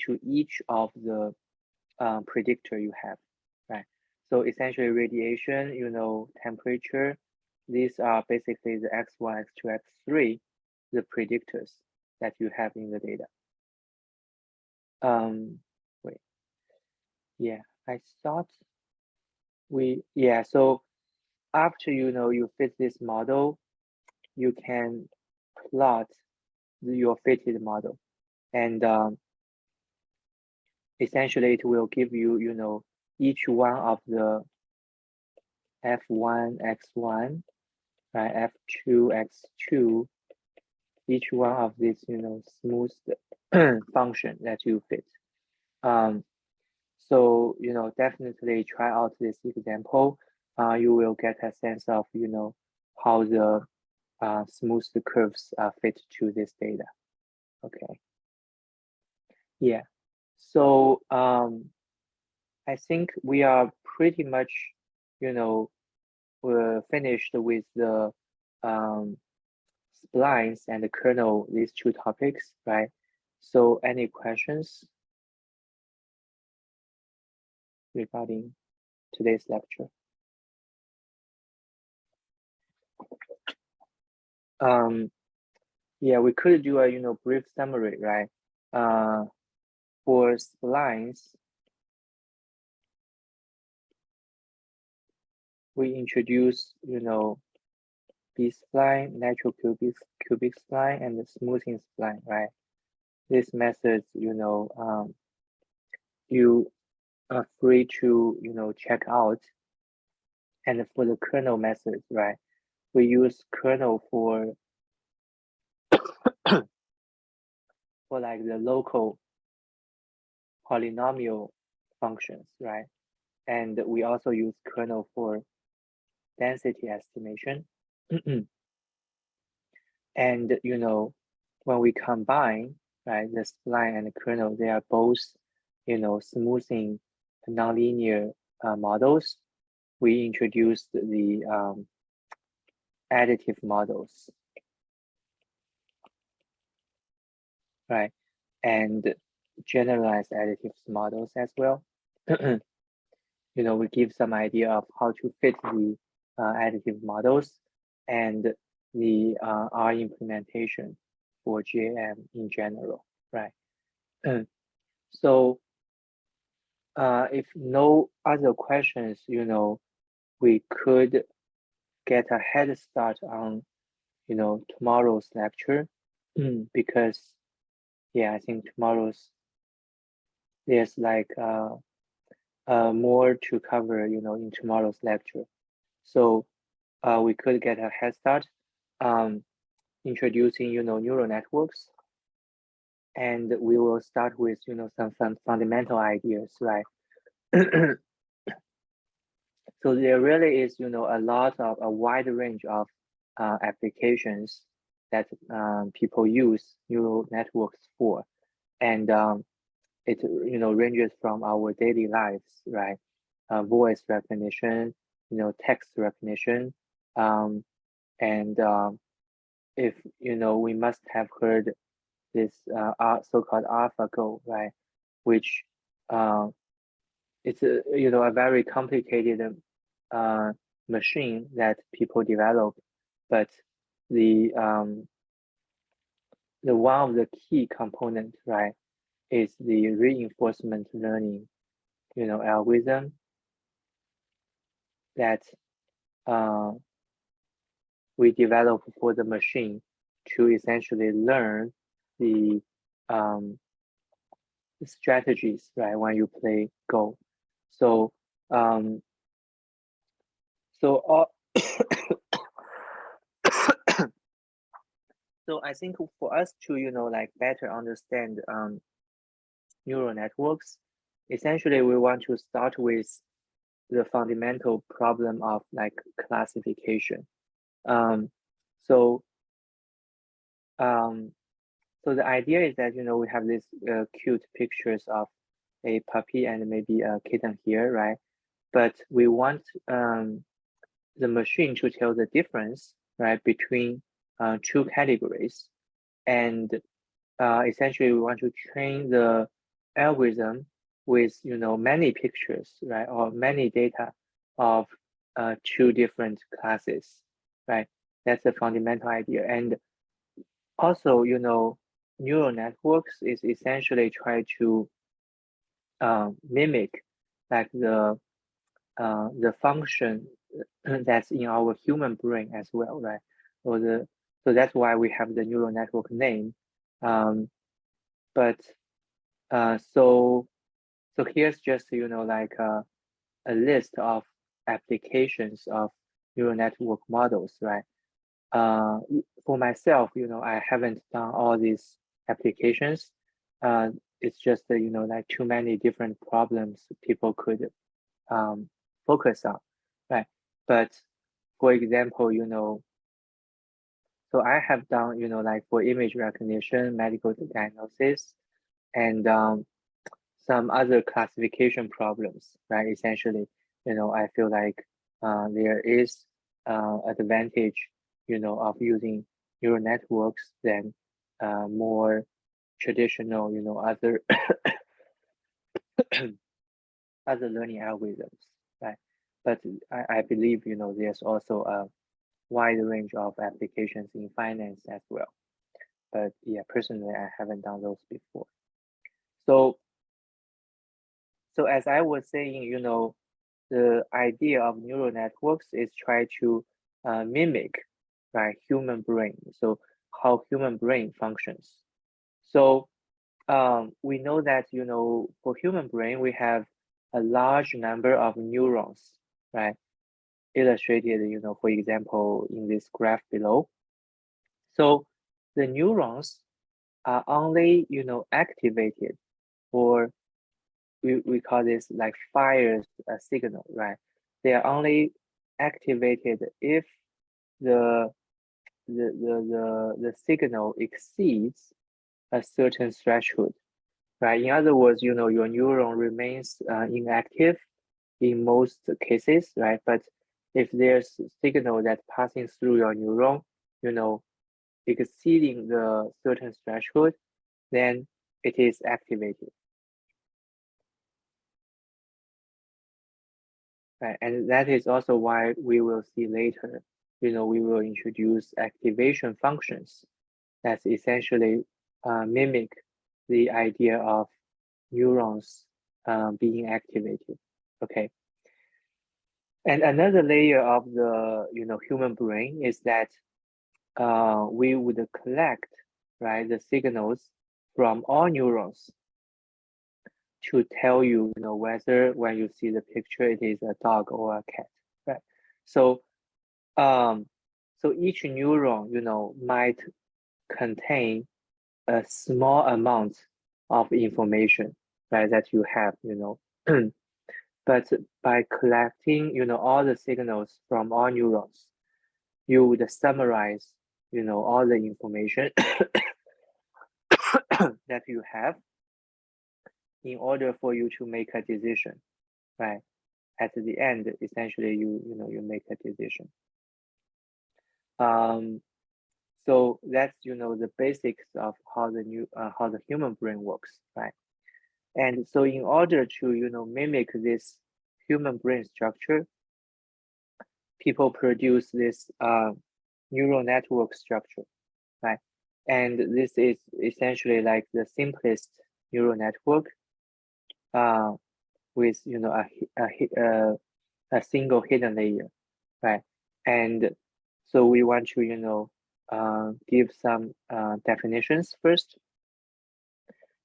to each of the predictor you have, right? So essentially radiation, temperature, these are basically the X1, X2, X3, the predictors that you have in the data. Wait, yeah, I thought so after, you fit this model, you can plot your fitted model, and essentially it will give you, each one of the F1, X1, right, F2, X2, each one of these, smooth function that you fit. So, definitely try out this example. You will get a sense of, how the smooth curves fit to this data. Okay. Yeah. So I think we are pretty much, we're finished with the splines and the kernel, these two topics, right? So any questions regarding today's lecture? Yeah, we could do a brief summary, right? For splines, we introduce B-spline, natural cubic spline, and the smoothing spline, right? These methods, you are free to check out. And for the kernel methods, right? We use kernel for like the local polynomial functions, right? And we also use kernel for density estimation. And when we combine, right, the spline and the kernel, they are both smoothing nonlinear models. We introduced the additive models, right, and generalized additive models as well. We give some idea of how to fit the additive models and the R implementation for GAM in general, right? So if no other questions, we could get a head start on, tomorrow's lecture, because yeah, I think there's like more to cover, in tomorrow's lecture. So we could get a head start introducing, neural networks. And we will start with, some fundamental ideas, right? So there really is, a wide range of applications that people use neural networks for. And it, ranges from our daily lives, right? Voice recognition, text recognition. And if, we must have heard this so-called AlphaGo, right? Which it's a very complicated machine that people develop, but the one of the key components, right, is the reinforcement learning, algorithm that we develop for the machine to essentially learn the strategies, right, when you play Go. So so so I think for us to, like better understand neural networks, essentially we want to start with the fundamental problem of like classification. So the idea is that, we have these cute pictures of a puppy and maybe a kitten here, right? But we want the machine to tell the difference, right, between two categories. And essentially we want to train the algorithm with, many pictures, right, or many data of two different classes, right? That's the fundamental idea. And also, neural networks is essentially try to mimic like the function that's in our human brain as well, right? So that's why we have the neural network name. But so here's just, like a list of applications of neural network models, right? For myself, I haven't done all these applications. It's just, like too many different problems people could focus on, right? But for example, so I have done, like for image recognition, medical diagnosis, and some other classification problems, right? Essentially, I feel like there is advantage, of using neural networks than more traditional, other other learning algorithms, right? But I believe, there's also a wide range of applications in finance as well. But yeah, personally, I haven't done those before. So as I was saying, the idea of neural networks is try to mimic, right, human brain. So how human brain functions. So we know that, for human brain, we have a large number of neurons, right? Illustrated, for example, in this graph below. So the neurons are only, activated, or we call this like fires a signal, right? They are only activated if the signal exceeds a certain threshold, right? In other words, your neuron remains inactive in most cases, right? But if there's signal that's passing through your neuron, exceeding the certain threshold, then it is activated. Right? And that is also why we will see later, we will introduce activation functions that's essentially mimic the idea of neurons being activated, okay? And another layer of the, human brain is that we would collect, right, the signals from all neurons to tell you, whether when you see the picture, it is a dog or a cat, right? So, so each neuron, might contain a small amount of information, right, that you have, but by collecting, all the signals from all neurons, you would summarize, all the information that you have in order for you to make a decision, right? At the end, essentially, you make a decision. So that's the basics of how the human brain works, right? And so in order to mimic this human brain structure, people produce this neural network structure, right? And this is essentially like the simplest neural network with a single hidden layer, right? And so we want to give some definitions first.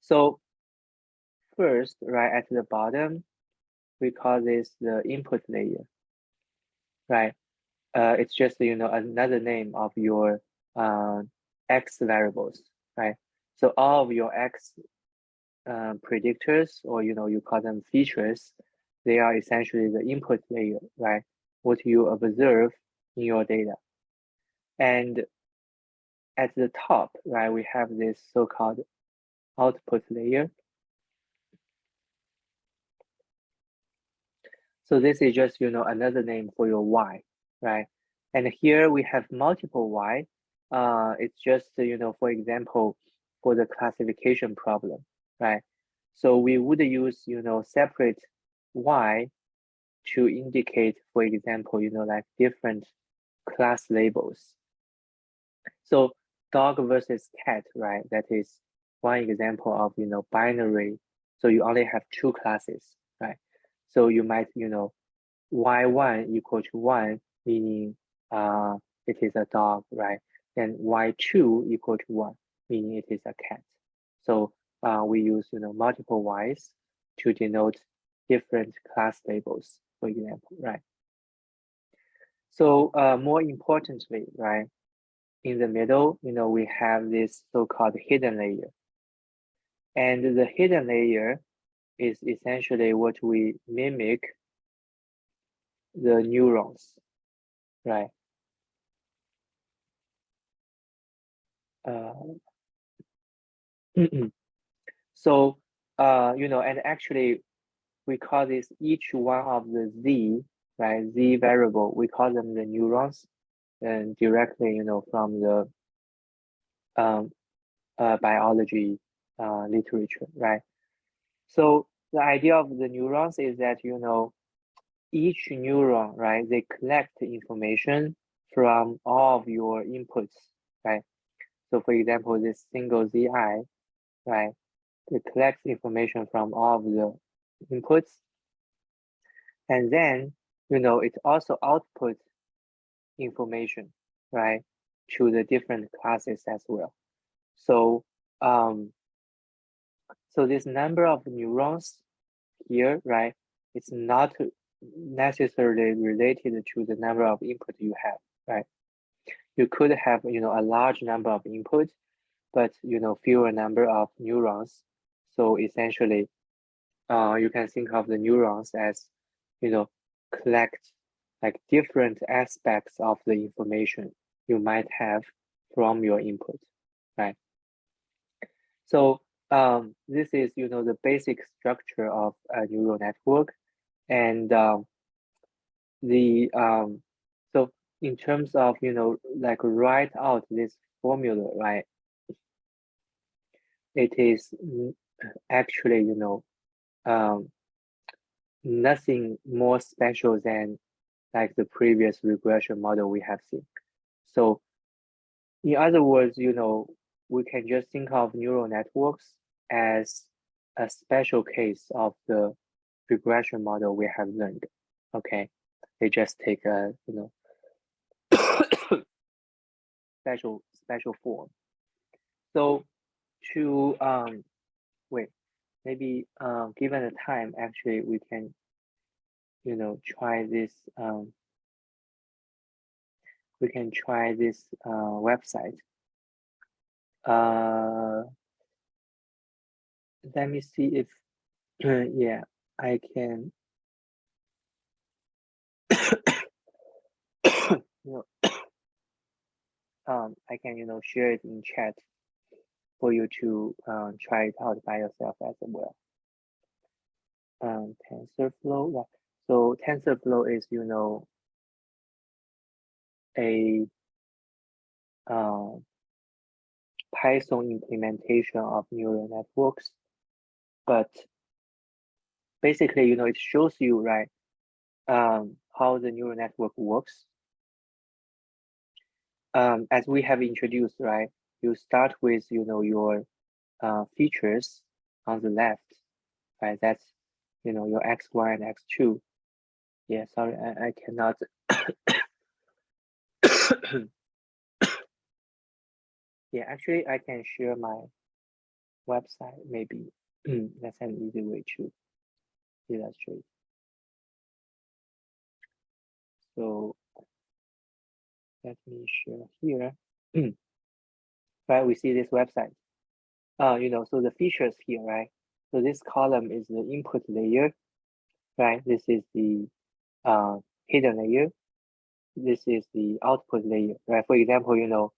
So first, right at the bottom, we call this the input layer, right? It's just another name of your X variables, right? So all of your X predictors, or you call them features, they are essentially the input layer, right? What you observe in your data. And at the top, right, we have this so-called output layer. So this is just another name for your Y, right? And here we have multiple Y. It's just for example, for the classification problem, right? So we would use separate Y to indicate, for example, like different class labels. So dog versus cat, right? That is one example of binary. So you only have two classes, right? So you might y1 equal to 1, meaning it is a dog, right? Then y2 equal to 1, meaning it is a cat. So we use multiple y's to denote different class labels, for example, right? So more importantly, right, in the middle, we have this so-called hidden layer. And the hidden layer is essentially what we mimic the neurons, right? So, and actually we call this each one of the Z, right? Z variable, we call them the neurons, and directly, from the biology literature, right? So the idea of the neurons is that, each neuron, right, they collect information from all of your inputs, right? So for example, this single ZI, right, it collects information from all of the inputs. And then, it also outputs information, right, to the different classes as well. So, so this number of neurons here, right, it's not necessarily related to the number of input you have, right? You could have, a large number of inputs, but, fewer number of neurons. So essentially, you can think of the neurons as, collect like different aspects of the information you might have from your input, right? So this is, the basic structure of a neural network. And so in terms of, like write out this formula, right? It is actually, nothing more special than like the previous regression model we have seen. So in other words, we can just think of neural networks as a special case of the regression model we have learned. Okay, they just take a special form. So to wait, maybe given the time, actually we can, you know, try this. We can try this website. Let me see if yeah, I can. You know, I can, you know, share it in chat for you to try it out by yourself as well. TensorFlow, yeah. So TensorFlow is, you know, a Python implementation of neural networks, but basically, you know, it shows you, right, how the neural network works. As we have introduced, right, you start with, you know, your features on the left, right? That's, you know, your x1 and x2. Yeah, sorry, I cannot. Yeah, actually, I can share my website, maybe. That's an easy way to illustrate. So let me share here. Right, we see this website. You know, so the features here, right? So this column is the input layer, right? This is the hidden layer. This is the output layer, right? For example, you know,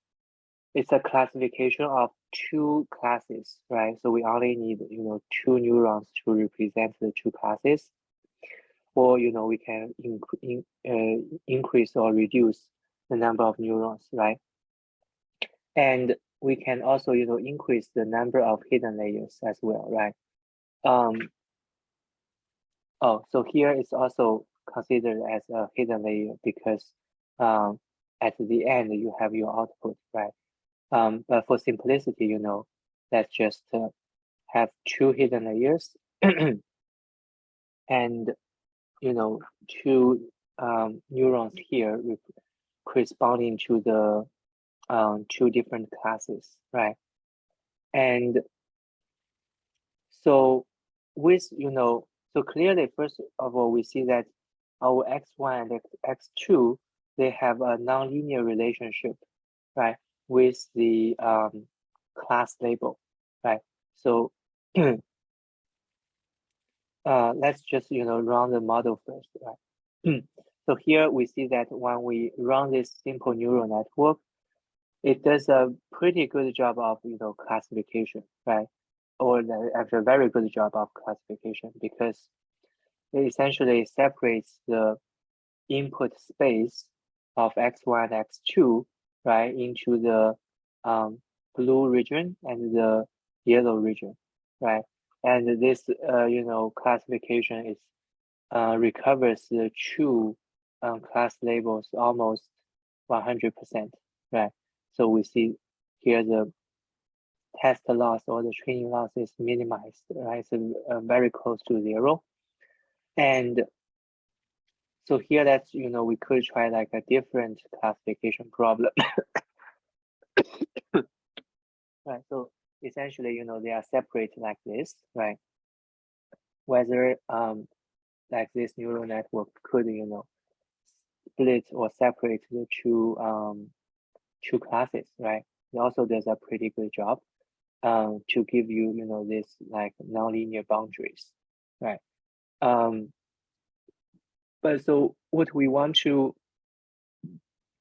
it's a classification of two classes, right? So we only need, you know, two neurons to represent the two classes, or, you know, we can increase or reduce the number of neurons, right? And we can also, you know, increase the number of hidden layers as well, right? Oh, so here is also considered as a hidden layer because at the end you have your output, right? But for simplicity, you know, let's just have two hidden layers and, you know, two neurons here corresponding to the two different classes, right? And so with, you know, so clearly, first of all, we see that our x1 and x2, they have a nonlinear relationship, right, with the class label, right? So let's just, you know, run the model first, right? So here we see that when we run this simple neural network, it does a pretty good job of, you know, classification, right? Or actually a very good job of classification because it essentially separates the input space of x1 and x2, right, into the blue region and the yellow region, right? And this, you know, classification is recovers the true class labels almost 100%, right? So we see here the test loss or the training loss is minimized, right? So very close to zero. And so here that's, you know, we could try like a different classification problem. Right, so essentially, you know, they are separate like this, right? Whether like this neural network could, you know, split or separate the two classes, right? It also does a pretty good job to give you, you know, this like nonlinear boundaries, right? But so what we want to,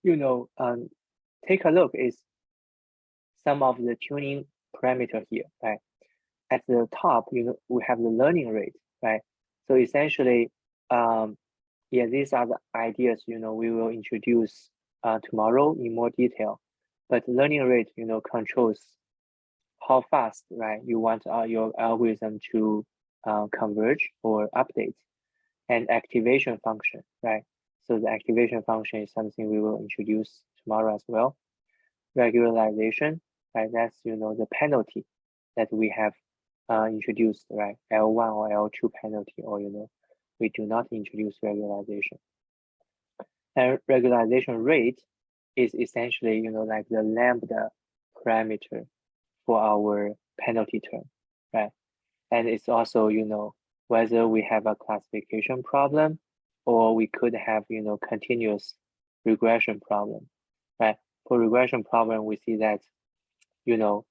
you know, take a look is some of the tuning parameter here, right? At the top, you know, we have the learning rate, right? So essentially, yeah, these are the ideas, you know, we will introduce tomorrow in more detail. But learning rate, you know, controls how fast, right, you want your algorithm to converge or update, and activation function, right? So the activation function is something we will introduce tomorrow as well. Regularization, right? That's, you know, the penalty that we have introduced, right? L1 or L2 penalty, or, you know, we do not introduce regularization. And regularization rate is essentially, you know, like the lambda parameter for our penalty term, right? And it's also, you know, whether we have a classification problem or we could have, you know, continuous regression problem, right? For regression problem, we see that, you know,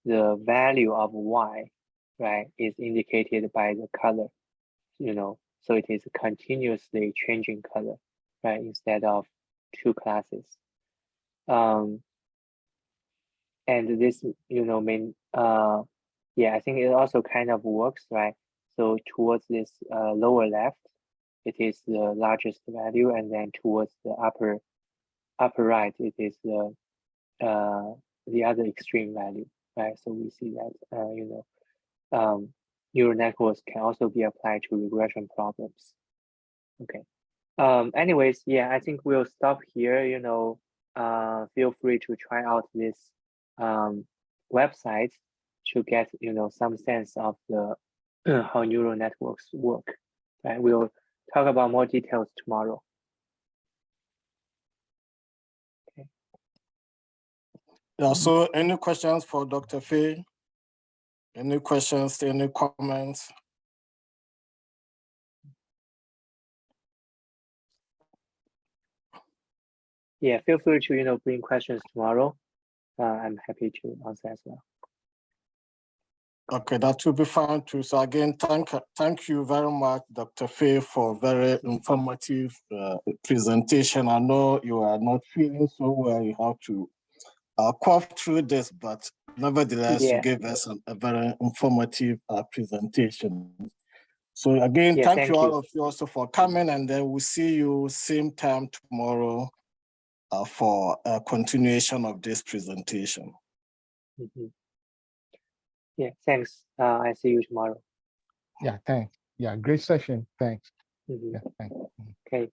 the value of y, right, is indicated by the color, you know, so it is continuously changing color, right, instead of two classes. And this, you know, yeah, I think it also kind of works, right? So towards this lower left, it is the largest value, and then towards the upper right, it is the other extreme value, right? So we see that you know, neural networks can also be applied to regression problems. Okay. Anyways, yeah, I think we'll stop here. You know, feel free to try out this website to get, you know, some sense of the how neural networks work. Right, we'll talk about more details tomorrow. Okay. Yeah, so any questions for Dr. Fay? Any questions, any comments? Yeah, feel free to, you know, bring questions tomorrow. I'm happy to answer as well. Okay, that will be fine too. So again, thank you very much, Dr. Fay, for very informative presentation. I know you are not feeling so well. You have to cough through this, but nevertheless, Yeah. you gave us a very informative presentation. So again, Yeah, thank you all of you also for coming, and then we'll see you same time tomorrow for a continuation of this presentation. Mm-hmm. Yeah, thanks. I see you tomorrow. Yeah, thanks. Yeah, great session. Thanks. Mm-hmm. Yeah, thanks. Okay.